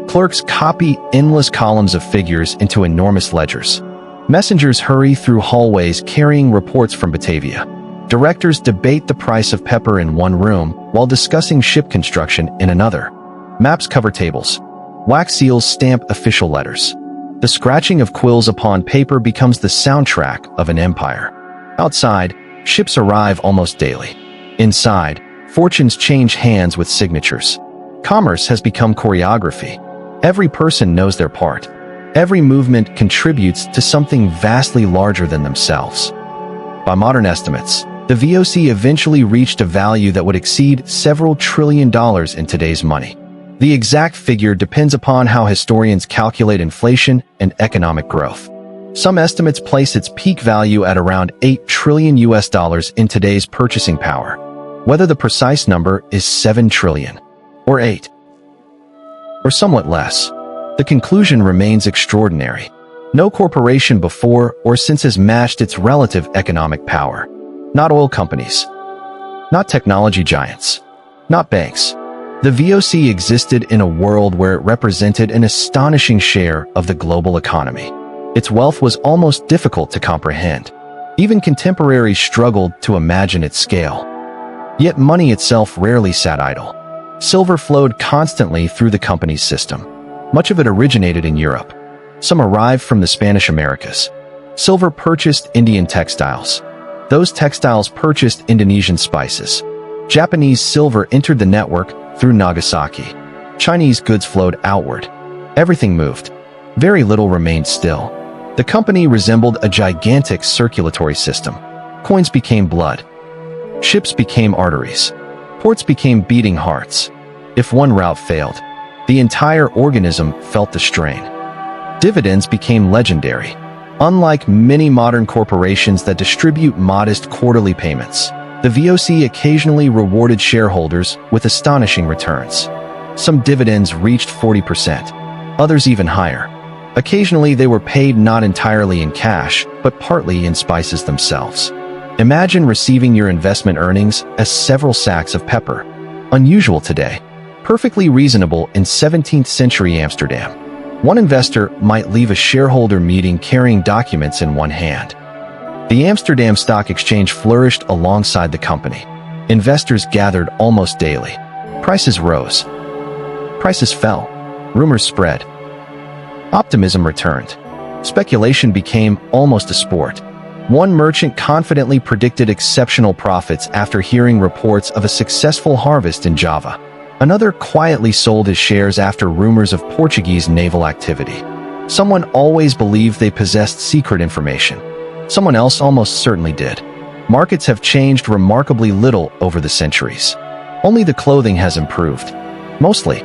Speaker 1: Clerks copy endless columns of figures into enormous ledgers. Messengers hurry through hallways carrying reports from Batavia. Directors debate the price of pepper in one room while discussing ship construction in another. Maps cover tables. Wax seals stamp official letters. The scratching of quills upon paper becomes the soundtrack of an empire. Outside, ships arrive almost daily. Inside, fortunes change hands with signatures. Commerce has become choreography. Every person knows their part. Every movement contributes to something vastly larger than themselves. By modern estimates, the VOC eventually reached a value that would exceed several $1 trillion in today's money. The exact figure depends upon how historians calculate inflation and economic growth. Some estimates place its peak value at around $8 trillion in today's purchasing power. Whether the precise number is 7 trillion, or 8, or somewhat less, the conclusion remains extraordinary. No corporation before or since has matched its relative economic power. Not oil companies. Not technology giants. Not banks. The VOC existed in a world where it represented an astonishing share of the global economy. Its wealth was almost difficult to comprehend. Even contemporaries struggled to imagine its scale. Yet money itself rarely sat idle. Silver flowed constantly through the company's system. Much of it originated in Europe. Some arrived from the Spanish Americas. Silver purchased Indian textiles. Those textiles purchased Indonesian spices. Japanese silver entered the network through Nagasaki. Chinese goods flowed outward. Everything moved. Very little remained still. The company resembled a gigantic circulatory system. Coins became blood. Ships became arteries. Ports became beating hearts. If one route failed, the entire organism felt the strain. Dividends became legendary. Unlike many modern corporations that distribute modest quarterly payments, the VOC occasionally rewarded shareholders with astonishing returns. Some dividends reached 40%, others even higher. Occasionally, they were paid not entirely in cash, but partly in spices themselves. Imagine receiving your investment earnings as several sacks of pepper. Unusual today. Perfectly reasonable in 17th century Amsterdam. One investor might leave a shareholder meeting carrying documents in one hand. The Amsterdam Stock Exchange flourished alongside the company. Investors gathered almost daily. Prices rose. Prices fell. Rumors spread. Optimism returned. Speculation became almost a sport. One merchant confidently predicted exceptional profits after hearing reports of a successful harvest in Java. Another quietly sold his shares after rumors of Portuguese naval activity. Someone always believed they possessed secret information. Someone else almost certainly did. Markets have changed remarkably little over the centuries. Only the clothing has improved. Mostly.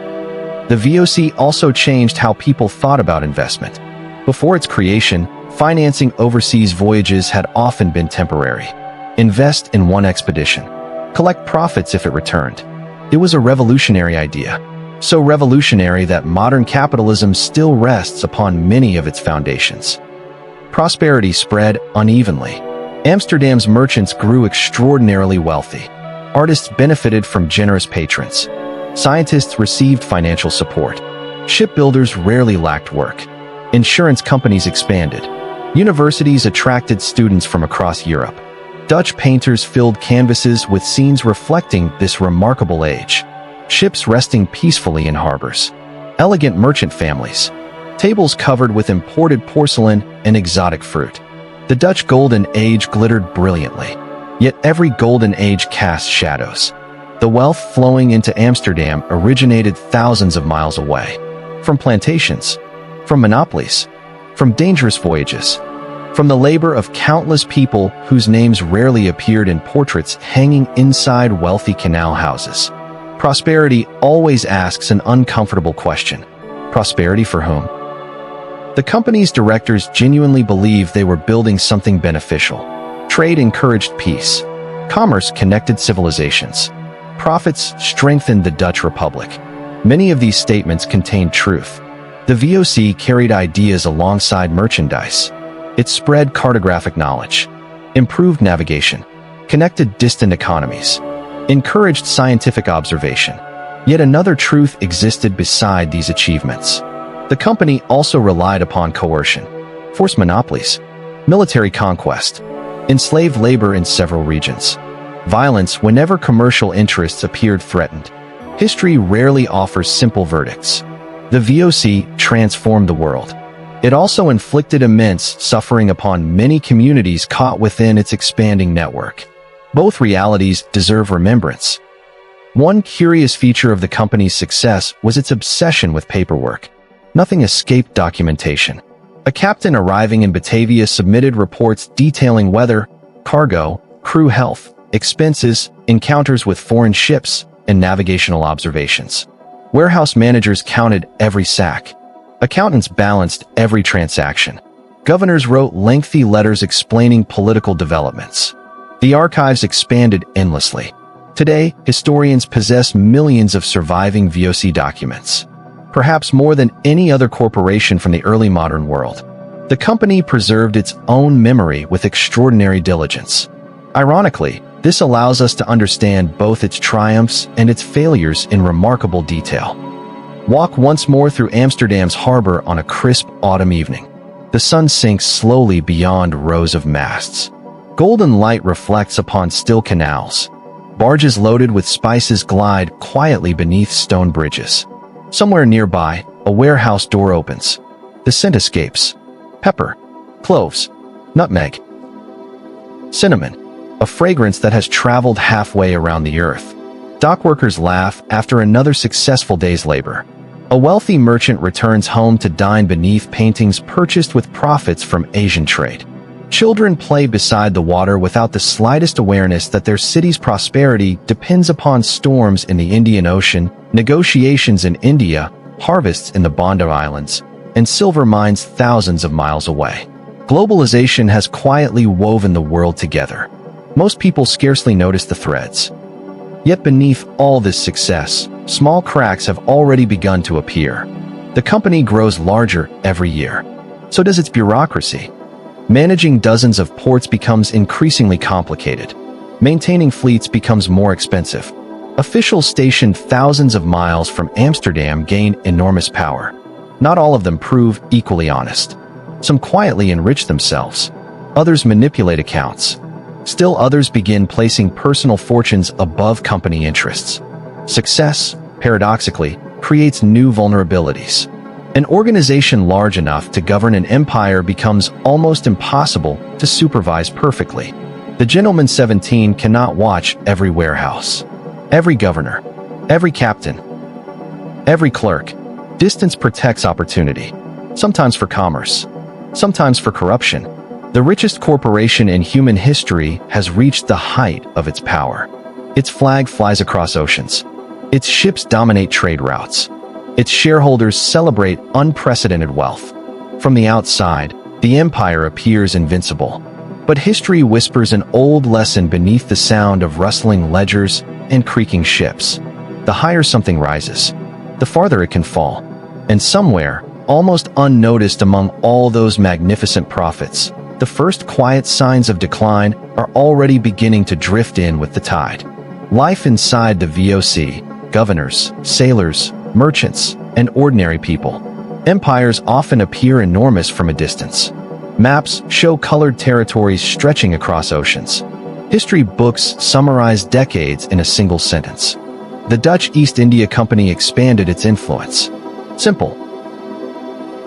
Speaker 1: The VOC also changed how people thought about investment. Before its creation, financing overseas voyages had often been temporary. Invest in one expedition. Collect profits if it returned. It was a revolutionary idea. So revolutionary that modern capitalism still rests upon many of its foundations. Prosperity spread unevenly. Amsterdam's merchants grew extraordinarily wealthy. Artists benefited from generous patrons. Scientists received financial support. Shipbuilders rarely lacked work. Insurance companies expanded. Universities attracted students from across Europe. Dutch painters filled canvases with scenes reflecting this remarkable age. Ships resting peacefully in harbors. Elegant merchant families. Tables covered with imported porcelain and exotic fruit. The Dutch Golden Age glittered brilliantly. Yet every Golden Age cast shadows. The wealth flowing into Amsterdam originated thousands of miles away. From plantations. From monopolies. From dangerous voyages. From the labor of countless people whose names rarely appeared in portraits hanging inside wealthy canal houses. Prosperity always asks an uncomfortable question. Prosperity for whom? The company's directors genuinely believed they were building something beneficial. Trade encouraged peace. Commerce connected civilizations. Profits strengthened the Dutch Republic. Many of these statements contained truth. The VOC carried ideas alongside merchandise. It spread cartographic knowledge, improved navigation, connected distant economies, encouraged scientific observation. Yet another truth existed beside these achievements. The company also relied upon coercion, forced monopolies, military conquest, enslaved labor in several regions, violence whenever commercial interests appeared threatened. History rarely offers simple verdicts. The VOC transformed the world. It also inflicted immense suffering upon many communities caught within its expanding network. Both realities deserve remembrance. One curious feature of the company's success was its obsession with paperwork. Nothing escaped documentation. A captain arriving in Batavia submitted reports detailing weather, cargo, crew health, expenses, encounters with foreign ships, and navigational observations. Warehouse managers counted every sack. Accountants balanced every transaction. Governors wrote lengthy letters explaining political developments. The archives expanded endlessly. Today, historians possess millions of surviving VOC documents. Perhaps more than any other corporation from the early modern world. The company preserved its own memory with extraordinary diligence. Ironically, this allows us to understand both its triumphs and its failures in remarkable detail. Walk once more through Amsterdam's harbor on a crisp autumn evening. The sun sinks slowly beyond rows of masts. Golden light reflects upon still canals. Barges loaded with spices glide quietly beneath stone bridges. Somewhere nearby, a warehouse door opens. The scent escapes. Pepper, cloves, nutmeg, cinnamon, a fragrance that has traveled halfway around the earth. Dockworkers laugh after another successful day's labor. A wealthy merchant returns home to dine beneath paintings purchased with profits from Asian trade. Children play beside the water without the slightest awareness that their city's prosperity depends upon storms in the Indian Ocean, negotiations in India, harvests in the Banda Islands, and silver mines thousands of miles away. Globalization has quietly woven the world together. Most people scarcely notice the threads. Yet beneath all this success, small cracks have already begun to appear. The company grows larger every year. So does its bureaucracy. Managing dozens of ports becomes increasingly complicated. Maintaining fleets becomes more expensive. Officials stationed thousands of miles from Amsterdam gain enormous power. Not all of them prove equally honest. Some quietly enrich themselves. Others manipulate accounts. Still others begin placing personal fortunes above company interests. Success, paradoxically, creates new vulnerabilities. An organization large enough to govern an empire becomes almost impossible to supervise perfectly. The Gentleman 17 cannot watch every warehouse, every governor, every captain, every clerk. Distance protects opportunity, sometimes for commerce, sometimes for corruption. The richest corporation in human history has reached the height of its power. Its flag flies across oceans. Its ships dominate trade routes. Its shareholders celebrate unprecedented wealth. From the outside, the empire appears invincible. But history whispers an old lesson beneath the sound of rustling ledgers and creaking ships. The higher something rises, the farther it can fall. And somewhere, almost unnoticed among all those magnificent profits, the first quiet signs of decline are already beginning to drift in with the tide. Life inside the VOC, governors, sailors, merchants, and ordinary people. Empires often appear enormous from a distance. Maps show colored territories stretching across oceans. History books summarize decades in a single sentence. The Dutch East India Company expanded its influence. Simple,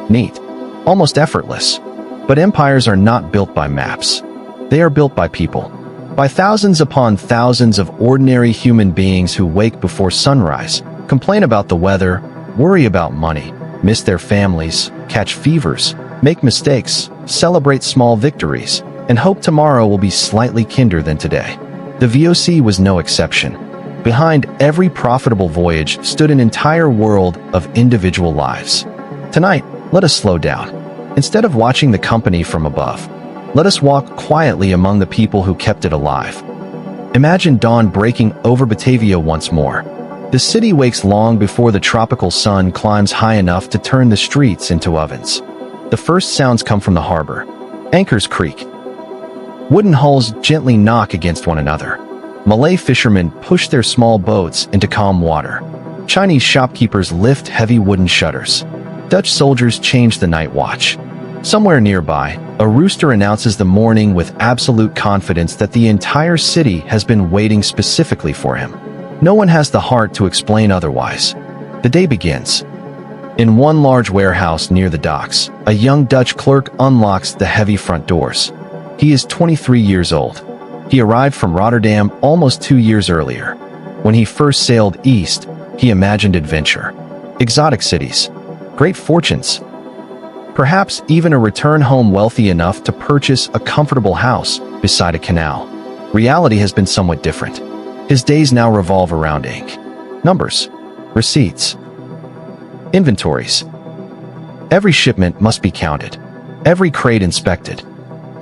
Speaker 1: neat, almost effortless. But empires are not built by maps. They are built by people. By thousands upon thousands of ordinary human beings who wake before sunrise, complain about the weather, worry about money, miss their families, catch fevers, make mistakes, celebrate small victories, and hope tomorrow will be slightly kinder than today. The VOC was no exception. Behind every profitable voyage stood an entire world of individual lives. Tonight, let us slow down. Instead of watching the company from above, let us walk quietly among the people who kept it alive. Imagine dawn breaking over Batavia once more. The city wakes long before the tropical sun climbs high enough to turn the streets into ovens. The first sounds come from the harbor. Anchors creak. Wooden hulls gently knock against one another. Malay fishermen push their small boats into calm water. Chinese shopkeepers lift heavy wooden shutters. Dutch soldiers change the night watch. Somewhere nearby, a rooster announces the morning with absolute confidence that the entire city has been waiting specifically for him. No one has the heart to explain otherwise. The day begins. In one large warehouse near the docks, a young Dutch clerk unlocks the heavy front doors. He is 23 years old. He arrived from Rotterdam almost 2 years earlier. When he first sailed east, he imagined adventure, exotic cities, great fortunes, perhaps even a return home wealthy enough to purchase a comfortable house beside a canal. Reality has been somewhat different. His days now revolve around ink, numbers, receipts, inventories. Every shipment must be counted, every crate inspected,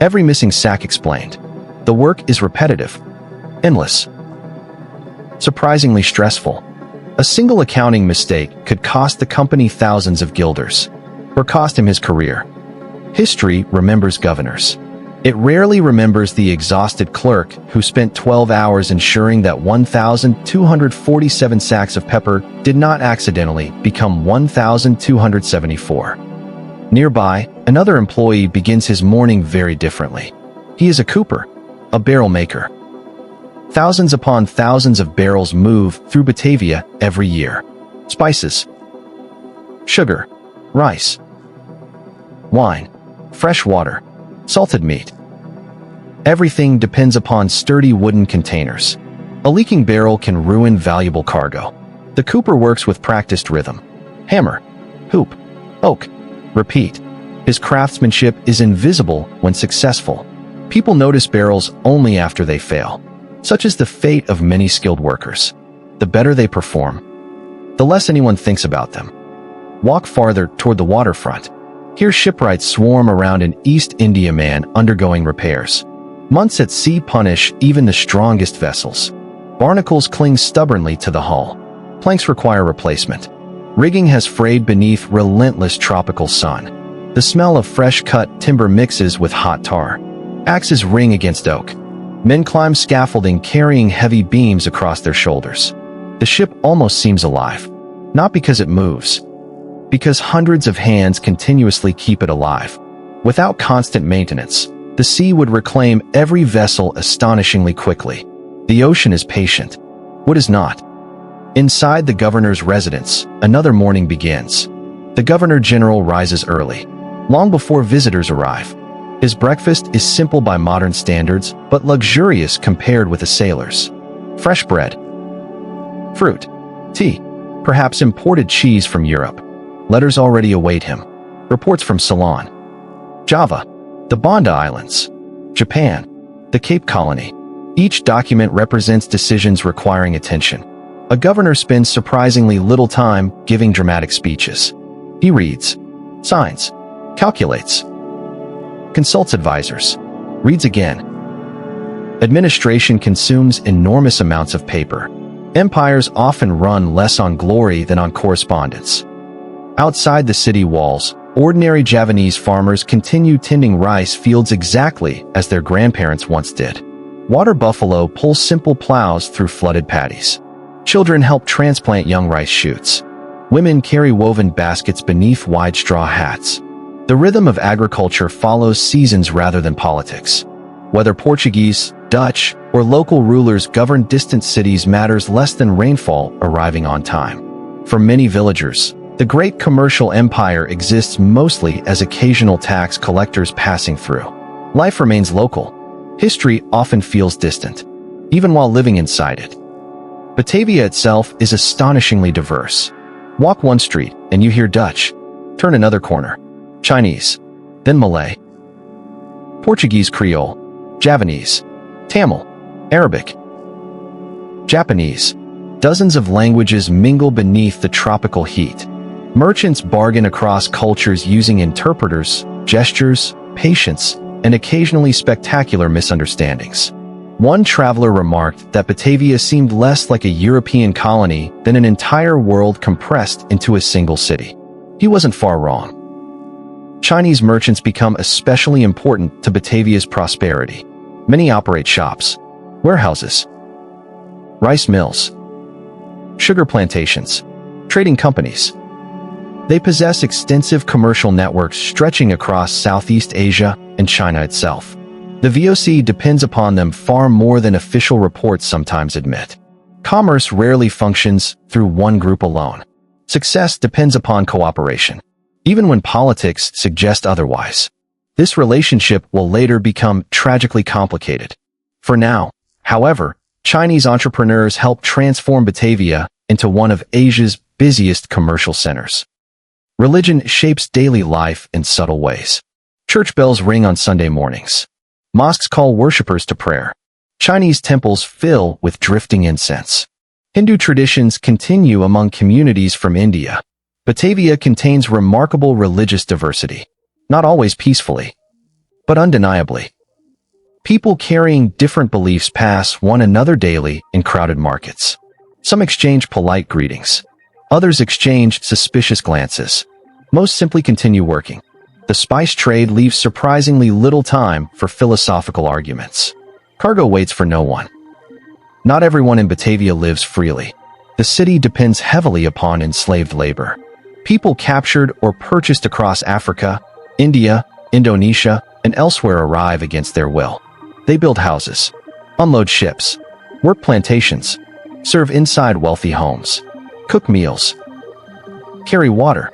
Speaker 1: every missing sack explained. The work is repetitive, endless, surprisingly stressful. A single accounting mistake could cost the company thousands of guilders, or cost him his career. History remembers governors. It rarely remembers the exhausted clerk who spent 12 hours ensuring that 1,247 sacks of pepper did not accidentally become 1,274. Nearby, another employee begins his morning very differently. He is a cooper, a barrel maker. Thousands upon thousands of barrels move through Batavia every year. Spices, sugar, rice, wine, fresh water, salted meat. Everything depends upon sturdy wooden containers. A leaking barrel can ruin valuable cargo. The cooper works with practiced rhythm. Hammer, hoop, oak, repeat. His craftsmanship is invisible when successful. People notice barrels only after they fail. Such is the fate of many skilled workers. The better they perform, the less anyone thinks about them. Walk farther toward the waterfront. Here shipwrights swarm around an East India man undergoing repairs. Months at sea punish even the strongest vessels. Barnacles cling stubbornly to the hull. Planks require replacement. Rigging has frayed beneath relentless tropical sun. The smell of fresh-cut timber mixes with hot tar. Axes ring against oak. Men climb scaffolding carrying heavy beams across their shoulders. The ship almost seems alive. Not because it moves, because hundreds of hands continuously keep it alive. Without constant maintenance, the sea would reclaim every vessel astonishingly quickly. The ocean is patient. What is not? Inside the governor's residence, another morning begins. The governor-general rises early, long before visitors arrive. His breakfast is simple by modern standards, but luxurious compared with a sailor's. Fresh bread, fruit, tea, perhaps imported cheese from Europe. Letters already await him. Reports from Ceylon, Java, the Banda Islands, Japan, the Cape Colony. Each document represents decisions requiring attention. A governor spends surprisingly little time giving dramatic speeches. He reads, signs, calculates, consults advisors, reads again. Administration consumes enormous amounts of paper. Empires often run less on glory than on correspondence. Outside the city walls, ordinary Javanese farmers continue tending rice fields exactly as their grandparents once did. Water buffalo pull simple plows through flooded paddies. Children help transplant young rice shoots. Women carry woven baskets beneath wide straw hats. The rhythm of agriculture follows seasons rather than politics. Whether Portuguese, Dutch, or local rulers govern distant cities matters less than rainfall arriving on time. For many villagers, the great commercial empire exists mostly as occasional tax collectors passing through. Life remains local. History often feels distant, even while living inside it. Batavia itself is astonishingly diverse. Walk one street and you hear Dutch. Turn another corner. Chinese, then Malay, Portuguese Creole, Javanese, Tamil, Arabic, Japanese. Dozens of languages mingle beneath the tropical heat. Merchants bargain across cultures using interpreters, gestures, patience, and occasionally spectacular misunderstandings. One traveler remarked that Batavia seemed less like a European colony than an entire world compressed into a single city. He wasn't far wrong. Chinese merchants become especially important to Batavia's prosperity. Many operate shops, warehouses, rice mills, sugar plantations, trading companies. They possess extensive commercial networks stretching across Southeast Asia and China itself. The VOC depends upon them far more than official reports sometimes admit. Commerce rarely functions through one group alone. Success depends upon cooperation, even when politics suggest otherwise. This relationship will later become tragically complicated. For now, however, Chinese entrepreneurs help transform Batavia into one of Asia's busiest commercial centers. Religion shapes daily life in subtle ways. Church bells ring on Sunday mornings. Mosques call worshippers to prayer. Chinese temples fill with drifting incense. Hindu traditions continue among communities from India. Batavia contains remarkable religious diversity, not always peacefully, but undeniably. People carrying different beliefs pass one another daily in crowded markets. Some exchange polite greetings. Others exchange suspicious glances. Most simply continue working. The spice trade leaves surprisingly little time for philosophical arguments. Cargo waits for no one. Not everyone in Batavia lives freely. The city depends heavily upon enslaved labor. People captured or purchased across Africa, India, Indonesia, and elsewhere arrive against their will. They build houses, unload ships, work plantations, serve inside wealthy homes, cook meals, carry water,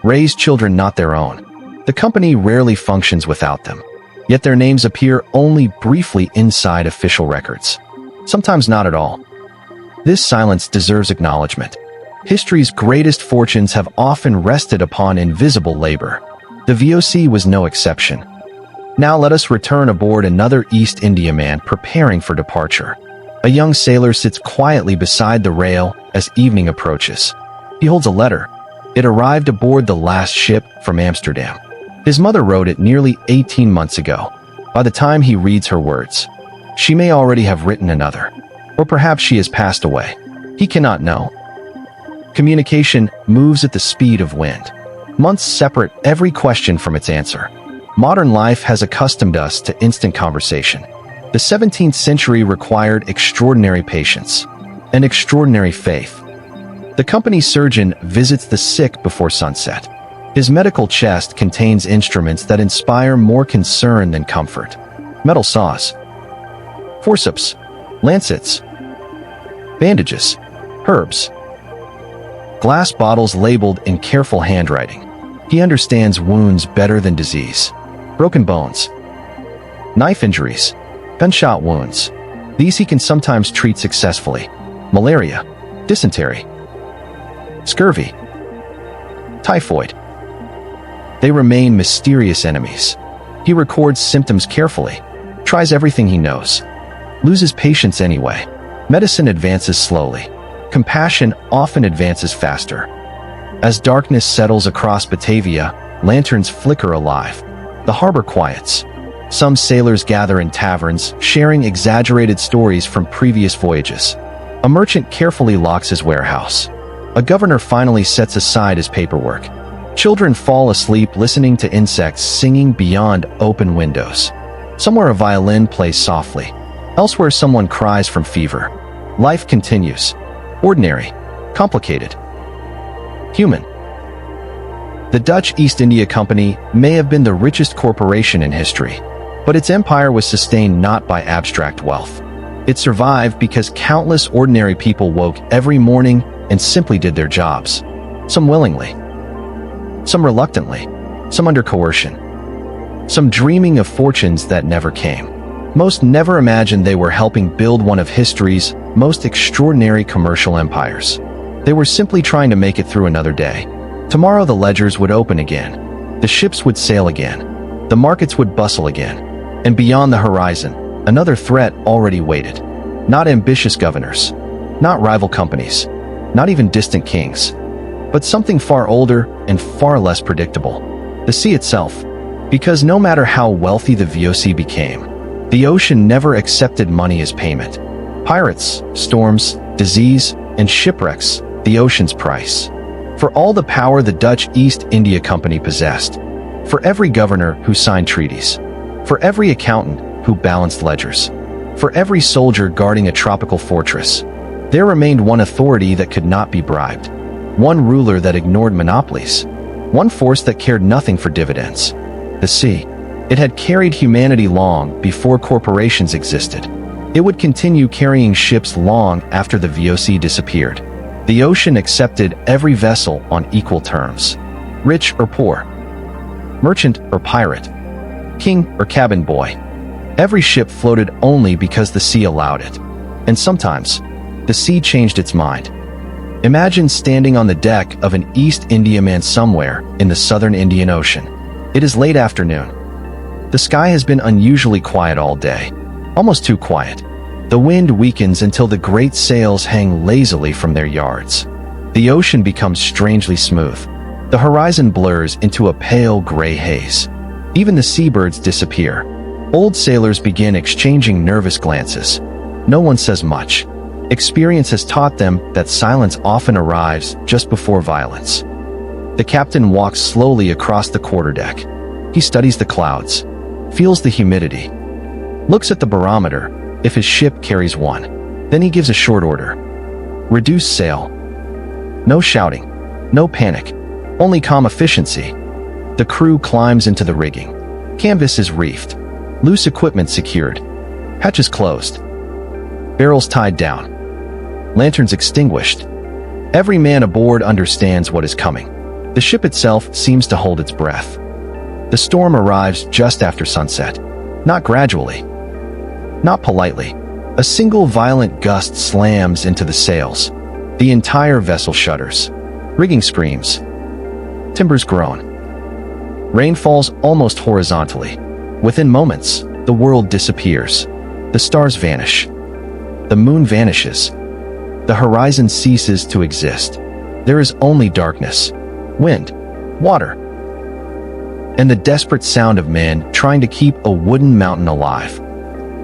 Speaker 1: raise children not their own. The company rarely functions without them, yet their names appear only briefly inside official records. Sometimes not at all. This silence deserves acknowledgement. History's greatest fortunes have often rested upon invisible labor. The VOC was no exception. Now let us return aboard another East Indiaman preparing for departure. A young sailor sits quietly beside the rail as evening approaches. He holds a letter. It arrived aboard the last ship from Amsterdam. His mother wrote it nearly 18 months ago. By the time he reads her words, she may already have written another. Or perhaps she has passed away. He cannot know. Communication moves at the speed of wind. Months separate every question from its answer. Modern life has accustomed us to instant conversation. The 17th century required extraordinary patience. and extraordinary faith. The company's surgeon visits the sick before sunset. His medical chest contains instruments that inspire more concern than comfort. Metal saws, forceps, lancets, bandages, herbs, glass bottles labeled in careful handwriting. He understands wounds better than disease. Broken bones, knife injuries, gunshot wounds. These he can sometimes treat successfully. Malaria, dysentery, scurvy, typhoid. They remain mysterious enemies. He records symptoms carefully, tries everything he knows, loses patience anyway. Medicine advances slowly. Compassion often advances faster. As darkness settles across Batavia, lanterns flicker alive. The harbor quiets. Some sailors gather in taverns, sharing exaggerated stories from previous voyages. A merchant carefully locks his warehouse. A governor finally sets aside his paperwork. Children fall asleep listening to insects singing beyond open windows. Somewhere a violin plays softly. Elsewhere someone cries from fever. Life continues. Ordinary. Complicated. Human. The Dutch East India Company may have been the richest corporation in history, but its empire was sustained not by abstract wealth. It survived because countless ordinary people woke every morning and simply did their jobs. Some willingly, some reluctantly, some under coercion, some dreaming of fortunes that never came. Most never imagined they were helping build one of history's most extraordinary commercial empires. They were simply trying to make it through another day. Tomorrow the ledgers would open again. The ships would sail again. The markets would bustle again. And beyond the horizon, another threat already waited. Not ambitious governors, not rival companies, not even distant kings, but something far older and far less predictable. The sea itself. Because no matter how wealthy the VOC became, the ocean never accepted money as payment. Pirates, storms, disease, and shipwrecks, the ocean's price. For all the power the Dutch East India Company possessed, for every governor who signed treaties, for every accountant who balanced ledgers, for every soldier guarding a tropical fortress, there remained one authority that could not be bribed, one ruler that ignored monopolies, one force that cared nothing for dividends. The sea. It had carried humanity long before corporations existed. It would continue carrying ships long after the VOC disappeared. The ocean accepted every vessel on equal terms. Rich or poor, merchant or pirate, king or cabin boy. Every ship floated only because the sea allowed it. And sometimes, the sea changed its mind. Imagine standing on the deck of an East Indiaman somewhere in the southern Indian Ocean. It is late afternoon. The sky has been unusually quiet all day, almost too quiet. The wind weakens until the great sails hang lazily from their yards. The ocean becomes strangely smooth. The horizon blurs into a pale gray haze. Even the seabirds disappear. Old sailors begin exchanging nervous glances. No one says much. Experience has taught them that silence often arrives just before violence. The captain walks slowly across the quarterdeck. He studies the clouds, feels the humidity, looks at the barometer if his ship carries one. Then he gives a short order. Reduce sail. No shouting, no panic, only calm efficiency. The crew climbs into the rigging. Canvas is reefed, loose equipment secured, hatches closed, barrels tied down, lanterns extinguished. Every man aboard understands what is coming. The ship itself seems to hold its breath. The storm arrives just after sunset. Not gradually. Not politely. A single violent gust slams into the sails. The entire vessel shudders. Rigging screams. Timbers groan. Rain falls almost horizontally. Within moments, the world disappears. The stars vanish. The moon vanishes. The horizon ceases to exist. There is only darkness, wind, water, and the desperate sound of men trying to keep a wooden mountain alive.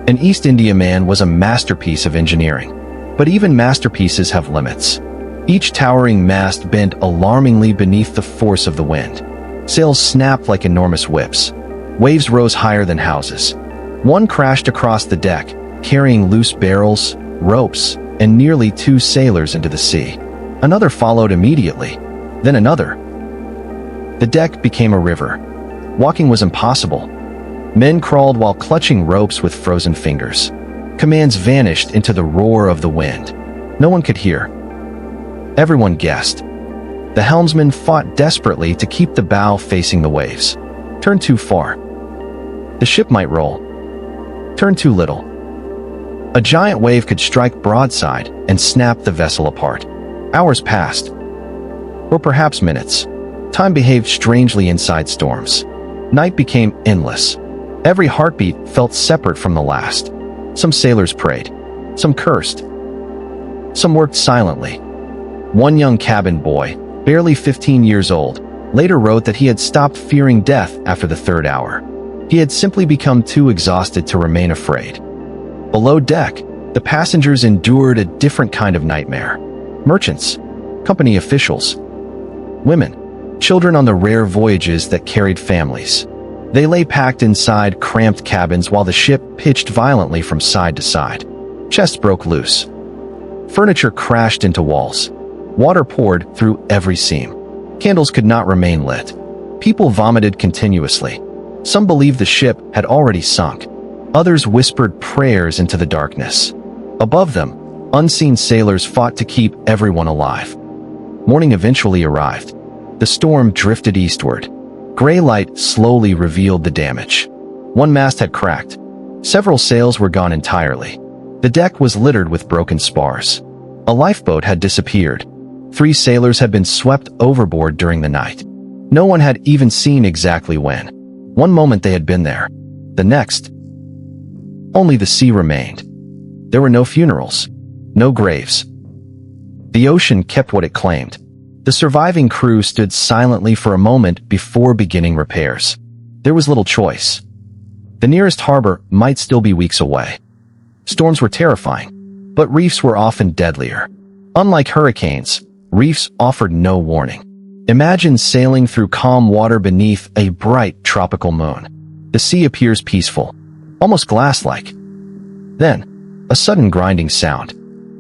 Speaker 1: An East India man was a masterpiece of engineering. But even masterpieces have limits. Each towering mast bent alarmingly beneath the force of the wind. Sails snapped like enormous whips. Waves rose higher than houses. One crashed across the deck, carrying loose barrels, ropes, and nearly 2 sailors into the sea. Another followed immediately, then another. The deck became a river. Walking was impossible. Men crawled while clutching ropes with frozen fingers. Commands vanished into the roar of the wind. No one could hear. Everyone guessed. The helmsman fought desperately to keep the bow facing the waves. Turn too far. The ship might roll. Turn too little. A giant wave could strike broadside and snap the vessel apart. Hours passed. Or perhaps minutes. Time behaved strangely inside storms. Night became endless. Every heartbeat felt separate from the last. Some sailors prayed. Some cursed. Some worked silently. One young cabin boy, barely 15 years old, later wrote that he had stopped fearing death after the 3rd hour. He had simply become too exhausted to remain afraid. Below deck, the passengers endured a different kind of nightmare. Merchants, company officials, women, children on the rare voyages that carried families. They lay packed inside cramped cabins while the ship pitched violently from side to side. Chests broke loose. Furniture crashed into walls. Water poured through every seam. Candles could not remain lit. People vomited continuously. Some believed the ship had already sunk. Others whispered prayers into the darkness. Above them, unseen sailors fought to keep everyone alive. Morning eventually arrived. The storm drifted eastward. Gray light slowly revealed the damage. One mast had cracked. Several sails were gone entirely. The deck was littered with broken spars. A lifeboat had disappeared. 3 sailors had been swept overboard during the night. No one had even seen exactly when. One moment they had been there. The next, only the sea remained. There were no funerals. No graves. The ocean kept what it claimed. The surviving crew stood silently for a moment before beginning repairs. There was little choice. The nearest harbor might still be weeks away. Storms were terrifying, but reefs were often deadlier. Unlike hurricanes, reefs offered no warning. Imagine sailing through calm water beneath a bright tropical moon. The sea appears peaceful, almost glass-like. Then, a sudden grinding sound.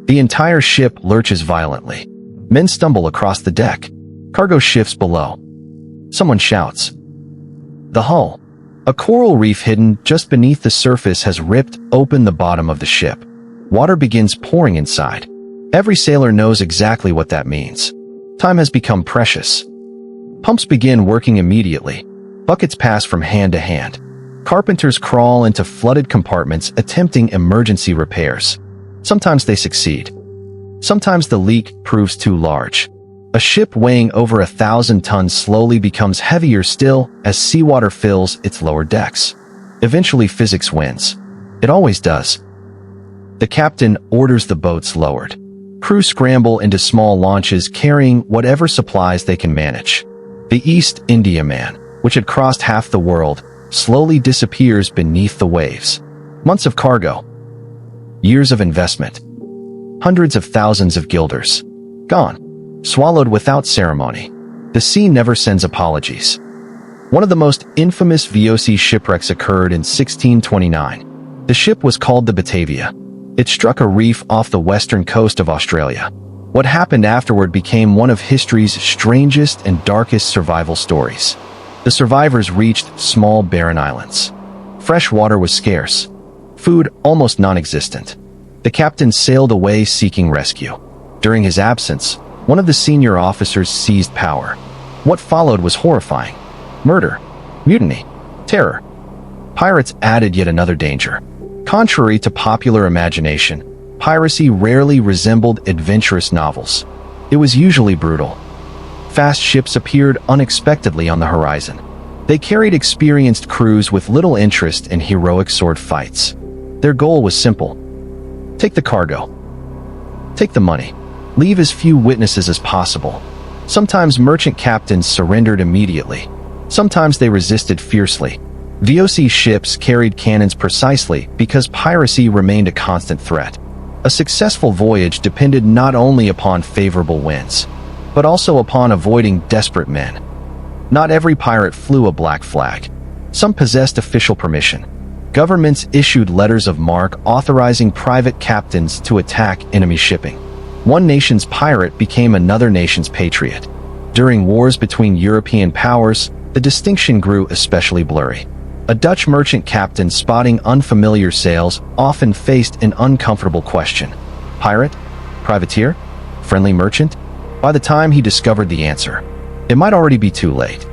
Speaker 1: The entire ship lurches violently. Men stumble across the deck. Cargo shifts below. Someone shouts. The hull, a coral reef hidden just beneath the surface, has ripped open the bottom of the ship. Water begins pouring inside. Every sailor knows exactly what that means. Time has become precious. Pumps begin working immediately. Buckets pass from hand to hand. Carpenters crawl into flooded compartments attempting emergency repairs. Sometimes they succeed. Sometimes the leak proves too large. A ship weighing over 1,000 tons slowly becomes heavier still as seawater fills its lower decks. Eventually physics wins. It always does. The captain orders the boats lowered. Crew scramble into small launches carrying whatever supplies they can manage. The East Indiaman, which had crossed half the world, slowly disappears beneath the waves. Months of cargo. Years of investment. Hundreds of thousands of guilders. Gone. Swallowed without ceremony. The sea never sends apologies. One of the most infamous VOC shipwrecks occurred in 1629. The ship was called the Batavia. It struck a reef off the western coast of Australia. What happened afterward became one of history's strangest and darkest survival stories. The survivors reached small barren islands. Fresh water was scarce. Food almost non-existent. The captain sailed away seeking rescue. During his absence, one of the senior officers seized power. What followed was horrifying. Murder, mutiny, terror. Pirates added yet another danger. Contrary to popular imagination, piracy rarely resembled adventurous novels. It was usually brutal. Fast ships appeared unexpectedly on the horizon. They carried experienced crews with little interest in heroic sword fights. Their goal was simple. Take the cargo. Take the money. Leave as few witnesses as possible. Sometimes merchant captains surrendered immediately. Sometimes they resisted fiercely. VOC ships carried cannons precisely because piracy remained a constant threat. A successful voyage depended not only upon favorable winds, but also upon avoiding desperate men. Not every pirate flew a black flag. Some possessed official permission. Governments issued letters of marque authorizing private captains to attack enemy shipping. One nation's pirate became another nation's patriot. During wars between European powers, the distinction grew especially blurry. A Dutch merchant captain spotting unfamiliar sails often faced an uncomfortable question. Pirate? Privateer? Friendly merchant? By the time he discovered the answer, it might already be too late.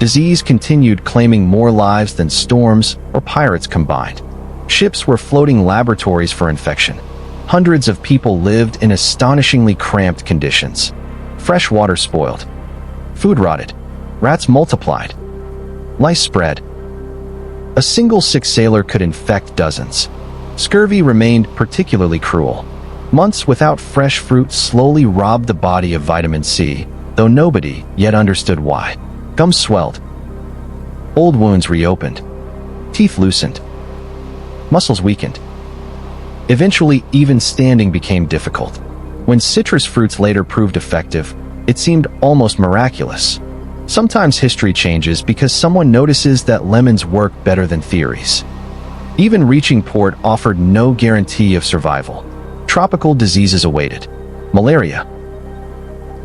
Speaker 1: Disease continued, claiming more lives than storms or pirates combined. Ships were floating laboratories for infection. Hundreds of people lived in astonishingly cramped conditions. Fresh water spoiled. Food rotted. Rats multiplied. Lice spread. A single sick sailor could infect dozens. Scurvy remained particularly cruel. Months without fresh fruit slowly robbed the body of vitamin C, though nobody yet understood why. Gums swelled. Old wounds reopened. Teeth loosened. Muscles weakened. Eventually, even standing became difficult. When citrus fruits later proved effective, it seemed almost miraculous. Sometimes history changes because someone notices that lemons work better than theories. Even reaching port offered no guarantee of survival. Tropical diseases awaited. Malaria.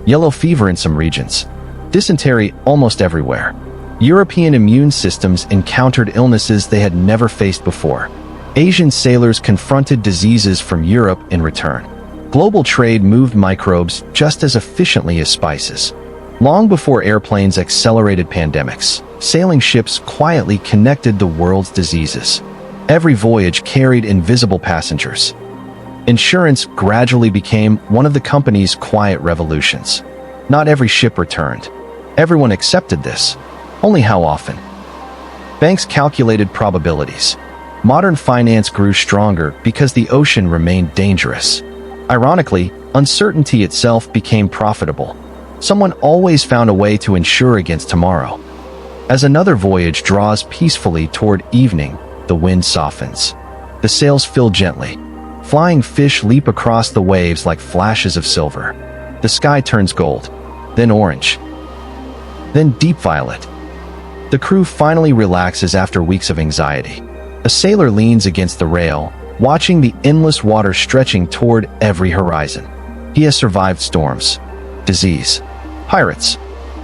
Speaker 1: Yellow fever in some regions. Dysentery almost everywhere. European immune systems encountered illnesses they had never faced before. Asian sailors confronted diseases from Europe in return. Global trade moved microbes just as efficiently as spices. Long before airplanes accelerated pandemics, sailing ships quietly connected the world's diseases. Every voyage carried invisible passengers. Insurance gradually became one of the company's quiet revolutions. Not every ship returned. Everyone accepted this. Only how often? Banks calculated probabilities. Modern finance grew stronger because the ocean remained dangerous. Ironically, uncertainty itself became profitable. Someone always found a way to insure against tomorrow. As another voyage draws peacefully toward evening, the wind softens. The sails fill gently. Flying fish leap across the waves like flashes of silver. The sky turns gold, then orange, then deep violet. The crew finally relaxes after weeks of anxiety. A sailor leans against the rail, watching the endless water stretching toward every horizon. He has survived storms, disease, pirates,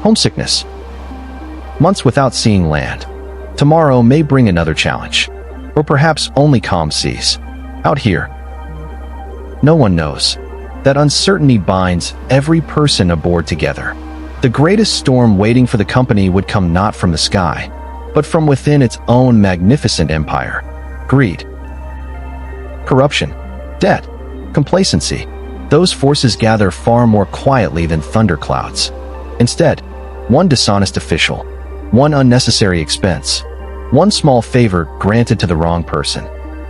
Speaker 1: homesickness. Months without seeing land. Tomorrow may bring another challenge, or perhaps only calm seas. Out here, no one knows. That uncertainty binds every person aboard together. The greatest storm waiting for the company would come not from the sky, but from within its own magnificent empire. Greed, corruption, debt, complacency. Those forces gather far more quietly than thunderclouds. Instead, one dishonest official, one unnecessary expense, one small favor granted to the wrong person,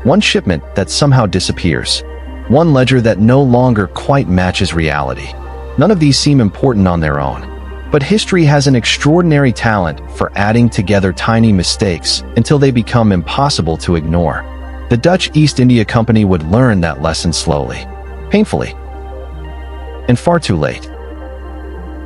Speaker 1: one shipment that somehow disappears, one ledger that no longer quite matches reality. None of these seem important on their own. But history has an extraordinary talent for adding together tiny mistakes until they become impossible to ignore. The Dutch East India Company would learn that lesson slowly, painfully, and far too late.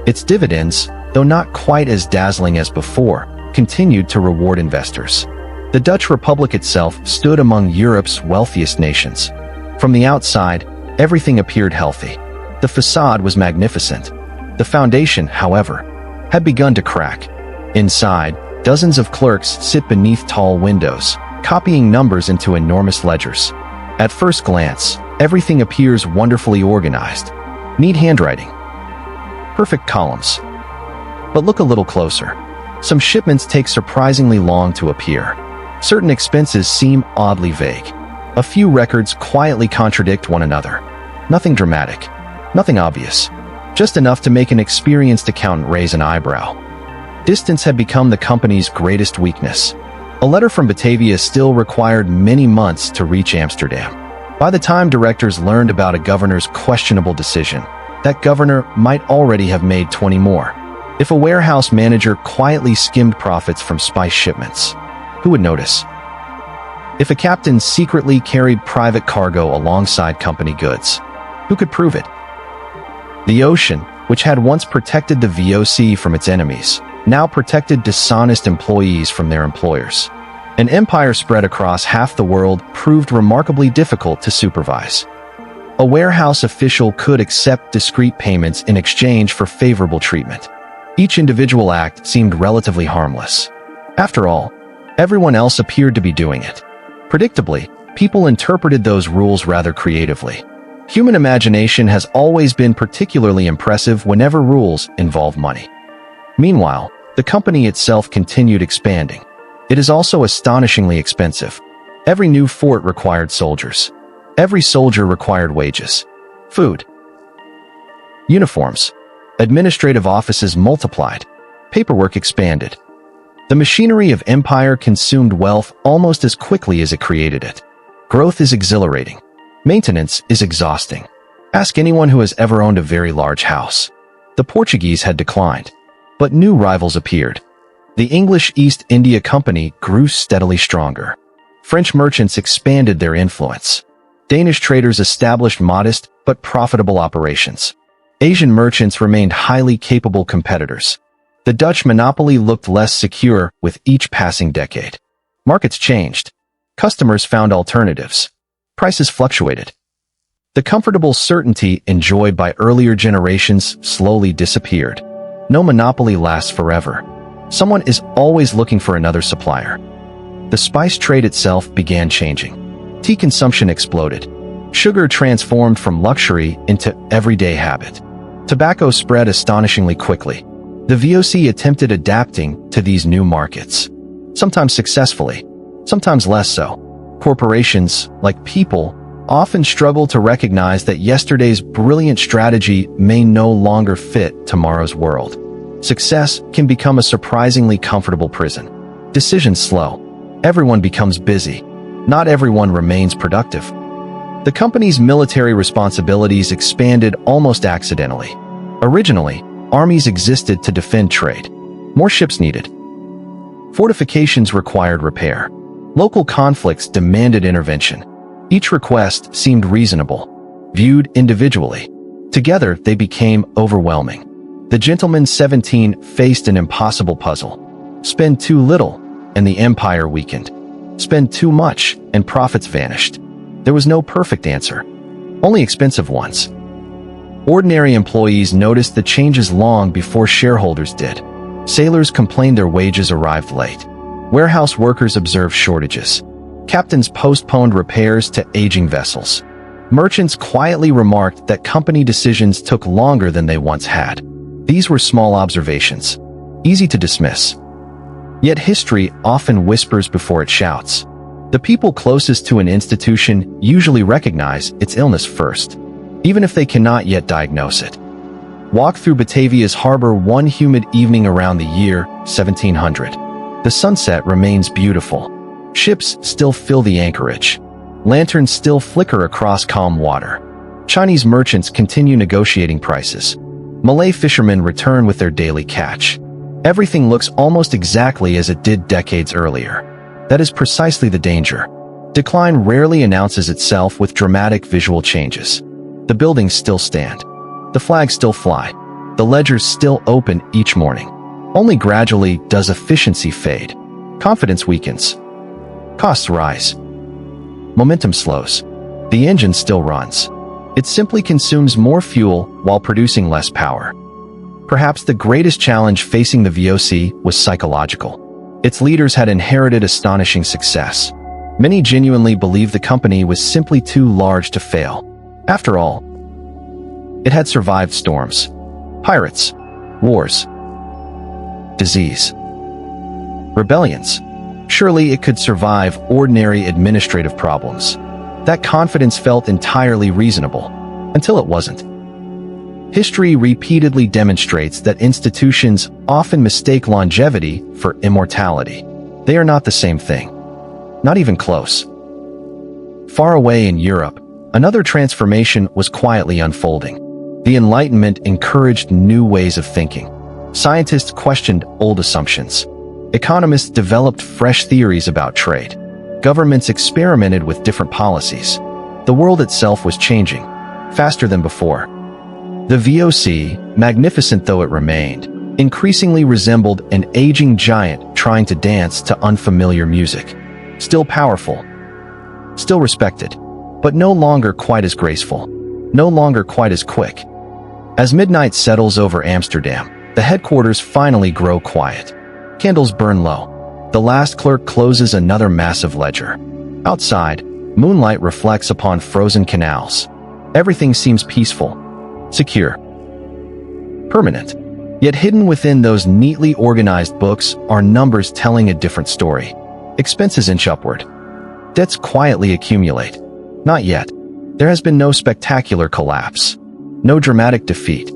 Speaker 1: Its dividends, though not quite as dazzling as before, continued to reward investors. The Dutch Republic itself stood among Europe's wealthiest nations. From the outside, everything appeared healthy. The facade was magnificent. The foundation, however, had begun to crack. Inside, dozens of clerks sit beneath tall windows, copying numbers into enormous ledgers. At first glance, everything appears wonderfully organized. Neat handwriting. Perfect columns. But look a little closer. Some shipments take surprisingly long to appear. Certain expenses seem oddly vague. A few records quietly contradict one another. Nothing dramatic. Nothing obvious. Just enough to make an experienced accountant raise an eyebrow. Distance had become the company's greatest weakness. A letter from Batavia still required many months to reach Amsterdam. By the time directors learned about a governor's questionable decision, that governor might already have made 20 more. If a warehouse manager quietly skimmed profits from spice shipments, who would notice? If a captain secretly carried private cargo alongside company goods, who could prove it? The ocean, which had once protected the VOC from its enemies, now protected dishonest employees from their employers. An empire spread across half the world proved remarkably difficult to supervise. A warehouse official could accept discrete payments in exchange for favorable treatment. Each individual act seemed relatively harmless. After all, everyone else appeared to be doing it. Predictably, people interpreted those rules rather creatively. Human imagination has always been particularly impressive whenever rules involve money. Meanwhile, the company itself continued expanding. It is also astonishingly expensive. Every new fort required soldiers. Every soldier required wages, food, uniforms. Administrative offices multiplied. Paperwork expanded. The machinery of empire consumed wealth almost as quickly as it created it. Growth is exhilarating. Maintenance is exhausting. Ask anyone who has ever owned a very large house. The Portuguese had declined, but new rivals appeared. The English East India Company grew steadily stronger. French merchants expanded their influence. Danish traders established modest but profitable operations. Asian merchants remained highly capable competitors. The Dutch monopoly looked less secure with each passing decade. Markets changed. Customers found alternatives. Prices fluctuated. The comfortable certainty enjoyed by earlier generations slowly disappeared. No monopoly lasts forever. Someone is always looking for another supplier. The spice trade itself began changing. Tea consumption exploded. Sugar transformed from luxury into everyday habit. Tobacco spread astonishingly quickly. The VOC attempted adapting to these new markets. Sometimes successfully, sometimes less so. Corporations, like people, often struggle to recognize that yesterday's brilliant strategy may no longer fit tomorrow's world. Success can become a surprisingly comfortable prison. Decisions slow. Everyone becomes busy. Not everyone remains productive. The company's military responsibilities expanded almost accidentally. Originally, armies existed to defend trade. More ships needed. Fortifications required repair. Local conflicts demanded intervention. Each request seemed reasonable, viewed individually. Together, they became overwhelming. The Gentleman 17 faced an impossible puzzle. Spend too little, and the empire weakened. Spend too much, and profits vanished. There was no perfect answer, only expensive ones. Ordinary employees noticed the changes long before shareholders did. Sailors complained their wages arrived late. Warehouse workers observed shortages. Captains postponed repairs to aging vessels. Merchants quietly remarked that company decisions took longer than they once had. These were small observations, easy to dismiss. Yet history often whispers before it shouts. The people closest to an institution usually recognize its illness first, even if they cannot yet diagnose it. Walk through Batavia's harbor one humid evening around the year 1700. The sunset remains beautiful. Ships still fill the anchorage. Lanterns still flicker across calm water. Chinese merchants continue negotiating prices. Malay fishermen return with their daily catch. Everything looks almost exactly as it did decades earlier. That is precisely the danger. Decline rarely announces itself with dramatic visual changes. The buildings still stand. The flags still fly. The ledgers still open each morning. Only gradually does efficiency fade. Confidence weakens. Costs rise. Momentum slows. The engine still runs. It simply consumes more fuel while producing less power. Perhaps the greatest challenge facing the VOC was psychological. Its leaders had inherited astonishing success. Many genuinely believed the company was simply too large to fail. After all, it had survived storms, pirates, wars, disease, rebellions. Surely it could survive ordinary administrative problems. That confidence felt entirely reasonable, until it wasn't. History repeatedly demonstrates that institutions often mistake longevity for immortality. They are not the same thing. Not even close. Far away in Europe, another transformation was quietly unfolding. The Enlightenment encouraged new ways of thinking. Scientists questioned old assumptions. Economists developed fresh theories about trade. Governments experimented with different policies. The world itself was changing, faster than before. The VOC, magnificent though it remained, increasingly resembled an aging giant trying to dance to unfamiliar music. Still powerful, still respected, but no longer quite as graceful, no longer quite as quick. As midnight settles over Amsterdam, the headquarters finally grow quiet. Candles burn low. The last clerk closes another massive ledger. Outside, moonlight reflects upon frozen canals. Everything seems peaceful, secure, permanent. Yet hidden within those neatly organized books are numbers telling a different story. Expenses inch upward. Debts quietly accumulate. Not yet. There has been no spectacular collapse. No dramatic defeat.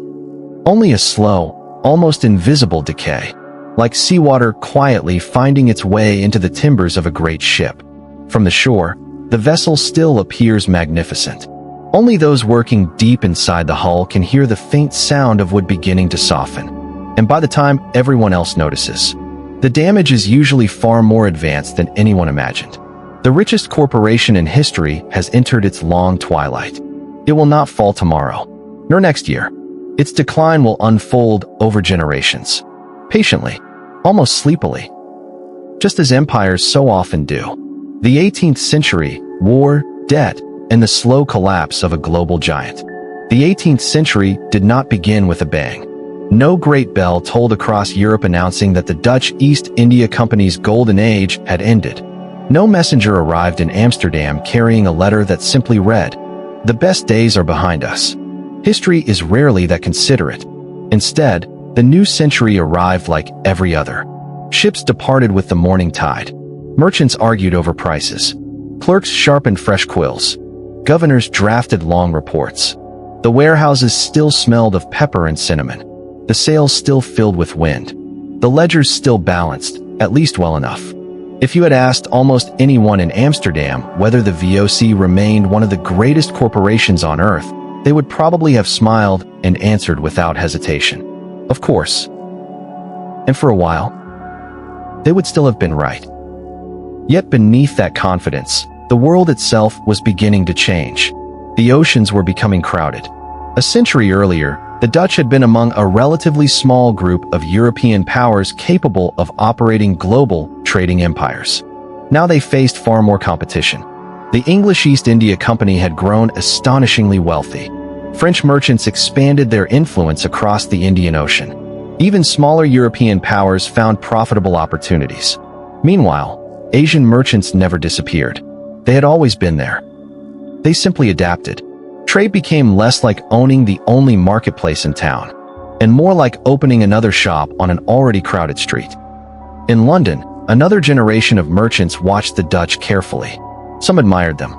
Speaker 1: Only a slow, almost invisible decay. Like seawater quietly finding its way into the timbers of a great ship. From the shore, the vessel still appears magnificent. Only those working deep inside the hull can hear the faint sound of wood beginning to soften. And by the time everyone else notices, the damage is usually far more advanced than anyone imagined. The richest corporation in history has entered its long twilight. It will not fall tomorrow, nor next year. Its decline will unfold over generations. Patiently, almost sleepily. Just as empires so often do. The 18th century, war, debt, and the slow collapse of a global giant. The 18th century did not begin with a bang. No great bell tolled across Europe announcing that the Dutch East India Company's golden age had ended. No messenger arrived in Amsterdam carrying a letter that simply read, "The best days are behind us." History is rarely that considerate. Instead, the new century arrived like every other. Ships departed with the morning tide. Merchants argued over prices. Clerks sharpened fresh quills. Governors drafted long reports. The warehouses still smelled of pepper and cinnamon. The sails still filled with wind. The ledgers still balanced, at least well enough. If you had asked almost anyone in Amsterdam whether the VOC remained one of the greatest corporations on earth, they would probably have smiled and answered without hesitation. Of course. And for a while, they would still have been right. Yet beneath that confidence, the world itself was beginning to change. The oceans were becoming crowded. A century earlier, the Dutch had been among a relatively small group of European powers capable of operating global trading empires. Now they faced far more competition. The English East India Company had grown astonishingly wealthy. French merchants expanded their influence across the Indian Ocean. Even smaller European powers found profitable opportunities. Meanwhile, Asian merchants never disappeared. They had always been there. They simply adapted. Trade became less like owning the only marketplace in town, and more like opening another shop on an already crowded street. In London, another generation of merchants watched the Dutch carefully. Some admired them.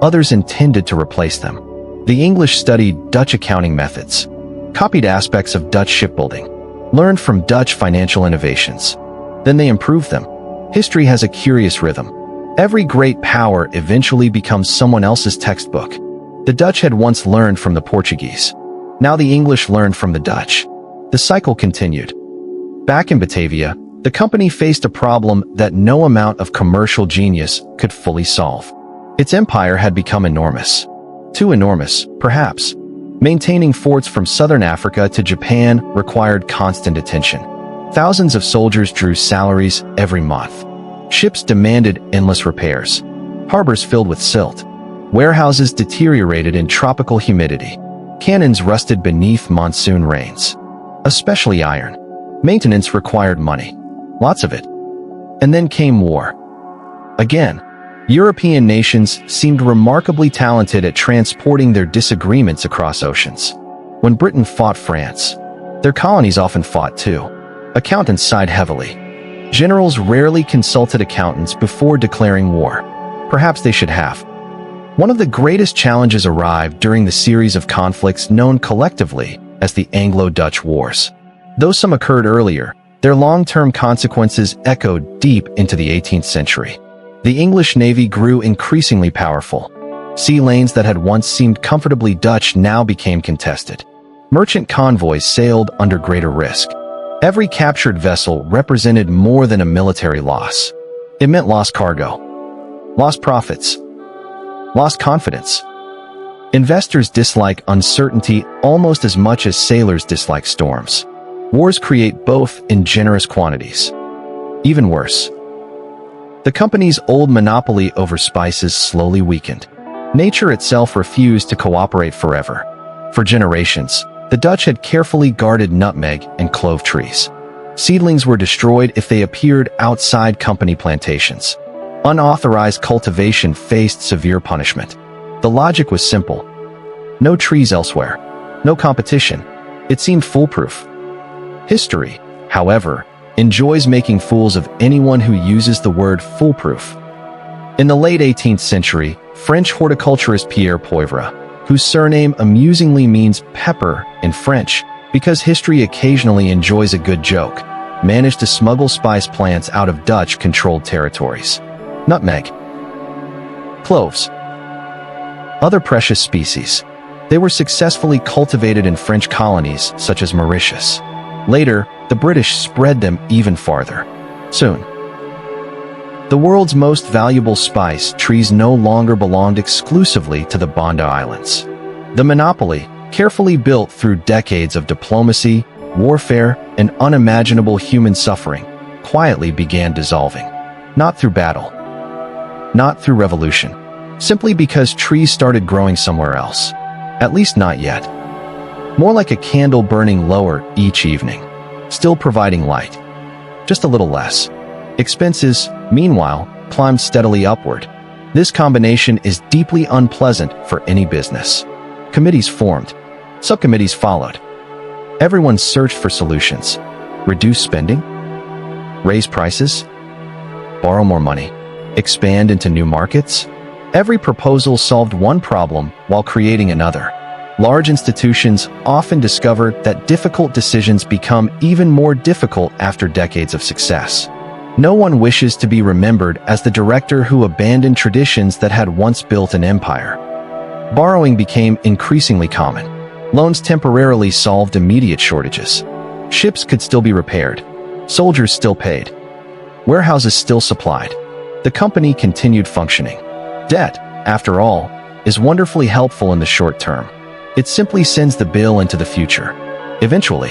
Speaker 1: Others intended to replace them. The English studied Dutch accounting methods, copied aspects of Dutch shipbuilding, learned from Dutch financial innovations. Then they improved them. History has a curious rhythm. Every great power eventually becomes someone else's textbook. The Dutch had once learned from the Portuguese. Now the English learned from the Dutch. The cycle continued. Back in Batavia, the company faced a problem that no amount of commercial genius could fully solve. Its empire had become enormous. Too enormous, perhaps. Maintaining forts from southern Africa to Japan required constant attention. Thousands of soldiers drew salaries every month. Ships demanded endless repairs. Harbors filled with silt. Warehouses deteriorated in tropical humidity. Cannons rusted beneath monsoon rains. Especially iron. Maintenance required money. Lots of it. And then came war. Again, European nations seemed remarkably talented at transporting their disagreements across oceans. When Britain fought France, their colonies often fought too. Accountants sighed heavily. Generals rarely consulted accountants before declaring war. Perhaps they should have. One of the greatest challenges arrived during the series of conflicts known collectively as the Anglo-Dutch Wars. Though some occurred earlier, their long-term consequences echoed deep into the 18th century. The English Navy grew increasingly powerful. Sea lanes that had once seemed comfortably Dutch now became contested. Merchant convoys sailed under greater risk. Every captured vessel represented more than a military loss. It meant lost cargo, lost profits, lost confidence. Investors dislike uncertainty almost as much as sailors dislike storms. Wars create both in generous quantities. Even worse, The company's old monopoly over spices slowly weakened. Nature itself refused to cooperate forever. For generations, the Dutch had carefully guarded nutmeg and clove trees. Seedlings were destroyed if they appeared outside company plantations. Unauthorized cultivation faced severe punishment. The logic was simple. No trees elsewhere. No competition. It seemed foolproof. History, however, enjoys making fools of anyone who uses the word foolproof. In the late 18th century, French horticulturist Pierre Poivre, whose surname amusingly means pepper in French, because history occasionally enjoys a good joke, managed to smuggle spice plants out of Dutch-controlled territories. Nutmeg. Cloves. Other precious species. They were successfully cultivated in French colonies, such as Mauritius. Later, the British spread them even farther. Soon, the world's most valuable spice trees no longer belonged exclusively to the Banda Islands. The monopoly, carefully built through decades of diplomacy, warfare, and unimaginable human suffering, quietly began dissolving. Not through battle. Not through revolution. Simply because trees started growing somewhere else. At least not yet. More like a candle burning lower each evening. Still providing light. Just a little less. Expenses, meanwhile, climbed steadily upward. This combination is deeply unpleasant for any business. Committees formed. Subcommittees followed. Everyone searched for solutions. Reduce spending? Raise prices? Borrow more money? Expand into new markets? Every proposal solved one problem while creating another. Large institutions often discover that difficult decisions become even more difficult after decades of success. No one wishes to be remembered as the director who abandoned traditions that had once built an empire. Borrowing became increasingly common. Loans temporarily solved immediate shortages. Ships could still be repaired. Soldiers still paid. Warehouses still supplied. The company continued functioning. Debt, after all, is wonderfully helpful in the short term. It simply sends the bill into the future. Eventually,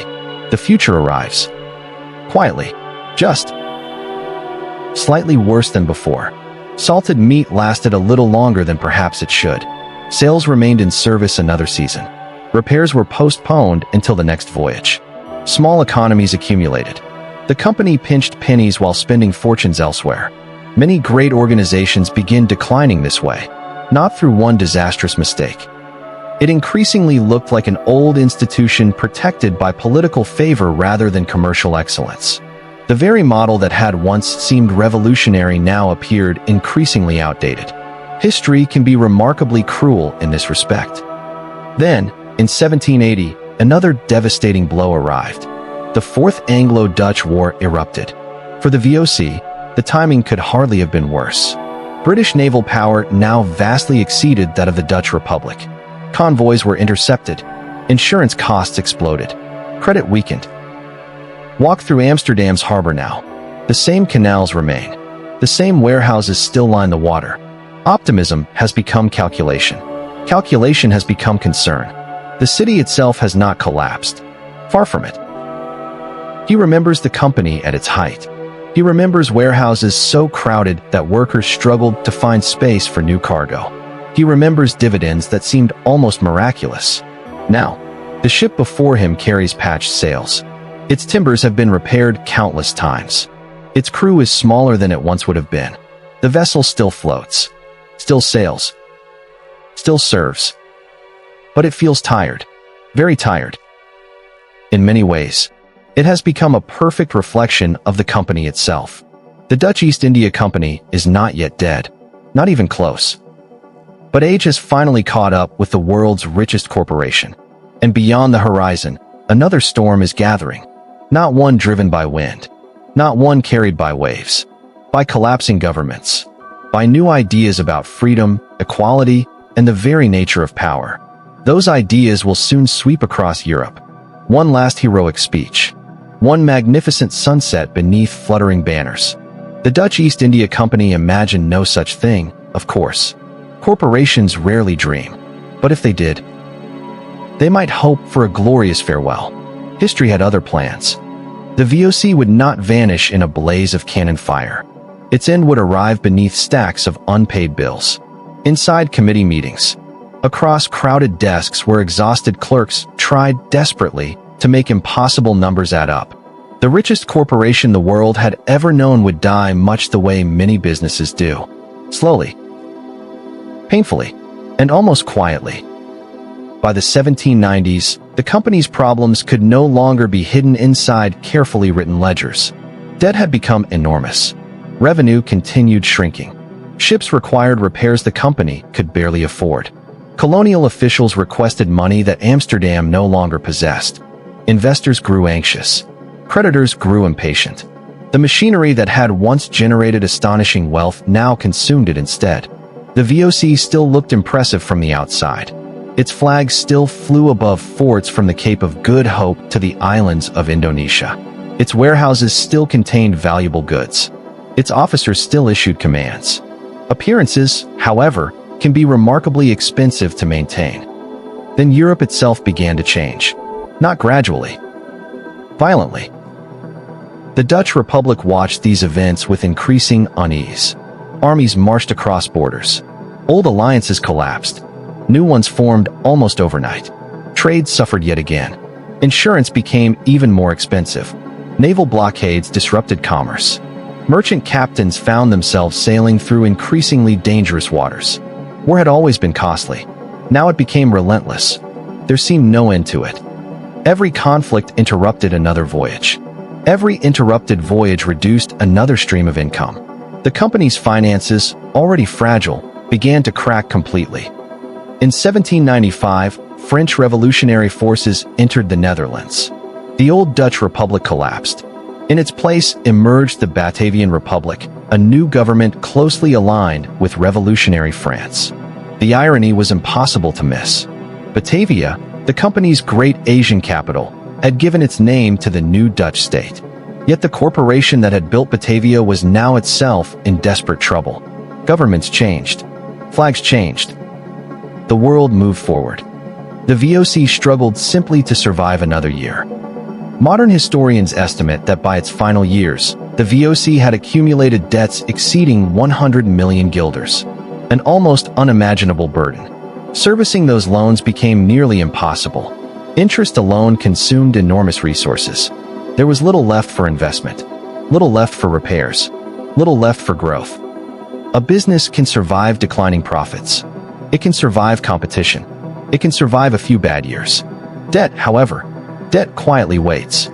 Speaker 1: the future arrives. Quietly. Just slightly worse than before. Salted meat lasted a little longer than perhaps it should. Sales remained in service another season. Repairs were postponed until the next voyage. Small economies accumulated. The company pinched pennies while spending fortunes elsewhere. Many great organizations begin declining this way, not through one disastrous mistake. It increasingly looked like an old institution protected by political favor rather than commercial excellence. The very model that had once seemed revolutionary now appeared increasingly outdated. History can be remarkably cruel in this respect. Then, in 1780, another devastating blow arrived. The Fourth Anglo-Dutch War erupted. For the VOC, the timing could hardly have been worse. British naval power now vastly exceeded that of the Dutch Republic. Convoys were intercepted. Insurance costs exploded. Credit weakened. Walk through Amsterdam's harbor now. The same canals remain. The same warehouses still line the water. Optimism has become calculation. Calculation has become concern. The city itself has not collapsed. Far from it. He remembers the company at its height. He remembers warehouses so crowded that workers struggled to find space for new cargo. He remembers dividends that seemed almost miraculous. Now, the ship before him carries patched sails. Its timbers have been repaired countless times. Its crew is smaller than it once would have been. The vessel still floats, still sails, still serves. But it feels tired, very tired. In many ways, it has become a perfect reflection of the company itself. The Dutch East India Company is not yet dead, not even close. But age has finally caught up with the world's richest corporation. And beyond the horizon, another storm is gathering. Not one driven by wind, not one carried by waves, by collapsing governments, by new ideas about freedom, equality, and the very nature of power. Those ideas will soon sweep across Europe. One last heroic speech. One magnificent sunset beneath fluttering banners. The Dutch East India Company imagined no such thing, of course. Corporations rarely dream. But if they did, they might hope for a glorious farewell. History had other plans. The VOC would not vanish in a blaze of cannon fire. Its end would arrive beneath stacks of unpaid bills. Inside committee meetings, across crowded desks where exhausted clerks tried desperately to make impossible numbers add up. The richest corporation the world had ever known would die much the way many businesses do. Slowly, painfully, and almost quietly. By the 1790s, the company's problems could no longer be hidden inside carefully written ledgers. Debt had become enormous. Revenue continued shrinking. Ships required repairs the company could barely afford. Colonial officials requested money that Amsterdam no longer possessed. Investors grew anxious. Creditors grew impatient. The machinery that had once generated astonishing wealth now consumed it instead. The VOC still looked impressive from the outside. Its flag still flew above forts from the Cape of Good Hope to the islands of Indonesia. Its warehouses still contained valuable goods. Its officers still issued commands. Appearances, however, can be remarkably expensive to maintain. Then Europe itself began to change. Not gradually. Violently. The Dutch Republic watched these events with increasing unease. Armies marched across borders. Old alliances collapsed. New ones formed almost overnight. Trade suffered yet again. Insurance became even more expensive. Naval blockades disrupted commerce. Merchant captains found themselves sailing through increasingly dangerous waters. War had always been costly. Now it became relentless. There seemed no end to it. Every conflict interrupted another voyage. Every interrupted voyage reduced another stream of income. The company's finances, already fragile, began to crack completely. In 1795, French revolutionary forces entered the Netherlands. The old Dutch Republic collapsed. In its place emerged the Batavian Republic, a new government closely aligned with revolutionary France. The irony was impossible to miss. Batavia, the company's great Asian capital, had given its name to the new Dutch state. Yet the corporation that had built Batavia was now itself in desperate trouble. Governments changed. Flags changed. The world moved forward. The VOC struggled simply to survive another year. Modern historians estimate that by its final years, the VOC had accumulated debts exceeding 100 million guilders, an almost unimaginable burden. Servicing those loans became nearly impossible. Interest alone consumed enormous resources. There was little left for investment, little left for repairs, little left for growth. A business can survive declining profits. It can survive competition. It can survive a few bad years. Debt, however, debt quietly waits,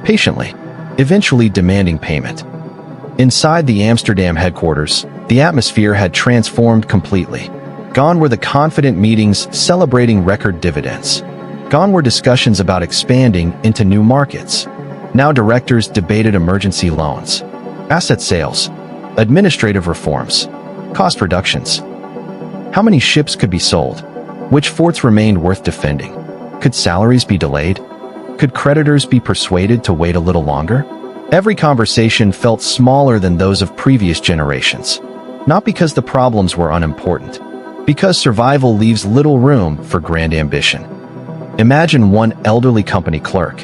Speaker 1: patiently, eventually demanding payment. Inside the Amsterdam headquarters, the atmosphere had transformed completely. Gone were the confident meetings celebrating record dividends. Gone were discussions about expanding into new markets. Now directors debated emergency loans, asset sales, administrative reforms, cost reductions. How many ships could be sold? Which forts remained worth defending? Could salaries be delayed? Could creditors be persuaded to wait a little longer? Every conversation felt smaller than those of previous generations. Not because the problems were unimportant, because survival leaves little room for grand ambition. Imagine one elderly company clerk.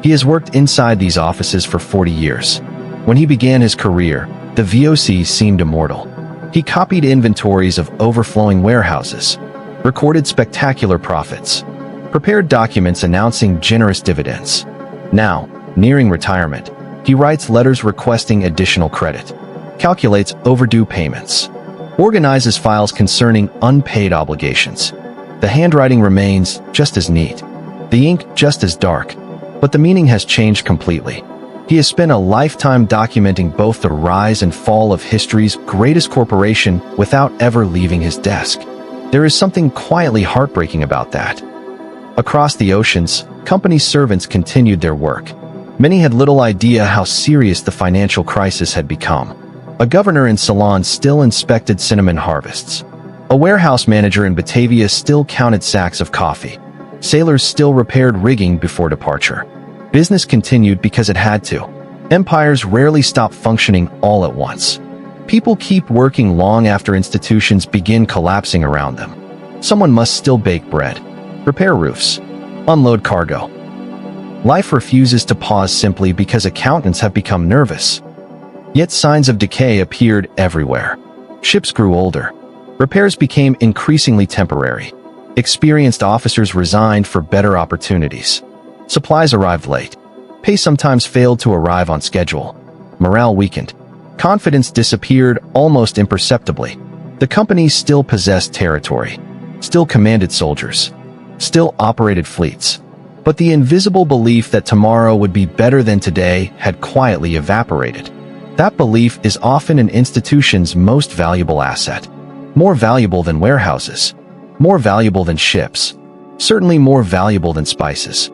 Speaker 1: He has worked inside these offices for 40 years. When he began his career, the VOC seemed immortal. He copied inventories of overflowing warehouses, recorded spectacular profits, prepared documents announcing generous dividends. Now, nearing retirement, he writes letters requesting additional credit, calculates overdue payments, organizes files concerning unpaid obligations. The handwriting remains just as neat, the ink just as dark, but the meaning has changed completely. He has spent a lifetime documenting both the rise and fall of history's greatest corporation without ever leaving his desk. There is something quietly heartbreaking about that. Across the oceans, company servants continued their work. Many had little idea how serious the financial crisis had become. A governor in Ceylon still inspected cinnamon harvests. A warehouse manager in Batavia still counted sacks of coffee. Sailors still repaired rigging before departure. Business continued because it had to. Empires rarely stop functioning all at once. People keep working long after institutions begin collapsing around them. Someone must still bake bread, repair roofs, unload cargo. Life refuses to pause simply because accountants have become nervous. Yet signs of decay appeared everywhere. Ships grew older. Repairs became increasingly temporary. Experienced officers resigned for better opportunities. Supplies arrived late. Pay sometimes failed to arrive on schedule. Morale weakened. Confidence disappeared almost imperceptibly. The company still possessed territory, still commanded soldiers, still operated fleets. But the invisible belief that tomorrow would be better than today had quietly evaporated. That belief is often an institution's most valuable asset. More valuable than warehouses. More valuable than ships. Certainly more valuable than spices.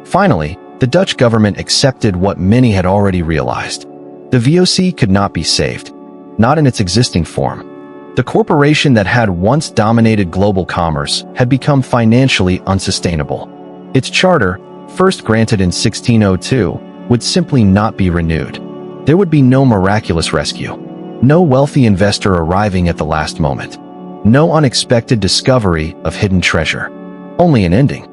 Speaker 1: Finally, the Dutch government accepted what many had already realized. The VOC could not be saved. Not in its existing form. The corporation that had once dominated global commerce had become financially unsustainable. Its charter, first granted in 1602, would simply not be renewed. There would be no miraculous rescue. No wealthy investor arriving at the last moment. No unexpected discovery of hidden treasure. Only an ending.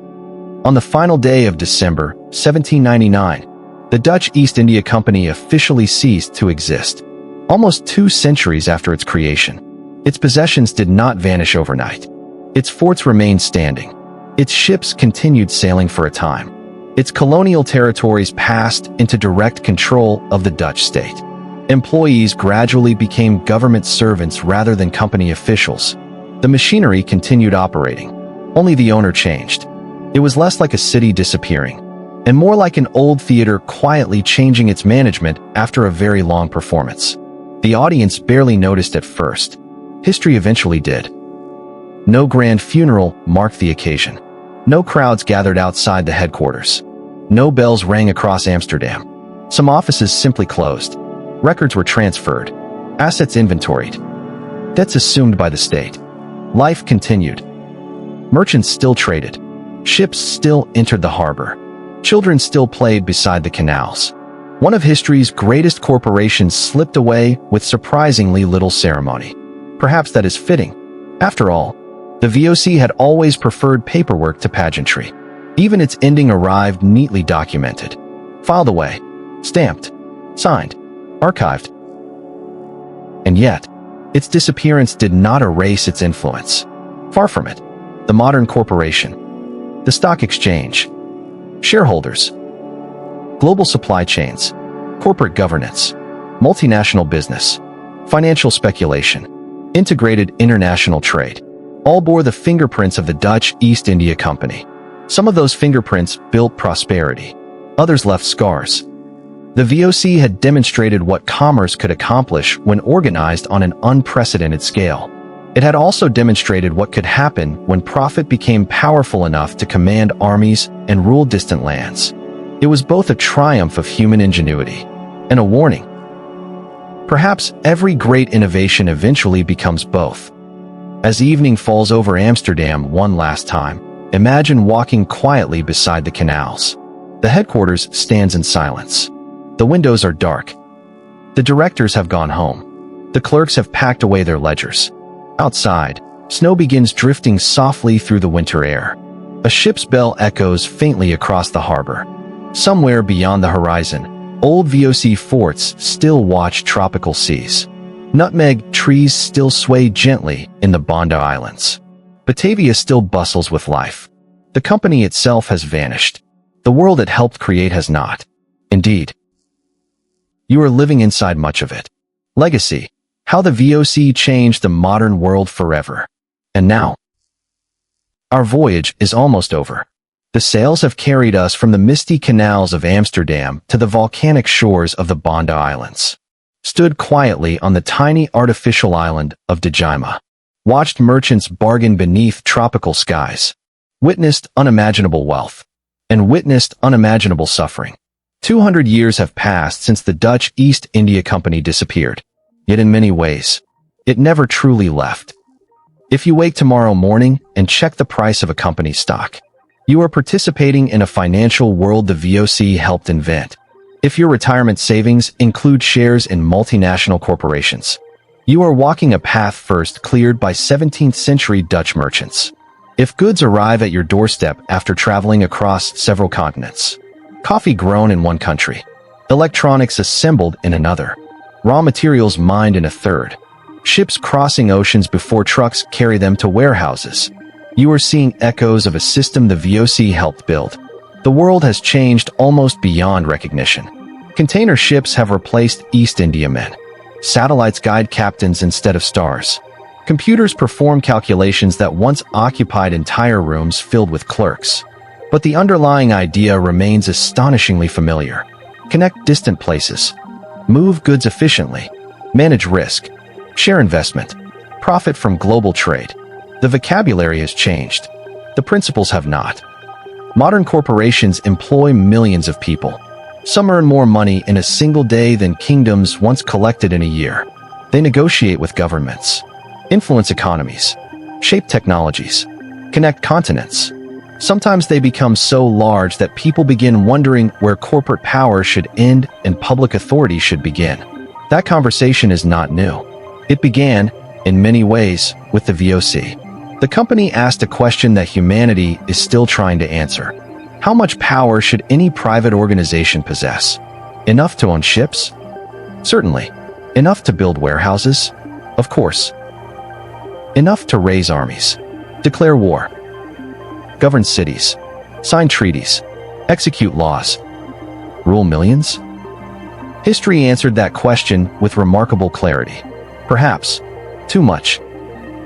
Speaker 1: On the final day of December 1799, the Dutch East India Company officially ceased to exist. Almost 2 centuries after its creation, its possessions did not vanish overnight. Its forts remained standing. Its ships continued sailing for a time. Its colonial territories passed into direct control of the Dutch state. Employees gradually became government servants rather than company officials. The machinery continued operating. Only the owner changed. It was less like a city disappearing, and more like an old theater quietly changing its management after a very long performance. The audience barely noticed at first. History eventually did. No grand funeral marked the occasion. No crowds gathered outside the headquarters. No bells rang across Amsterdam. Some offices simply closed. Records were transferred. Assets inventoried. Debts assumed by the state. Life continued. Merchants still traded. Ships still entered the harbor. Children still played beside the canals. One of history's greatest corporations slipped away with surprisingly little ceremony. Perhaps that is fitting. After all, the VOC had always preferred paperwork to pageantry. Even its ending arrived neatly documented. Filed away. Stamped. Signed. Archived. And yet, its disappearance did not erase its influence. Far from it. The modern corporation. The stock exchange. Shareholders. Global supply chains. Corporate governance. Multinational business. Financial speculation. Integrated international trade. All bore the fingerprints of the Dutch East India Company. Some of those fingerprints built prosperity. Others left scars. The VOC had demonstrated what commerce could accomplish when organized on an unprecedented scale. It had also demonstrated what could happen when profit became powerful enough to command armies and rule distant lands. It was both a triumph of human ingenuity and a warning. Perhaps every great innovation eventually becomes both. As evening falls over Amsterdam one last time, imagine walking quietly beside the canals. The headquarters stands in silence. The windows are dark. The directors have gone home. The clerks have packed away their ledgers. Outside, snow begins drifting softly through the winter air. A ship's bell echoes faintly across the harbor. Somewhere beyond the horizon, old VOC forts still watch tropical seas. Nutmeg trees still sway gently in the Banda Islands. Batavia still bustles with life. The company itself has vanished. The world it helped create has not. Indeed. You are living inside much of it. Legacy. How the VOC changed the modern world forever. And now, our voyage is almost over. The sails have carried us from the misty canals of Amsterdam to the volcanic shores of the Banda Islands. Stood quietly on the tiny artificial island of Dejima. Watched merchants bargain beneath tropical skies. Witnessed unimaginable wealth. And witnessed unimaginable suffering. 200 years have passed since the Dutch East India Company disappeared. Yet in many ways, it never truly left. If you wake tomorrow morning and check the price of a company's stock, you are participating in a financial world the VOC helped invent. If your retirement savings include shares in multinational corporations, you are walking a path first cleared by 17th century Dutch merchants. If goods arrive at your doorstep after traveling across several continents, coffee grown in one country, electronics assembled in another, Raw materials mined in a third. Ships crossing oceans before trucks carry them to warehouses. You are seeing echoes of a system the VOC helped build. The world has changed almost beyond recognition. Container ships have replaced East India men. Satellites guide captains instead of stars. Computers perform calculations that once occupied entire rooms filled with clerks. But the underlying idea remains astonishingly familiar. Connect distant places. Move goods efficiently. Manage risk. Share investment. Profit from global trade. The vocabulary has changed. The principles have not. Modern corporations employ millions of people. Some earn more money in a single day than kingdoms once collected in a year. They negotiate with governments, influence economies, shape technologies, connect continents. Sometimes they become so large that people begin wondering where corporate power should end and public authority should begin. That conversation is not new. It began, in many ways, with the VOC. The company asked a question that humanity is still trying to answer. How much power should any private organization possess? Enough to own ships? Certainly. Enough to build warehouses? Of course. Enough to raise armies, declare war, govern cities, sign treaties, execute laws, rule millions? History answered that question with remarkable clarity. Perhaps too much.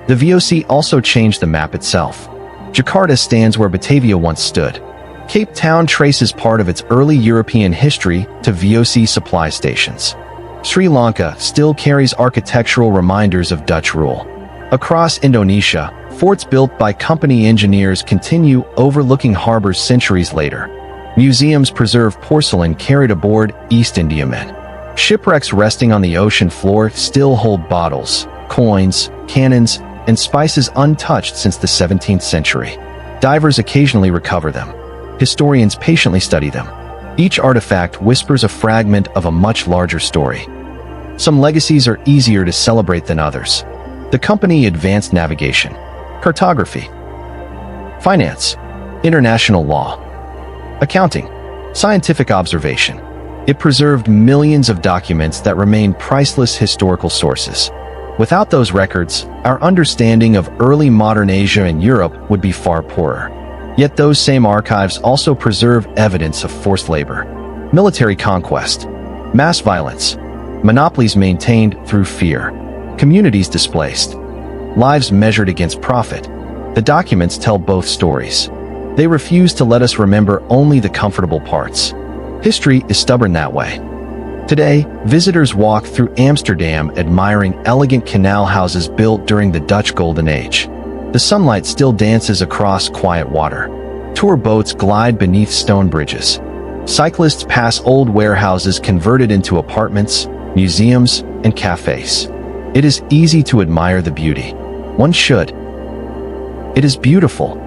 Speaker 1: The VOC also changed the map itself. Jakarta stands where Batavia once stood. Cape Town traces part of its early European history to VOC supply stations. Sri Lanka still carries architectural reminders of Dutch rule. Across Indonesia, forts built by company engineers continue overlooking harbors centuries later. Museums preserve porcelain carried aboard East Indiamen. Shipwrecks resting on the ocean floor still hold bottles, coins, cannons, and spices untouched since the 17th century. Divers occasionally recover them. Historians patiently study them. Each artifact whispers a fragment of a much larger story. Some legacies are easier to celebrate than others. The company advanced navigation, cartography, finance, international law, accounting, scientific observation. It preserved millions of documents that remain priceless historical sources. Without those records, our understanding of early modern Asia and Europe would be far poorer. Yet those same archives also preserve evidence of forced labor, military conquest, mass violence, monopolies maintained through fear, communities displaced, lives measured against profit. The documents tell both stories. They refuse to let us remember only the comfortable parts. History is stubborn that way. Today, visitors walk through Amsterdam admiring elegant canal houses built during the Dutch Golden Age. The sunlight still dances across quiet water. Tour boats glide beneath stone bridges. Cyclists pass old warehouses converted into apartments, museums, and cafes. It is easy to admire the beauty. One should. It is beautiful.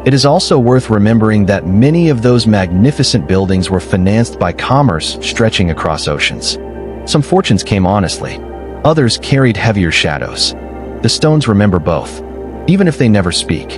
Speaker 1: It is also worth remembering that many of those magnificent buildings were financed by commerce stretching across oceans. Some fortunes came honestly. Others carried heavier shadows. The stones remember both, even if they never speak.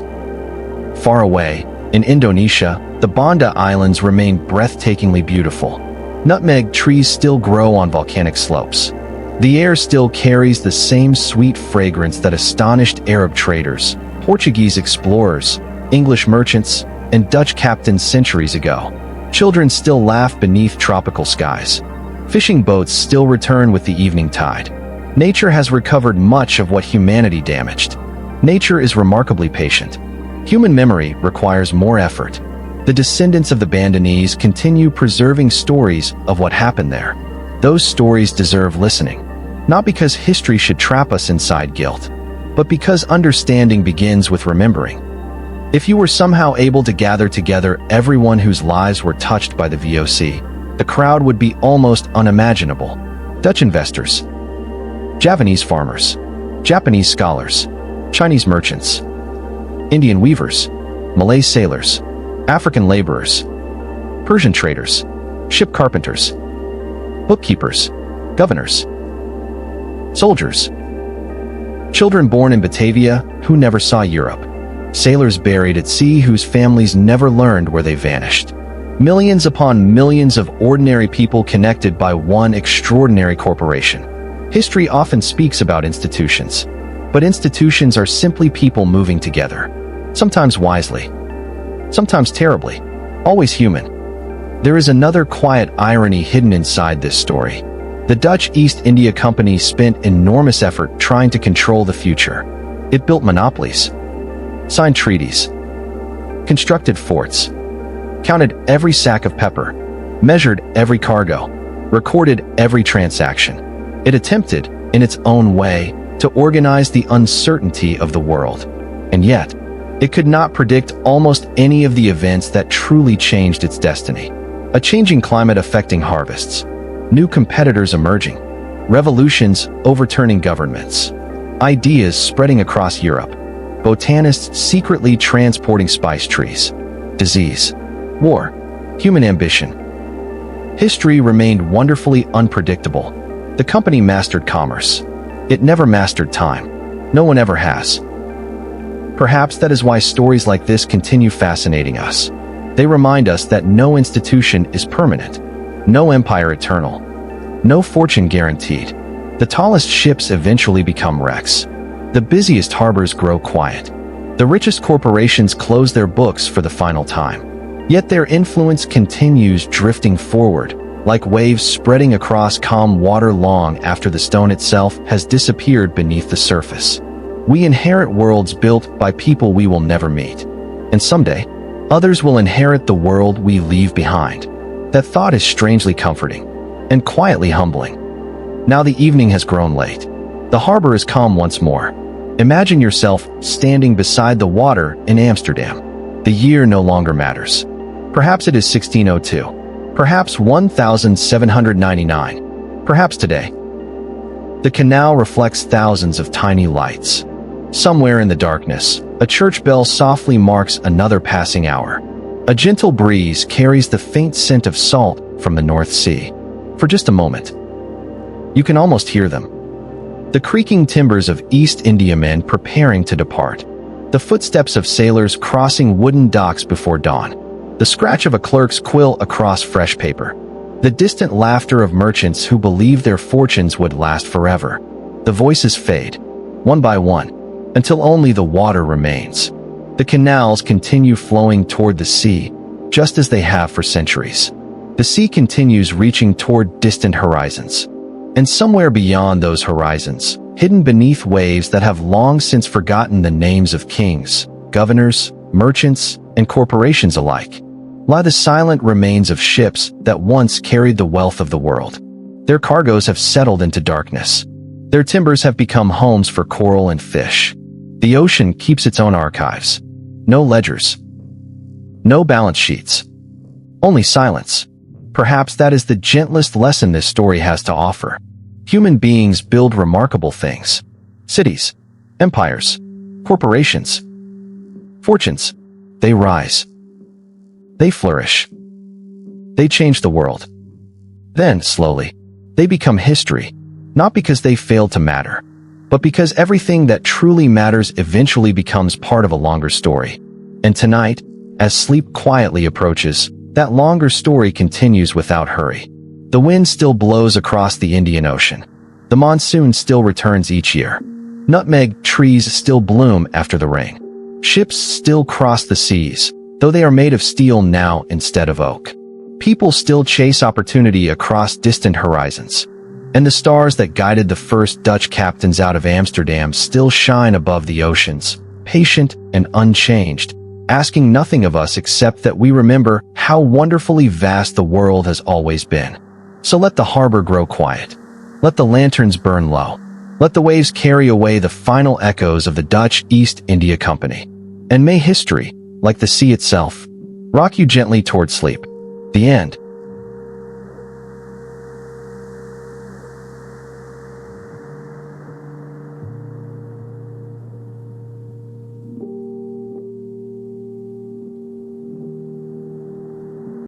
Speaker 1: Far away, in Indonesia, the Banda Islands remain breathtakingly beautiful. Nutmeg trees still grow on volcanic slopes. The air still carries the same sweet fragrance that astonished Arab traders, Portuguese explorers, English merchants, and Dutch captains centuries ago. Children still laugh beneath tropical skies. Fishing boats still return with the evening tide. Nature has recovered much of what humanity damaged. Nature is remarkably patient. Human memory requires more effort. The descendants of the Bandanese continue preserving stories of what happened there. Those stories deserve listening, not because history should trap us inside guilt, but because understanding begins with remembering. If you were somehow able to gather together everyone whose lives were touched by the VOC, the crowd would be almost unimaginable. Dutch investors, Javanese farmers, Japanese scholars, Chinese merchants, Indian weavers, Malay sailors, African laborers, Persian traders, ship carpenters, bookkeepers, governors, soldiers, children born in Batavia who never saw Europe, sailors buried at sea whose families never learned where they vanished. Millions upon millions of ordinary people connected by one extraordinary corporation. History often speaks about institutions, but institutions are simply people moving together. Sometimes wisely, sometimes terribly, always human. There is another quiet irony hidden inside this story. The Dutch East India Company spent enormous effort trying to control the future. It built monopolies, signed treaties, constructed forts, counted every sack of pepper, measured every cargo, recorded every transaction. It attempted, in its own way, to organize the uncertainty of the world. And yet, it could not predict almost any of the events that truly changed its destiny. A changing climate affecting harvests, new competitors emerging, revolutions overturning governments, ideas spreading across Europe, botanists secretly transporting spice trees, disease, war, human ambition. History remained wonderfully unpredictable. The company mastered commerce. It never mastered time. No one ever has. Perhaps that is why stories like this continue fascinating us. They remind us that no institution is permanent, no empire eternal, no fortune guaranteed. The tallest ships eventually become wrecks. The busiest harbors grow quiet. The richest corporations close their books for the final time. Yet their influence continues drifting forward, like waves spreading across calm water long after the stone itself has disappeared beneath the surface. We inherit worlds built by people we will never meet. And someday, others will inherit the world we leave behind. That thought is strangely comforting and quietly humbling. Now the evening has grown late. The harbor is calm once more. Imagine yourself standing beside the water in Amsterdam. The year no longer matters. Perhaps it is 1602. Perhaps 1799. Perhaps today. The canal reflects thousands of tiny lights. Somewhere in the darkness, a church bell softly marks another passing hour. A gentle breeze carries the faint scent of salt from the North Sea. For just a moment, you can almost hear them. The creaking timbers of East Indiamen preparing to depart. The footsteps of sailors crossing wooden docks before dawn. The scratch of a clerk's quill across fresh paper. The distant laughter of merchants who believe their fortunes would last forever. The voices fade, one by one, until only the water remains. The canals continue flowing toward the sea, just as they have for centuries. The sea continues reaching toward distant horizons. And somewhere beyond those horizons, hidden beneath waves that have long since forgotten the names of kings, governors, merchants, and corporations alike, lie the silent remains of ships that once carried the wealth of the world. Their cargoes have settled into darkness. Their timbers have become homes for coral and fish. The ocean keeps its own archives. No ledgers. No balance sheets. Only silence. Perhaps that is the gentlest lesson this story has to offer. Human beings build remarkable things. Cities, empires, corporations, fortunes. They rise. They flourish. They change the world. Then, slowly, they become history, not because they failed to matter, but because everything that truly matters eventually becomes part of a longer story. And tonight, as sleep quietly approaches, that longer story continues without hurry. The wind still blows across the Indian Ocean. The monsoon still returns each year. Nutmeg trees still bloom after the rain. Ships still cross the seas, though they are made of steel now instead of oak. People still chase opportunity across distant horizons. And the stars that guided the first Dutch captains out of Amsterdam still shine above the oceans, patient and unchanged, asking nothing of us except that we remember how wonderfully vast the world has always been. So let the harbor grow quiet. Let the lanterns burn low. Let the waves carry away the final echoes of the Dutch East India Company. And may history, like the sea itself, rock you gently toward sleep. The end.